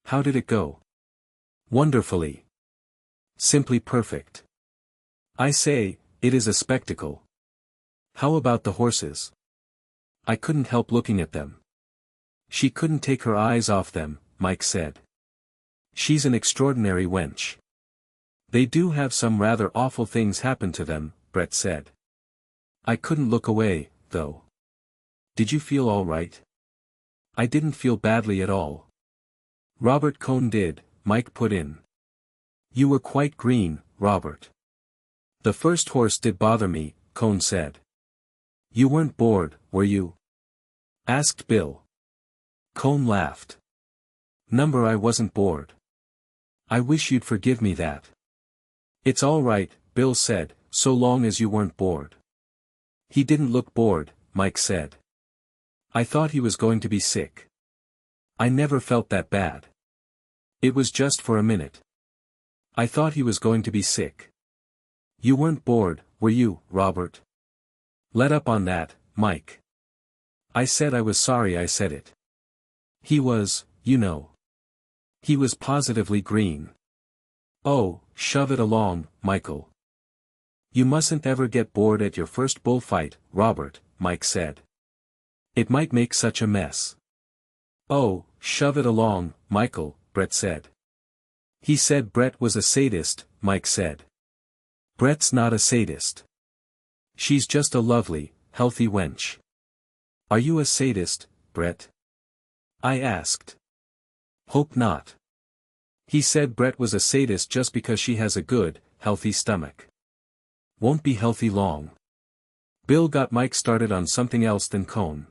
"How did it go?" "Wonderfully. Simply perfect." "I say, it is a spectacle." "How about the horses?" I couldn't help looking at them. "She couldn't take her eyes off them," Mike said. "She's an extraordinary wench." "They do have some rather awful things happen to them," Brett said. I couldn't look away, though. "Did you feel all right?" "I didn't feel badly at all." "Robert Cone did," Mike put in. "You were quite green, Robert." "The first horse did bother me," Cone said. "You weren't bored, were you?" asked Bill. Cone laughed. "Number I wasn't bored. I wish you'd forgive me that." "It's all right," Bill said, "so long as you weren't bored." "He didn't look bored," Mike said. "I thought he was going to be sick. I never felt that bad. It was just for a minute. I thought he was going to be sick." "You weren't bored, were you, Robert?" "Let up on that, Mike." I said I was sorry I said it. He was, you know. He was positively green. "Oh, shove it along, Michael. You mustn't ever get bored at your first bullfight, Robert," Mike said. "It might make such a mess." "Oh, shove it along, Michael," Brett said. "He said Brett was a sadist," Mike said. "Brett's not a sadist. She's just a lovely, healthy wench." "Are you a sadist, Brett?" I asked. "Hope not." He said Brett was a sadist just because she has a good, healthy stomach. Won't be healthy long. Bill got Mike started on something else than Cone.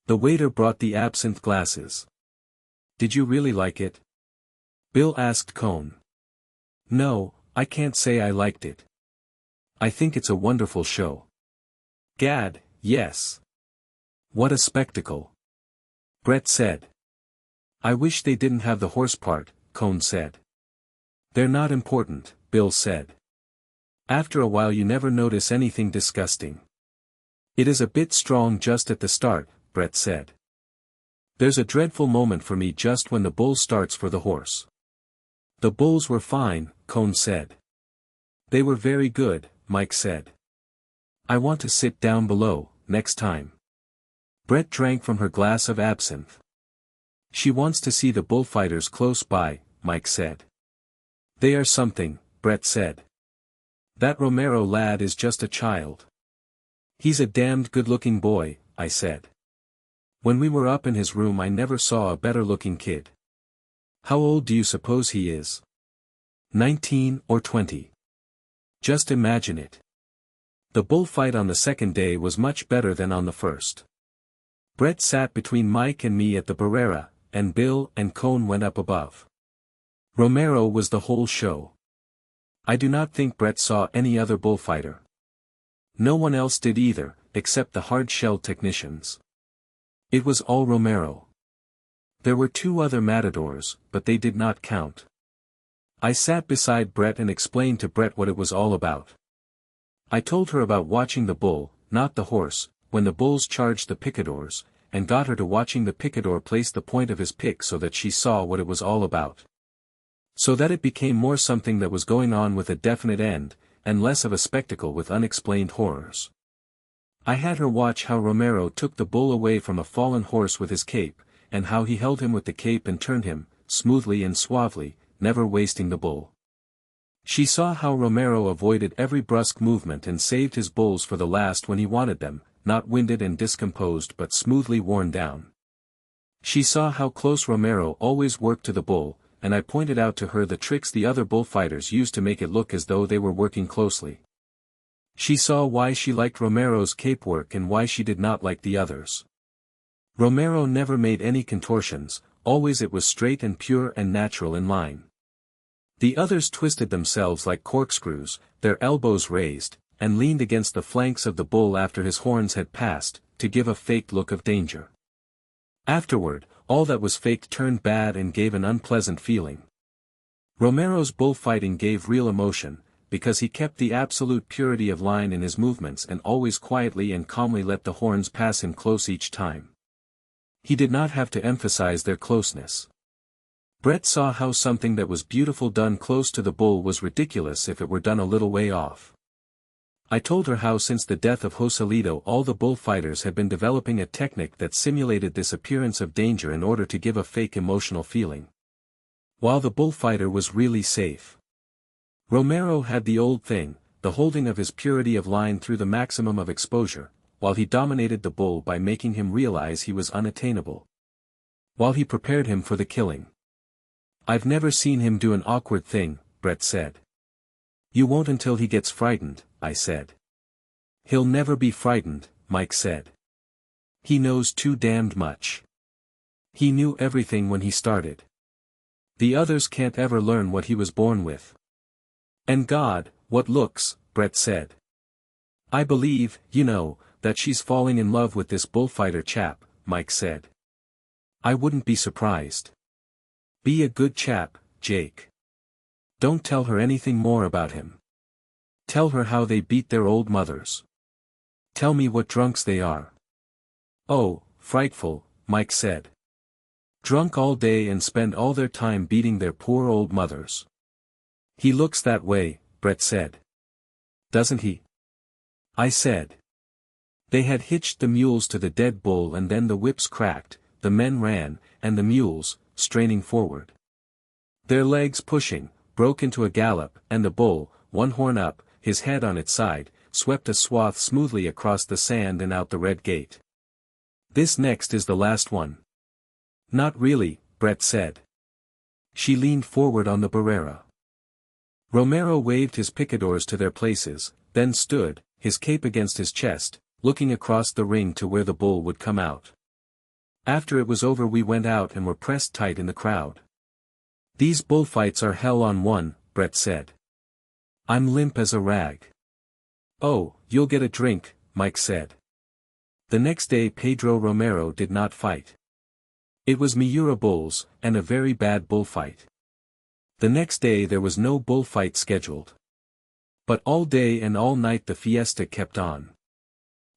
The waiter brought the absinthe glasses. "Did you really like it?" Bill asked Cone. "No, I can't say I liked it. I think it's a wonderful show." "Gad, yes. What a spectacle," Brett said. "I wish they didn't have the horse part," Cone said. "They're not important," Bill said. After a while you never notice anything disgusting. It is a bit strong just at the start, Brett said. There's a dreadful moment for me just when the bull starts for the horse. The bulls were fine, Cone said. They were very good, Mike said. I want to sit down below, next time. Brett drank from her glass of absinthe. She wants to see the bullfighters close by, Mike said. They are something, Brett said. That Romero lad is just a child. He's a damned good-looking boy, I said. When we were up in his room I never saw a better-looking kid. How old do you suppose he is? 19 or 20. Just imagine it. The bullfight on the second day was much better than on the first. Brett sat between Mike and me at the Barrera, and Bill and Cone went up above. Romero was the whole show. I do not think Brett saw any other bullfighter. No one else did either, except the hard-shelled technicians. It was all Romero. There were 2 other matadors, but they did not count. I sat beside Brett and explained to Brett what it was all about. I told her about watching the bull, not the horse, when the bulls charged the picadors, and got her to watching the picador place the point of his pick so that she saw what it was all about. So that it became more something that was going on with a definite end, and less of a spectacle with unexplained horrors. I had her watch how Romero took the bull away from a fallen horse with his cape, and how he held him with the cape and turned him, smoothly and suavely, never wasting the bull. She saw how Romero avoided every brusque movement and saved his bulls for the last when he wanted them, not winded and discomposed but smoothly worn down. She saw how close Romero always worked to the bull, and I pointed out to her the tricks the other bullfighters used to make it look as though they were working closely. She saw why she liked Romero's cape work and why she did not like the others. Romero never made any contortions, always it was straight and pure and natural in line. The others twisted themselves like corkscrews, their elbows raised, and leaned against the flanks of the bull after his horns had passed, to give a faked look of danger. Afterward, all that was faked turned bad and gave an unpleasant feeling. Romero's bullfighting gave real emotion, because he kept the absolute purity of line in his movements and always quietly and calmly let the horns pass him close each time. He did not have to emphasize their closeness. Brett saw how something that was beautiful done close to the bull was ridiculous if it were done a little way off. I told her how since the death of Joselito all the bullfighters had been developing a technique that simulated this appearance of danger in order to give a fake emotional feeling. While the bullfighter was really safe. Romero had the old thing, the holding of his purity of line through the maximum of exposure, while he dominated the bull by making him realize he was unattainable. While he prepared him for the killing. I've never seen him do an awkward thing, Brett said. You won't until he gets frightened, I said. He'll never be frightened, Mike said. He knows too damned much. He knew everything when he started. The others can't ever learn what he was born with. And God, what looks, Brett said. I believe, you know, that she's falling in love with this bullfighter chap, Mike said. I wouldn't be surprised. Be a good chap, Jake. Don't tell her anything more about him. Tell her how they beat their old mothers. Tell me what drunks they are. Oh, frightful, Mike said. Drunk all day and spend all their time beating their poor old mothers. He looks that way, Brett said. Doesn't he? I said. They had hitched the mules to the dead bull and then the whips cracked, the men ran, and the mules, straining forward. Their legs pushing, broke into a gallop, and the bull, one horn up, his head on its side, swept a swath smoothly across the sand and out the red gate. This next is the last one. Not really, Brett said. She leaned forward on the Barrera. Romero waved his picadors to their places, then stood, his cape against his chest, looking across the ring to where the bull would come out. After it was over we went out and were pressed tight in the crowd. These bullfights are hell on one, Brett said. I'm limp as a rag. Oh, you'll get a drink, Mike said. The next day Pedro Romero did not fight. It was Miura bulls, and a very bad bullfight. The next day there was no bullfight scheduled. But all day and all night the fiesta kept on.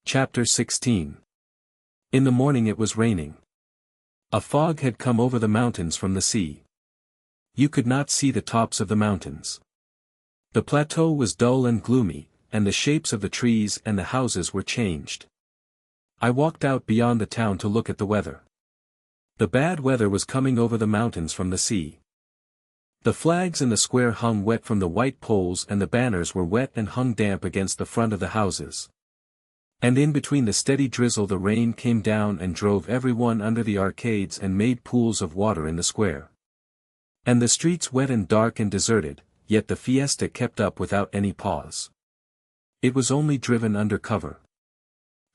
Chapter 16. In the morning it was raining. A fog had come over the mountains from the sea. You could not see the tops of the mountains. The plateau was dull and gloomy, and the shapes of the trees and the houses were changed. I walked out beyond the town to look at the weather. The bad weather was coming over the mountains from the sea. The flags in the square hung wet from the white poles and the banners were wet and hung damp against the front of the houses. And in between the steady drizzle the rain came down and drove everyone under the arcades and made pools of water in the square. And the streets wet and dark and deserted, yet the fiesta kept up without any pause. It was only driven under cover.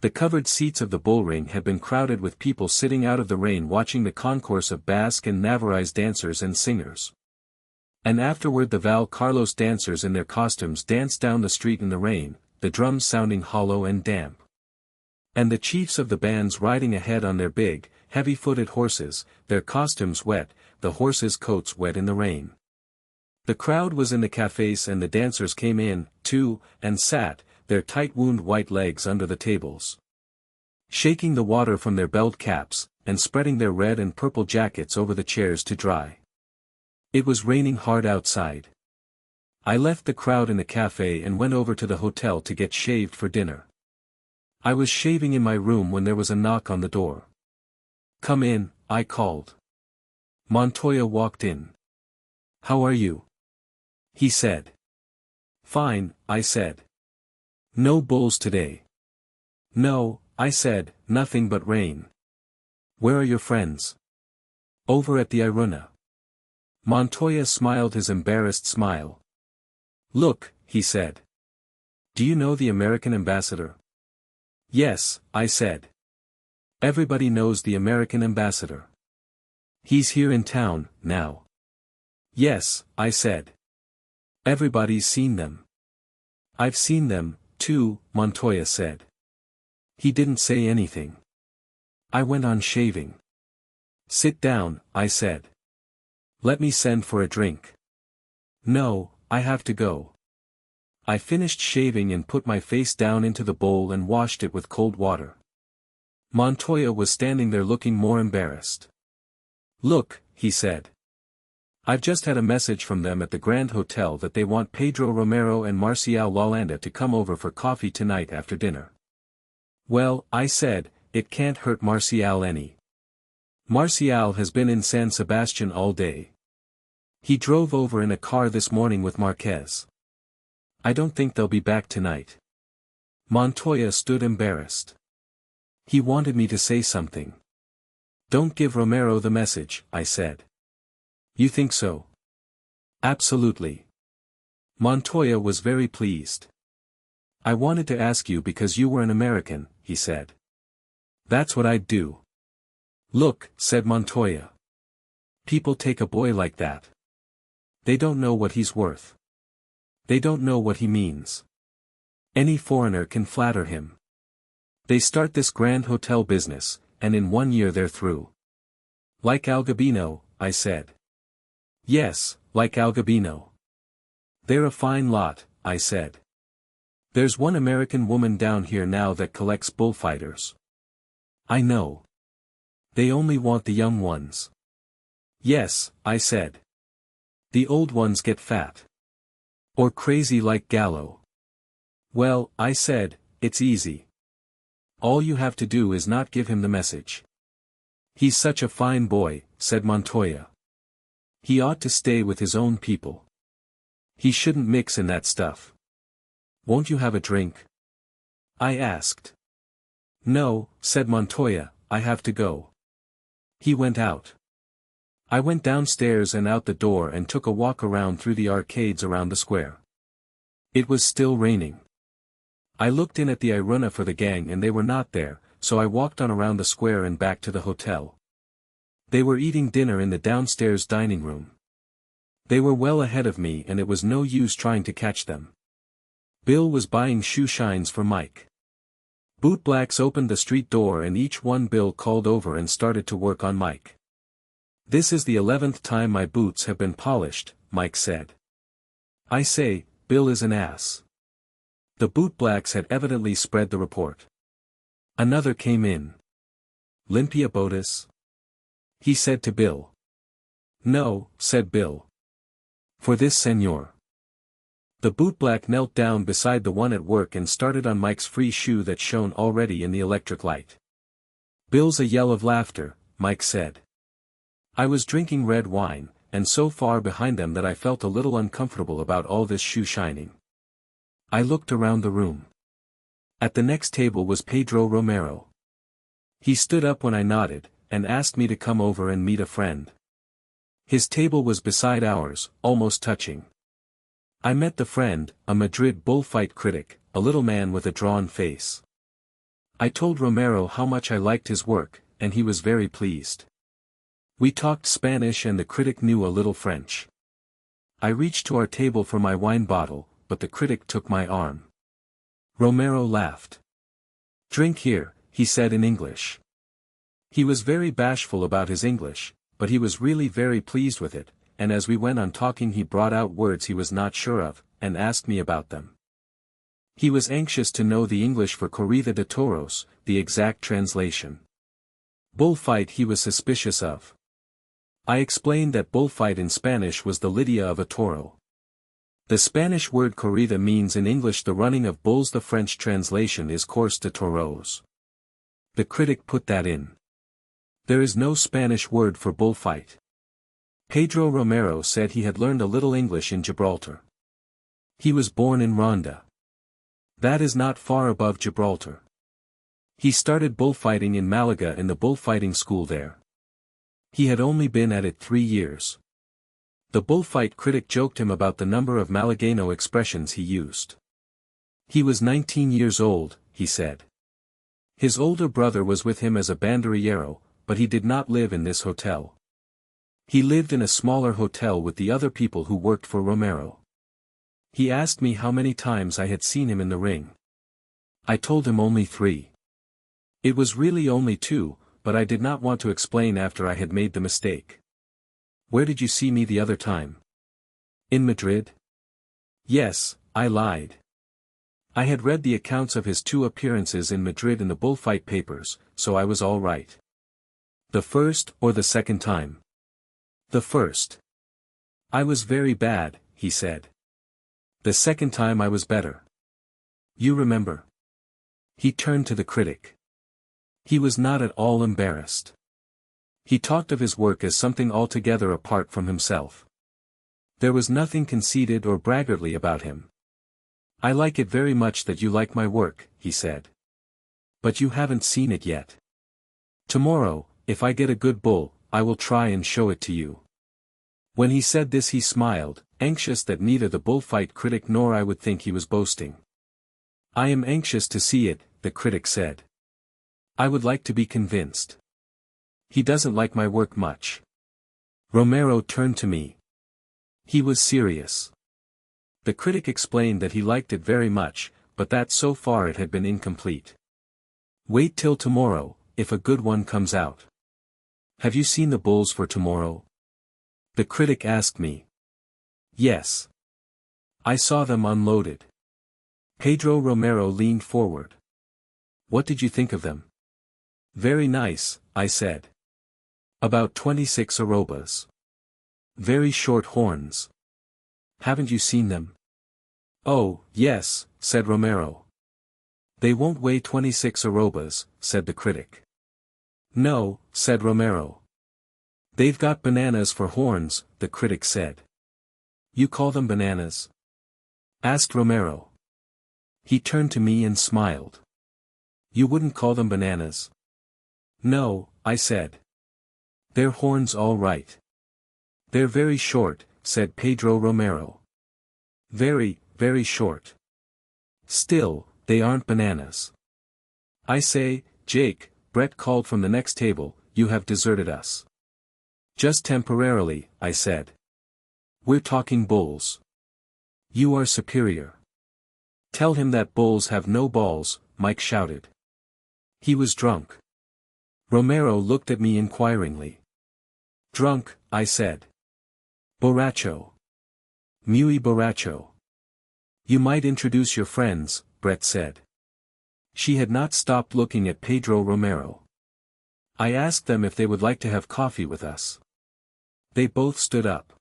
The covered seats of the bullring had been crowded with people sitting out of the rain watching the concourse of Basque and Navarrese dancers and singers. And afterward the Val Carlos dancers in their costumes danced down the street in the rain, the drums sounding hollow and damp. And the chiefs of the bands riding ahead on their big, heavy-footed horses, their costumes wet, the horses' coats wet in the rain. The crowd was in the cafes and the dancers came in, too, and sat, their tight-wound white legs under the tables, shaking the water from their belt caps, and spreading their red and purple jackets over the chairs to dry. It was raining hard outside. I left the crowd in the cafe and went over to the hotel to get shaved for dinner. I was shaving in my room when there was a knock on the door. "Come in," I called. Montoya walked in. "How are you?" he said. "Fine," I said. "No bulls today." "No," I said, "nothing but rain." "Where are your friends?" "Over at the Iruna." Montoya smiled his embarrassed smile. "Look," he said. "Do you know the American ambassador?" "Yes," I said. "Everybody knows the American ambassador. He's here in town, now." "Yes," I said. "Everybody's seen them." "I've seen them, too," Montoya said. He didn't say anything. I went on shaving. "Sit down," I said. "Let me send for a drink." "No, I have to go." I finished shaving and put my face down into the bowl and washed it with cold water. Montoya was standing there looking more embarrassed. "Look," he said. "I've just had a message from them at the Grand Hotel that they want Pedro Romero and Marcial Lalanda to come over for coffee tonight after dinner." "Well," I said, "it can't hurt Marcial any. Marcial has been in San Sebastian all day. He drove over in a car this morning with Marquez. I don't think they'll be back tonight." Montoya stood embarrassed. He wanted me to say something. "Don't give Romero the message," I said. "You think so?" "Absolutely." Montoya was very pleased. "I wanted to ask you because you were an American," he said. "That's what I'd do." "Look," said Montoya. "People take a boy like that. They don't know what he's worth. They don't know what he means. Any foreigner can flatter him. They start this Grand Hotel business, and in 1 year they're through." "Like Algabino," I said. "Yes, like Algabino. They're a fine lot," I said. "There's one American woman down here now that collects bullfighters." "I know. They only want the young ones." "Yes," I said. "The old ones get fat. Or crazy like Gallo." "Well," I said, "it's easy. All you have to do is not give him the message." "He's such a fine boy," said Montoya. "He ought to stay with his own people. He shouldn't mix in that stuff." "Won't you have a drink?" I asked. "No," said Montoya, "I have to go." He went out. I went downstairs and out the door and took a walk around through the arcades around the square. It was still raining. I looked in at the Iruna for the gang and they were not there, so I walked on around the square and back to the hotel. They were eating dinner in the downstairs dining room. They were well ahead of me and it was no use trying to catch them. Bill was buying shoe shines for Mike. Bootblacks opened the street door and each one Bill called over and started to work on Mike. "This is the 11th time my boots have been polished," Mike said. "I say, Bill is an ass. The bootblacks had evidently spread the report. Another came in. "Limpia Botus?" he said to Bill. "No," said Bill. "For this senor." The bootblack knelt down beside the one at work and started on Mike's free shoe that shone already in the electric light. "Bill's a yell of laughter," Mike said. I was drinking red wine, and so far behind them that I felt a little uncomfortable about all this shoe shining. I looked around the room. At the next table was Pedro Romero. He stood up when I nodded, and asked me to come over and meet a friend. His table was beside ours, almost touching. I met the friend, a Madrid bullfight critic, a little man with a drawn face. I told Romero how much I liked his work, and he was very pleased. We talked Spanish and the critic knew a little French. I reached to our table for my wine bottle, but the critic took my arm. Romero laughed. "Drink here," he said in English. He was very bashful about his English, but he was really very pleased with it, and as we went on talking he brought out words he was not sure of, and asked me about them. He was anxious to know the English for corrida de toros, the exact translation. Bullfight he was suspicious of. I explained that bullfight in Spanish was the lidia of a toro. The Spanish word corrida means in English the running of bulls. The French translation is course de toros. The critic put that in. There is no Spanish word for bullfight. Pedro Romero said he had learned a little English in Gibraltar. He was born in Ronda. That is not far above Gibraltar. He started bullfighting in Malaga in the bullfighting school there. He had only been at it 3 years. The bullfight critic joked him about the number of Malagueño expressions he used. He was 19 years old, he said. His older brother was with him as a banderillero, but he did not live in this hotel. He lived in a smaller hotel with the other people who worked for Romero. He asked me how many times I had seen him in the ring. I told him only 3. It was really only 2, but I did not want to explain after I had made the mistake. "Where did you see me the other time?" "In Madrid?" "Yes," I lied. I had read the accounts of his 2 appearances in Madrid in the bullfight papers, so I was all right. "The first or the second time?" "The first." "I was very bad," he said. "The second time I was better." "You remember?" He turned to the critic. He was not at all embarrassed. He talked of his work as something altogether apart from himself. There was nothing conceited or braggartly about him. "I like it very much that you like my work," he said. "But you haven't seen it yet. Tomorrow, if I get a good bull, I will try and show it to you." When he said this he smiled, anxious that neither the bullfight critic nor I would think he was boasting. "I am anxious to see it," the critic said. "I would like to be convinced. He doesn't like my work much." Romero turned to me. He was serious. The critic explained that he liked it very much, but that so far it had been incomplete. "Wait till tomorrow, if a good one comes out." "Have you seen the bulls for tomorrow?" the critic asked me. "Yes. I saw them unloaded." Pedro Romero leaned forward. "What did you think of them?" "Very nice," I said. "About 26 arrobas. Very short horns. Haven't you seen them?" "Oh, yes," said Romero. "They won't weigh 26 arrobas," said the critic. "No," said Romero. "They've got bananas for horns," the critic said. "You call them bananas?" asked Romero. He turned to me and smiled. "You wouldn't call them bananas?" "No," I said. "They're horns all right." "They're very short," said Pedro Romero. "Very, very short. Still, they aren't bananas." "I say, Jake," Brett called from the next table, "you have deserted us." "Just temporarily," I said. "We're talking bulls. You are superior." "Tell him that bulls have no balls," Mike shouted. He was drunk. Romero looked at me inquiringly. "Drunk," I said. "Borracho. Muy borracho." You might introduce your friends, Brett said. She had not stopped looking at Pedro Romero. I asked them if they would like to have coffee with us. They both stood up.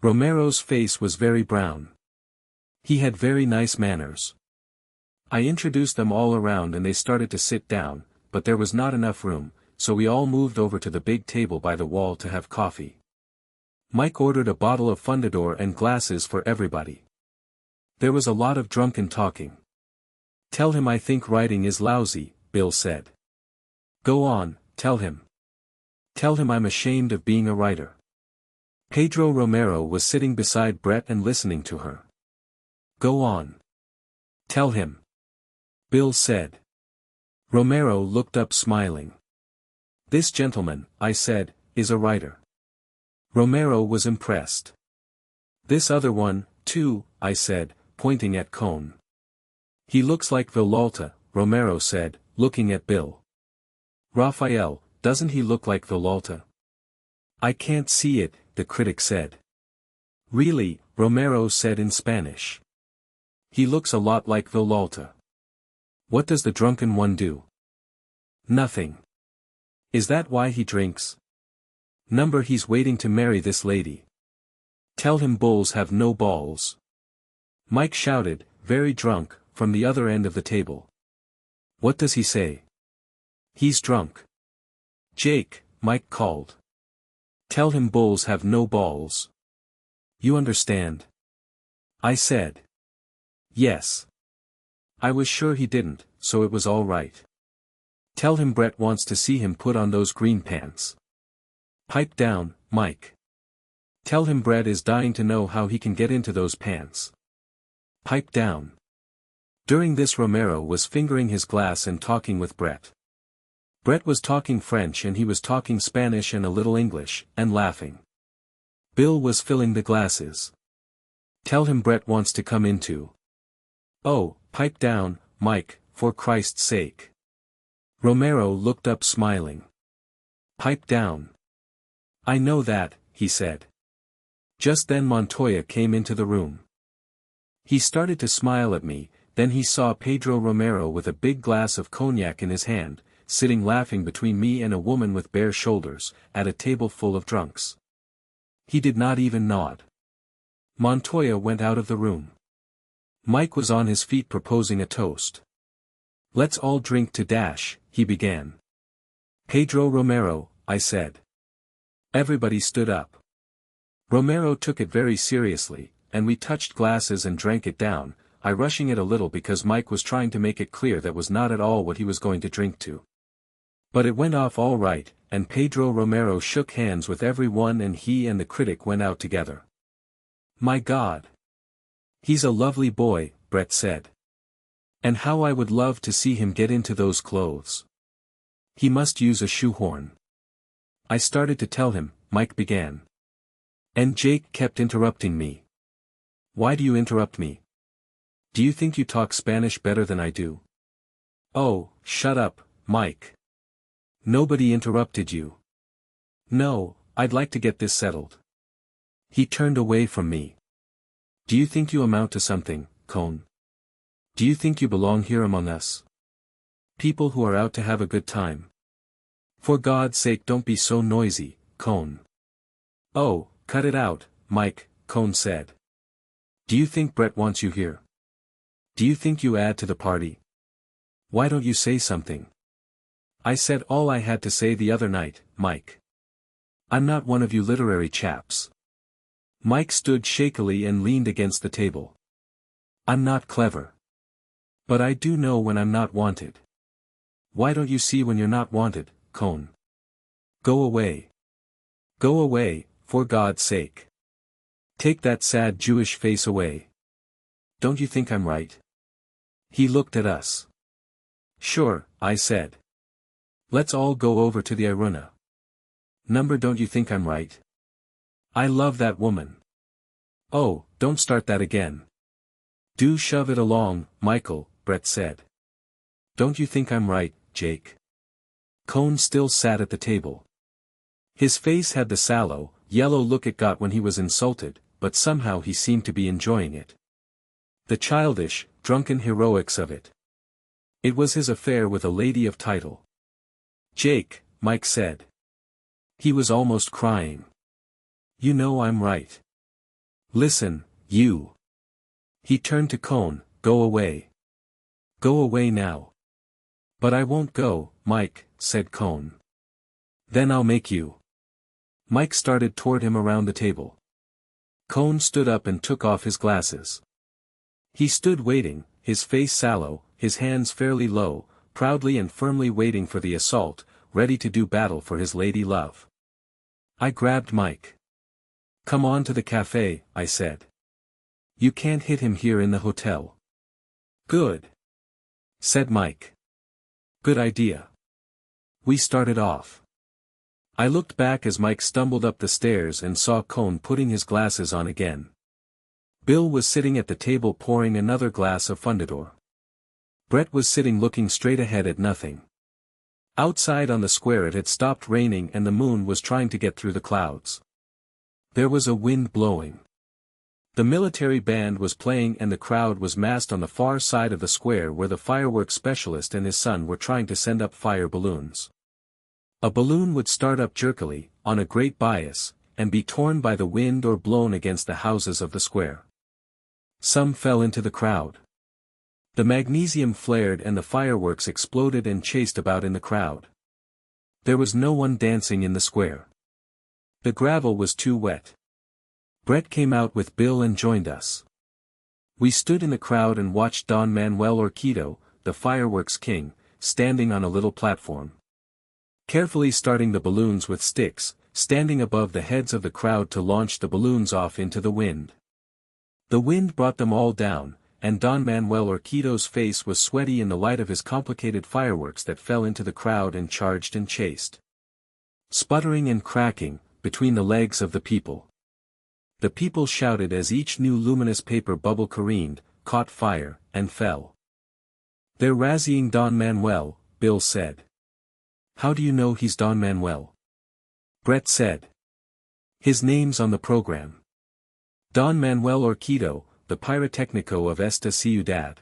Romero's face was very brown. He had very nice manners. I introduced them all around and they started to sit down, but there was not enough room, so we all moved over to the big table by the wall to have coffee. Mike ordered a bottle of Fundador and glasses for everybody. There was a lot of drunken talking. Tell him I think writing is lousy, Bill said. Go on, tell him. Tell him I'm ashamed of being a writer. Pedro Romero was sitting beside Brett and listening to her. Go on. Tell him. Bill said. Romero looked up smiling. This gentleman, I said, is a writer. Romero was impressed. This other one, too, I said, pointing at Cone. He looks like Villalta, Romero said, looking at Bill. Raphael, doesn't he look like Villalta? I can't see it, the critic said. Really, Romero said in Spanish. He looks a lot like Villalta. What does the drunken one do? Nothing. Is that why he drinks? Number he's waiting to marry this lady. Tell him bulls have no balls. Mike shouted, very drunk, from the other end of the table. What does he say? He's drunk. Jake, Mike called. Tell him bulls have no balls. You understand? I said. Yes. I was sure he didn't, so it was all right. Tell him Brett wants to see him put on those green pants. Pipe down, Mike. Tell him Brett is dying to know how he can get into those pants. Pipe down. During this Romero was fingering his glass and talking with Brett. Brett was talking French and he was talking Spanish and a little English, and laughing. Bill was filling the glasses. Tell him Brett wants to come in too. Oh, pipe down, Mike, for Christ's sake. Romero looked up smiling. Pipe down. I know that, he said. Just then Montoya came into the room. He started to smile at me, then he saw Pedro Romero with a big glass of cognac in his hand, sitting laughing between me and a woman with bare shoulders, at a table full of drunks. He did not even nod. Montoya went out of the room. Mike was on his feet proposing a toast. Let's all drink to Dash, he began. Pedro Romero, I said. Everybody stood up. Romero took it very seriously, and we touched glasses and drank it down, I rushing it a little because Mike was trying to make it clear that was not at all what he was going to drink to. But it went off all right, and Pedro Romero shook hands with everyone and he and the critic went out together. My God! He's a lovely boy, Brett said. And how I would love to see him get into those clothes. He must use a shoehorn. I started to tell him, Mike began. And Jake kept interrupting me. Why do you interrupt me? Do you think you talk Spanish better than I do? Oh, shut up, Mike. Nobody interrupted you. No, I'd like to get this settled. He turned away from me. Do you think you amount to something, Cone? Do you think you belong here among us? People who are out to have a good time. For God's sake don't be so noisy, Cone. Oh, cut it out, Mike, Cone said. Do you think Brett wants you here? Do you think you add to the party? Why don't you say something? I said all I had to say the other night, Mike. I'm not one of you literary chaps. Mike stood shakily and leaned against the table. I'm not clever. But I do know when I'm not wanted. Why don't you see when you're not wanted, Cone? Go away. Go away, for God's sake. Take that sad Jewish face away. Don't you think I'm right? He looked at us. Sure, I said. Let's all go over to the Iruna. Number, don't you think I'm right? I love that woman. Oh, don't start that again. Do shove it along, Michael, Brett said. Don't you think I'm right, Jake? Cone still sat at the table. His face had the sallow, yellow look it got when he was insulted, but somehow he seemed to be enjoying it. The childish, drunken heroics of it. It was his affair with a lady of title. Jake, Mike said. He was almost crying. You know I'm right. Listen, you. He turned to Cone, go away. Go away now. But I won't go, Mike, said Cone. Then I'll make you. Mike started toward him around the table. Cone stood up and took off his glasses. He stood waiting, his face sallow, his hands fairly low, proudly and firmly waiting for the assault, ready to do battle for his lady love. I grabbed Mike. Come on to the cafe, I said. You can't hit him here in the hotel. Good. Said Mike. Good idea. We started off. I looked back as Mike stumbled up the stairs and saw Cone putting his glasses on again. Bill was sitting at the table pouring another glass of Fundador. Brett was sitting looking straight ahead at nothing. Outside on the square it had stopped raining and the moon was trying to get through the clouds. There was a wind blowing. The military band was playing and the crowd was massed on the far side of the square where the fireworks specialist and his son were trying to send up fire balloons. A balloon would start up jerkily, on a great bias, and be torn by the wind or blown against the houses of the square. Some fell into the crowd. The magnesium flared and the fireworks exploded and chased about in the crowd. There was no one dancing in the square. The gravel was too wet. Brett came out with Bill and joined us. We stood in the crowd and watched Don Manuel Orquídez, the fireworks king, standing on a little platform. Carefully starting the balloons with sticks, standing above the heads of the crowd to launch the balloons off into the wind. The wind brought them all down, and Don Manuel Orquídez's face was sweaty in the light of his complicated fireworks that fell into the crowd and charged and chased. Sputtering and cracking, between the legs of the people. The people shouted as each new luminous paper bubble careened, caught fire, and fell. They're razzying Don Manuel, Bill said. How do you know he's Don Manuel? Brett said. His name's on the program. Don Manuel Orquídez, the Pirotécnico of esta ciudad.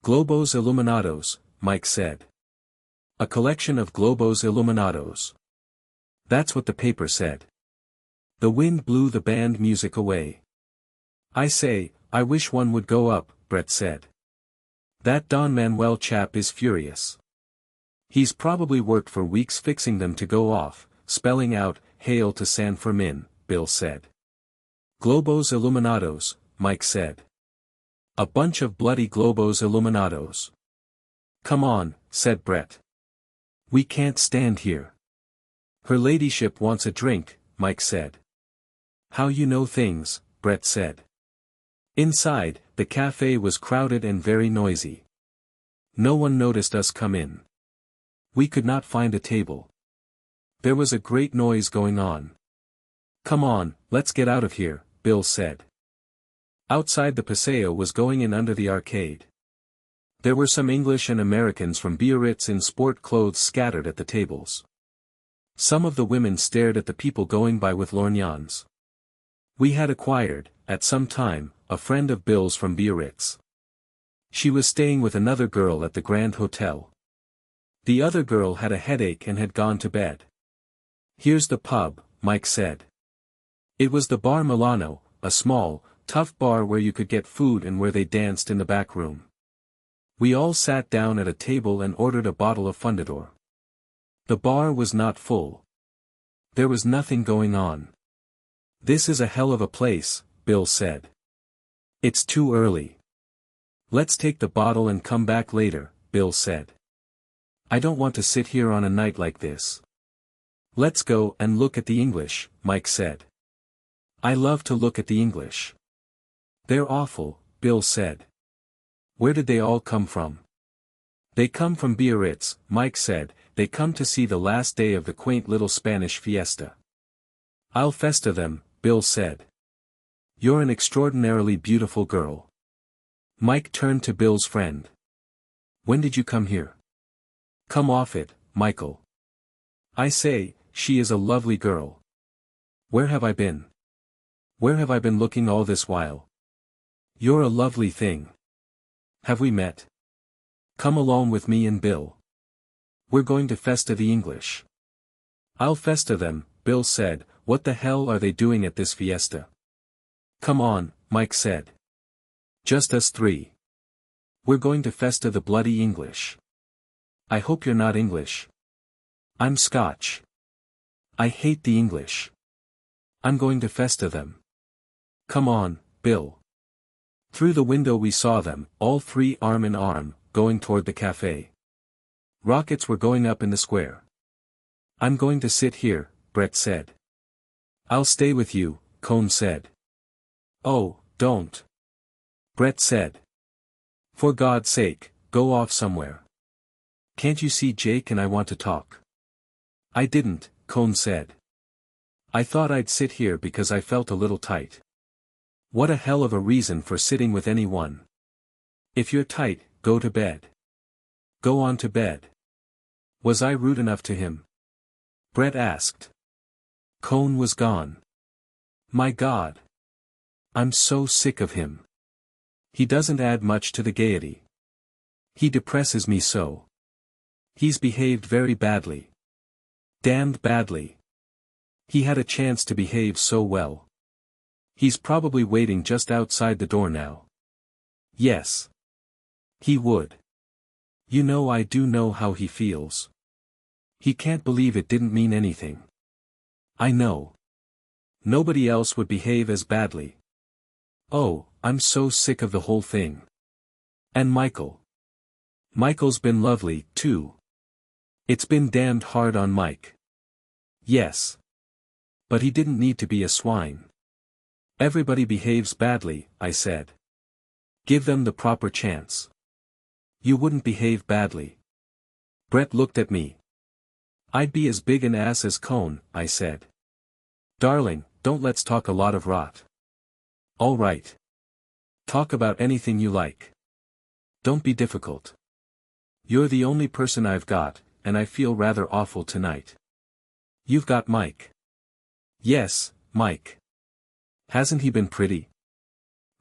Globos Iluminados, Mike said. A collection of globos iluminados. That's what the paper said. The wind blew the band music away. I say, I wish one would go up, Brett said. That Don Manuel chap is furious. He's probably worked for weeks fixing them to go off, spelling out, Hail to San Fermin, Bill said. Globos Iluminados, Mike said. A bunch of bloody globos iluminados. Come on, said Brett. We can't stand here. Her ladyship wants a drink, Mike said. How you know things, Brett said. Inside, the cafe was crowded and very noisy. No one noticed us come in. We could not find a table. There was a great noise going on. Come on, let's get out of here, Bill said. Outside the paseo was going in under the arcade. There were some English and Americans from Biarritz in sport clothes scattered at the tables. Some of the women stared at the people going by with lorgnons. We had acquired, at some time, a friend of Bill's from Biarritz. She was staying with another girl at the Grand Hotel. The other girl had a headache and had gone to bed. Here's the pub, Mike said. It was the Bar Milano, a small, tough bar where you could get food and where they danced in the back room. We all sat down at a table and ordered a bottle of Fundador. The bar was not full. There was nothing going on. This is a hell of a place, Bill said. It's too early. Let's take the bottle and come back later, Bill said. I don't want to sit here on a night like this. Let's go and look at the English, Mike said. I love to look at the English. They're awful, Bill said. Where did they all come from? They come from Biarritz, Mike said. They come to see the last day of the quaint little Spanish fiesta. I'll festa them, Bill said. You're an extraordinarily beautiful girl. Mike turned to Bill's friend. When did you come here? Come off it, Michael. I say, she is a lovely girl. Where have I been? Where have I been looking all this while? You're a lovely thing. Have we met? Come along with me and Bill. We're going to festa the English. I'll festa them, Bill said. What the hell are they doing at this fiesta? Come on, Mike said. Just us three. We're going to festa the bloody English. I hope you're not English. I'm Scotch. I hate the English. I'm going to festa them. Come on, Bill. Through the window we saw them, all three arm in arm, going toward the cafe. Rockets were going up in the square. I'm going to sit here, Brett said. I'll stay with you, Cone said. Oh, don't. Brett said. For God's sake, go off somewhere. Can't you see Jake and I want to talk? I didn't, Cone said. I thought I'd sit here because I felt a little tight. What a hell of a reason for sitting with anyone. If you're tight, go to bed. Go on to bed. Was I rude enough to him? Brett asked. Cone was gone. My God. I'm so sick of him. He doesn't add much to the gaiety. He depresses me so. He's behaved very badly. Damned badly. He had a chance to behave so well. He's probably waiting just outside the door now. Yes. He would. You know, I do know how he feels. He can't believe it didn't mean anything. I know. Nobody else would behave as badly. Oh, I'm so sick of the whole thing. And Michael. Michael's been lovely, too. It's been damned hard on Mike. Yes. But he didn't need to be a swine. Everybody behaves badly, I said. Give them the proper chance. You wouldn't behave badly. Brett looked at me. I'd be as big an ass as Cone, I said. Darling, don't let's talk a lot of rot. All right. Talk about anything you like. Don't be difficult. You're the only person I've got, and I feel rather awful tonight. You've got Mike. Yes, Mike. Hasn't he been pretty?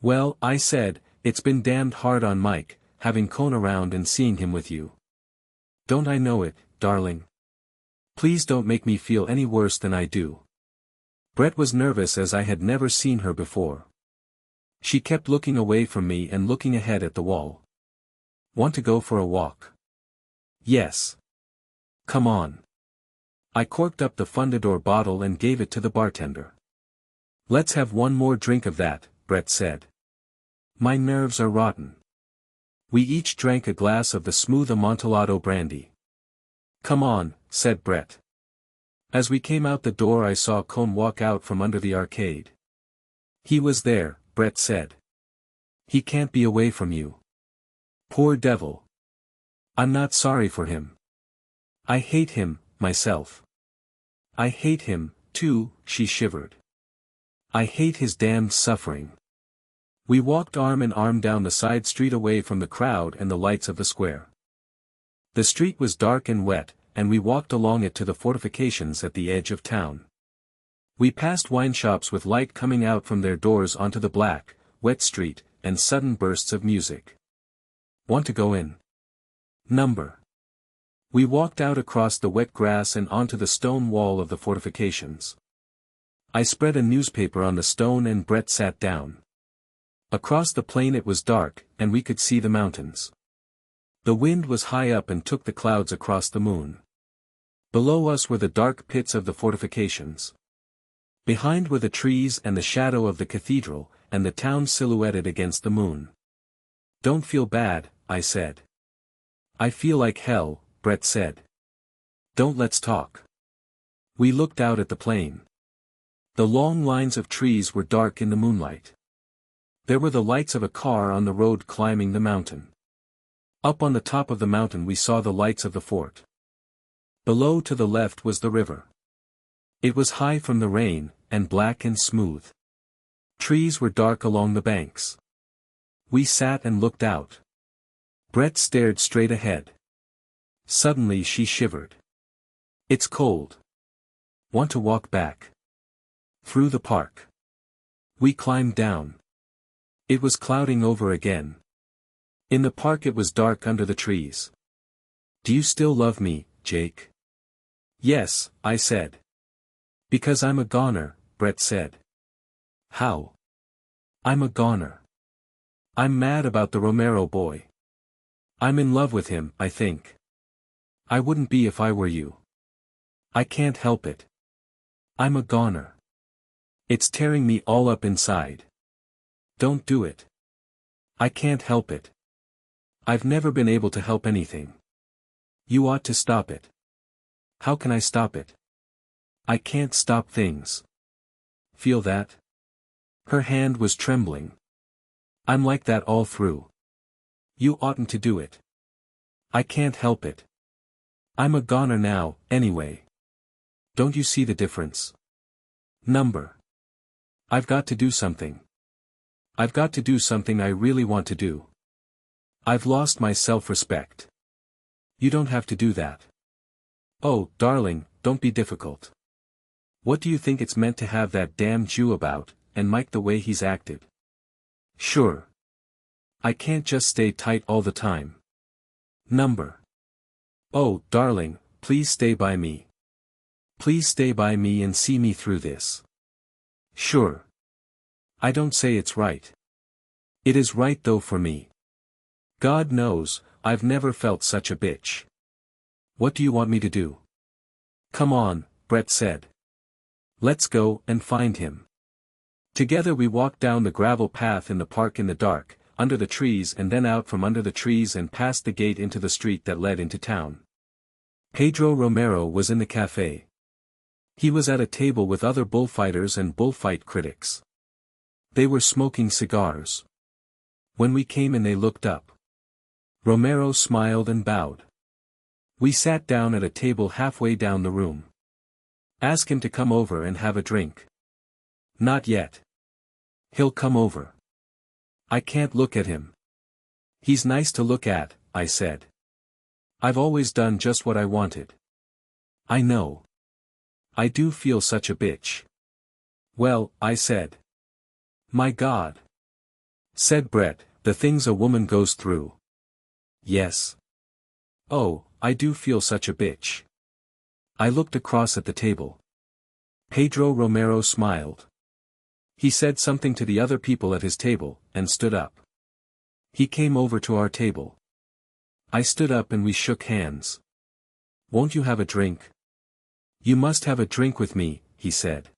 Well, I said, it's been damned hard on Mike, having Cone around and seeing him with you. Don't I know it, darling? Please don't make me feel any worse than I do. Brett was nervous as I had never seen her before. She kept looking away from me and looking ahead at the wall. Want to go for a walk? Yes. Come on. I corked up the Fundador bottle and gave it to the bartender. Let's have one more drink of that, Brett said. My nerves are rotten. We each drank a glass of the smooth Amontillado brandy. Come on, said Brett. As we came out the door I saw Cone walk out from under the arcade. He was there, Brett said. He can't be away from you. Poor devil. I'm not sorry for him. I hate him, myself. I hate him, too, she shivered. I hate his damned suffering. We walked arm in arm down the side street away from the crowd and the lights of the square. The street was dark and wet, and we walked along it to the fortifications at the edge of town. We passed wine shops with light coming out from their doors onto the black, wet street, and sudden bursts of music. Want to go in? Number. We walked out across the wet grass and onto the stone wall of the fortifications. I spread a newspaper on the stone and Brett sat down. Across the plain it was dark, and we could see the mountains. The wind was high up and took the clouds across the moon. Below us were the dark pits of the fortifications. Behind were the trees and the shadow of the cathedral, and the town silhouetted against the moon. Don't feel bad, I said. I feel like hell, Brett said. Don't let's talk. We looked out at the plain. The long lines of trees were dark in the moonlight. There were the lights of a car on the road climbing the mountain. Up on the top of the mountain we saw the lights of the fort. Below to the left was the river. It was high from the rain, and black and smooth. Trees were dark along the banks. We sat and looked out. Brett stared straight ahead. Suddenly she shivered. It's cold. Want to walk back? Through the park. We climbed down. It was clouding over again. In the park it was dark under the trees. Do you still love me, Jake? Yes, I said. Because I'm a goner, Brett said. How? I'm a goner. I'm mad about the Romero boy. I'm in love with him, I think. I wouldn't be if I were you. I can't help it. I'm a goner. It's tearing me all up inside. Don't do it. I can't help it. I've never been able to help anything. You ought to stop it. How can I stop it? I can't stop things. Feel that? Her hand was trembling. I'm like that all through. You oughtn't to do it. I can't help it. I'm a goner now, anyway. Don't you see the difference? Number. I've got to do something. I've got to do something I really want to do. I've lost my self-respect. You don't have to do that. Oh, darling, don't be difficult. What do you think it's meant to have that damn Jew about, and Mike the way he's acted? Sure. I can't just stay tight all the time. Number. Oh, darling, please stay by me. Please stay by me and see me through this. Sure. I don't say it's right. It is right though for me. God knows, I've never felt such a bitch. What do you want me to do? Come on, Brett said. Let's go and find him. Together we walked down the gravel path in the park in the dark, under the trees and then out from under the trees and past the gate into the street that led into town. Pedro Romero was in the cafe. He was at a table with other bullfighters and bullfight critics. They were smoking cigars. When we came in they looked up. Romero smiled and bowed. We sat down at a table halfway down the room. Ask him to come over and have a drink. Not yet. He'll come over. I can't look at him. He's nice to look at, I said. I've always done just what I wanted. I know. I do feel such a bitch. Well, I said. My God. Said Brett, the things a woman goes through. Yes. Oh, I do feel such a bitch. I looked across at the table. Pedro Romero smiled. He said something to the other people at his table, and stood up. He came over to our table. I stood up and we shook hands. Won't you have a drink? You must have a drink with me, he said.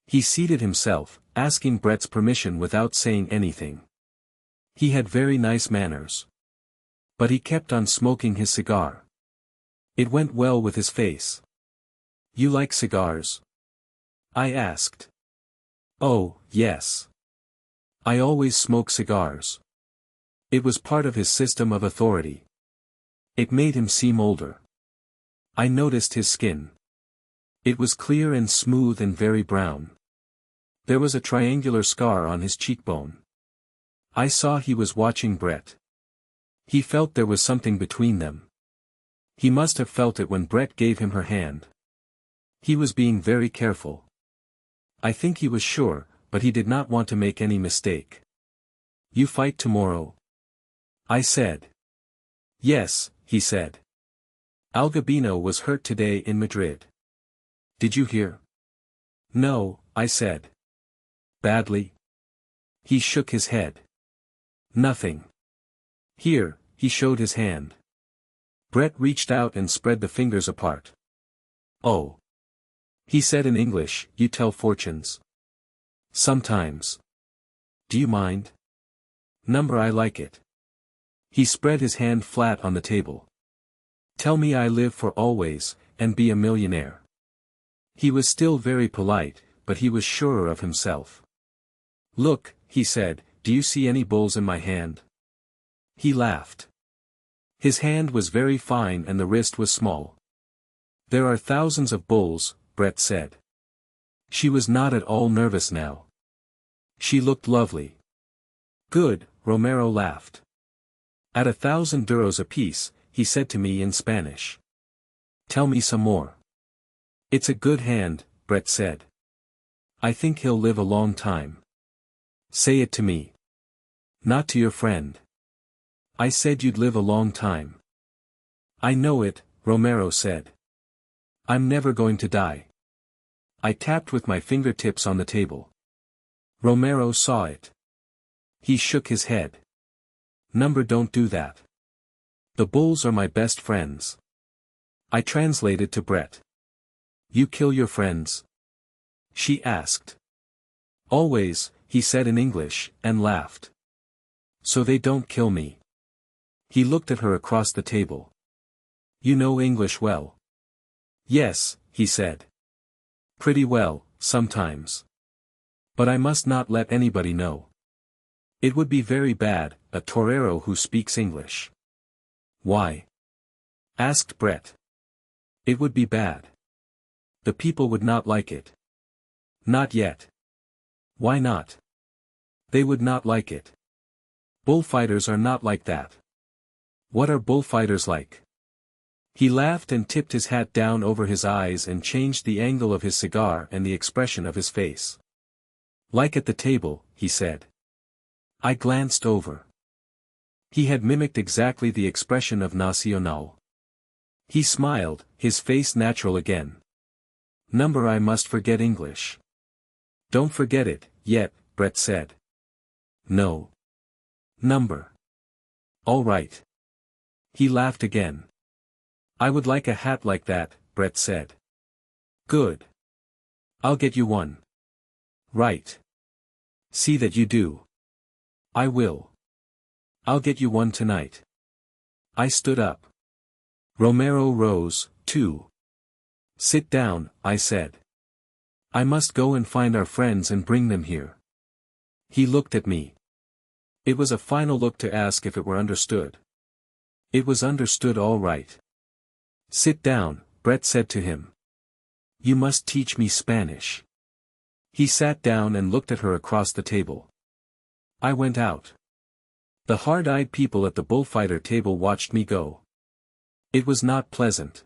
He seated himself, asking Brett's permission without saying anything. He had very nice manners. But he kept on smoking his cigar. It went well with his face. You like cigars? I asked. Oh, yes. I always smoke cigars. It was part of his system of authority. It made him seem older. I noticed his skin. It was clear and smooth and very brown. There was a triangular scar on his cheekbone. I saw he was watching Brett. He felt there was something between them. He must have felt it when Brett gave him her hand. He was being very careful. I think he was sure, but he did not want to make any mistake. You fight tomorrow? I said. Yes, he said. Alguabino was hurt today in Madrid. Did you hear? No, I said. Badly? He shook his head. Nothing. Here, he showed his hand. Brett reached out and spread the fingers apart. Oh. He said in English, you tell fortunes. Sometimes. Do you mind? Number I like it. He spread his hand flat on the table. Tell me I live for always, and be a millionaire. He was still very polite, but he was surer of himself. Look, he said, do you see any bulls in my hand? He laughed. His hand was very fine and the wrist was small. There are thousands of bulls, Brett said. She was not at all nervous now. She looked lovely. Good, Romero laughed. At 1,000 duros apiece, he said to me in Spanish. Tell me some more. It's a good hand, Brett said. I think he'll live a long time. Say it to me. Not to your friend. I said you'd live a long time. I know it, Romero said. I'm never going to die. I tapped with my fingertips on the table. Romero saw it. He shook his head. Number, don't do that. The bulls are my best friends. I translated to Brett. You kill your friends? She asked. Always, he said in English, and laughed. So they don't kill me. He looked at her across the table. You know English well. Yes, he said. Pretty well, sometimes. But I must not let anybody know. It would be very bad, a torero who speaks English. Why? Asked Brett. It would be bad. The people would not like it. Not yet. Why not? They would not like it. Bullfighters are not like that. What are bullfighters like? He laughed and tipped his hat down over his eyes and changed the angle of his cigar and the expression of his face. Like at the table, he said. I glanced over. He had mimicked exactly the expression of Nacional. He smiled, his face natural again. Number, I must forget English. Don't forget it, yet, Brett said. No. Number. All right. He laughed again. I would like a hat like that, Brett said. Good. I'll get you one. Right. See that you do. I will. I'll get you one tonight. I stood up. Romero rose, too. Sit down, I said. I must go and find our friends and bring them here. He looked at me. It was a final look to ask if it were understood. It was understood all right. Sit down, Brett said to him. You must teach me Spanish. He sat down and looked at her across the table. I went out. The hard-eyed people at the bullfighter table watched me go. It was not pleasant.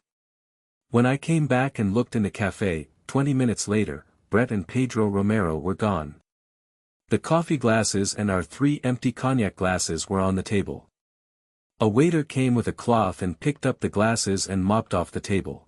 When I came back and looked in the cafe, 20 minutes later, Brett and Pedro Romero were gone. The coffee glasses and our 3 empty cognac glasses were on the table. A waiter came with a cloth and picked up the glasses and mopped off the table.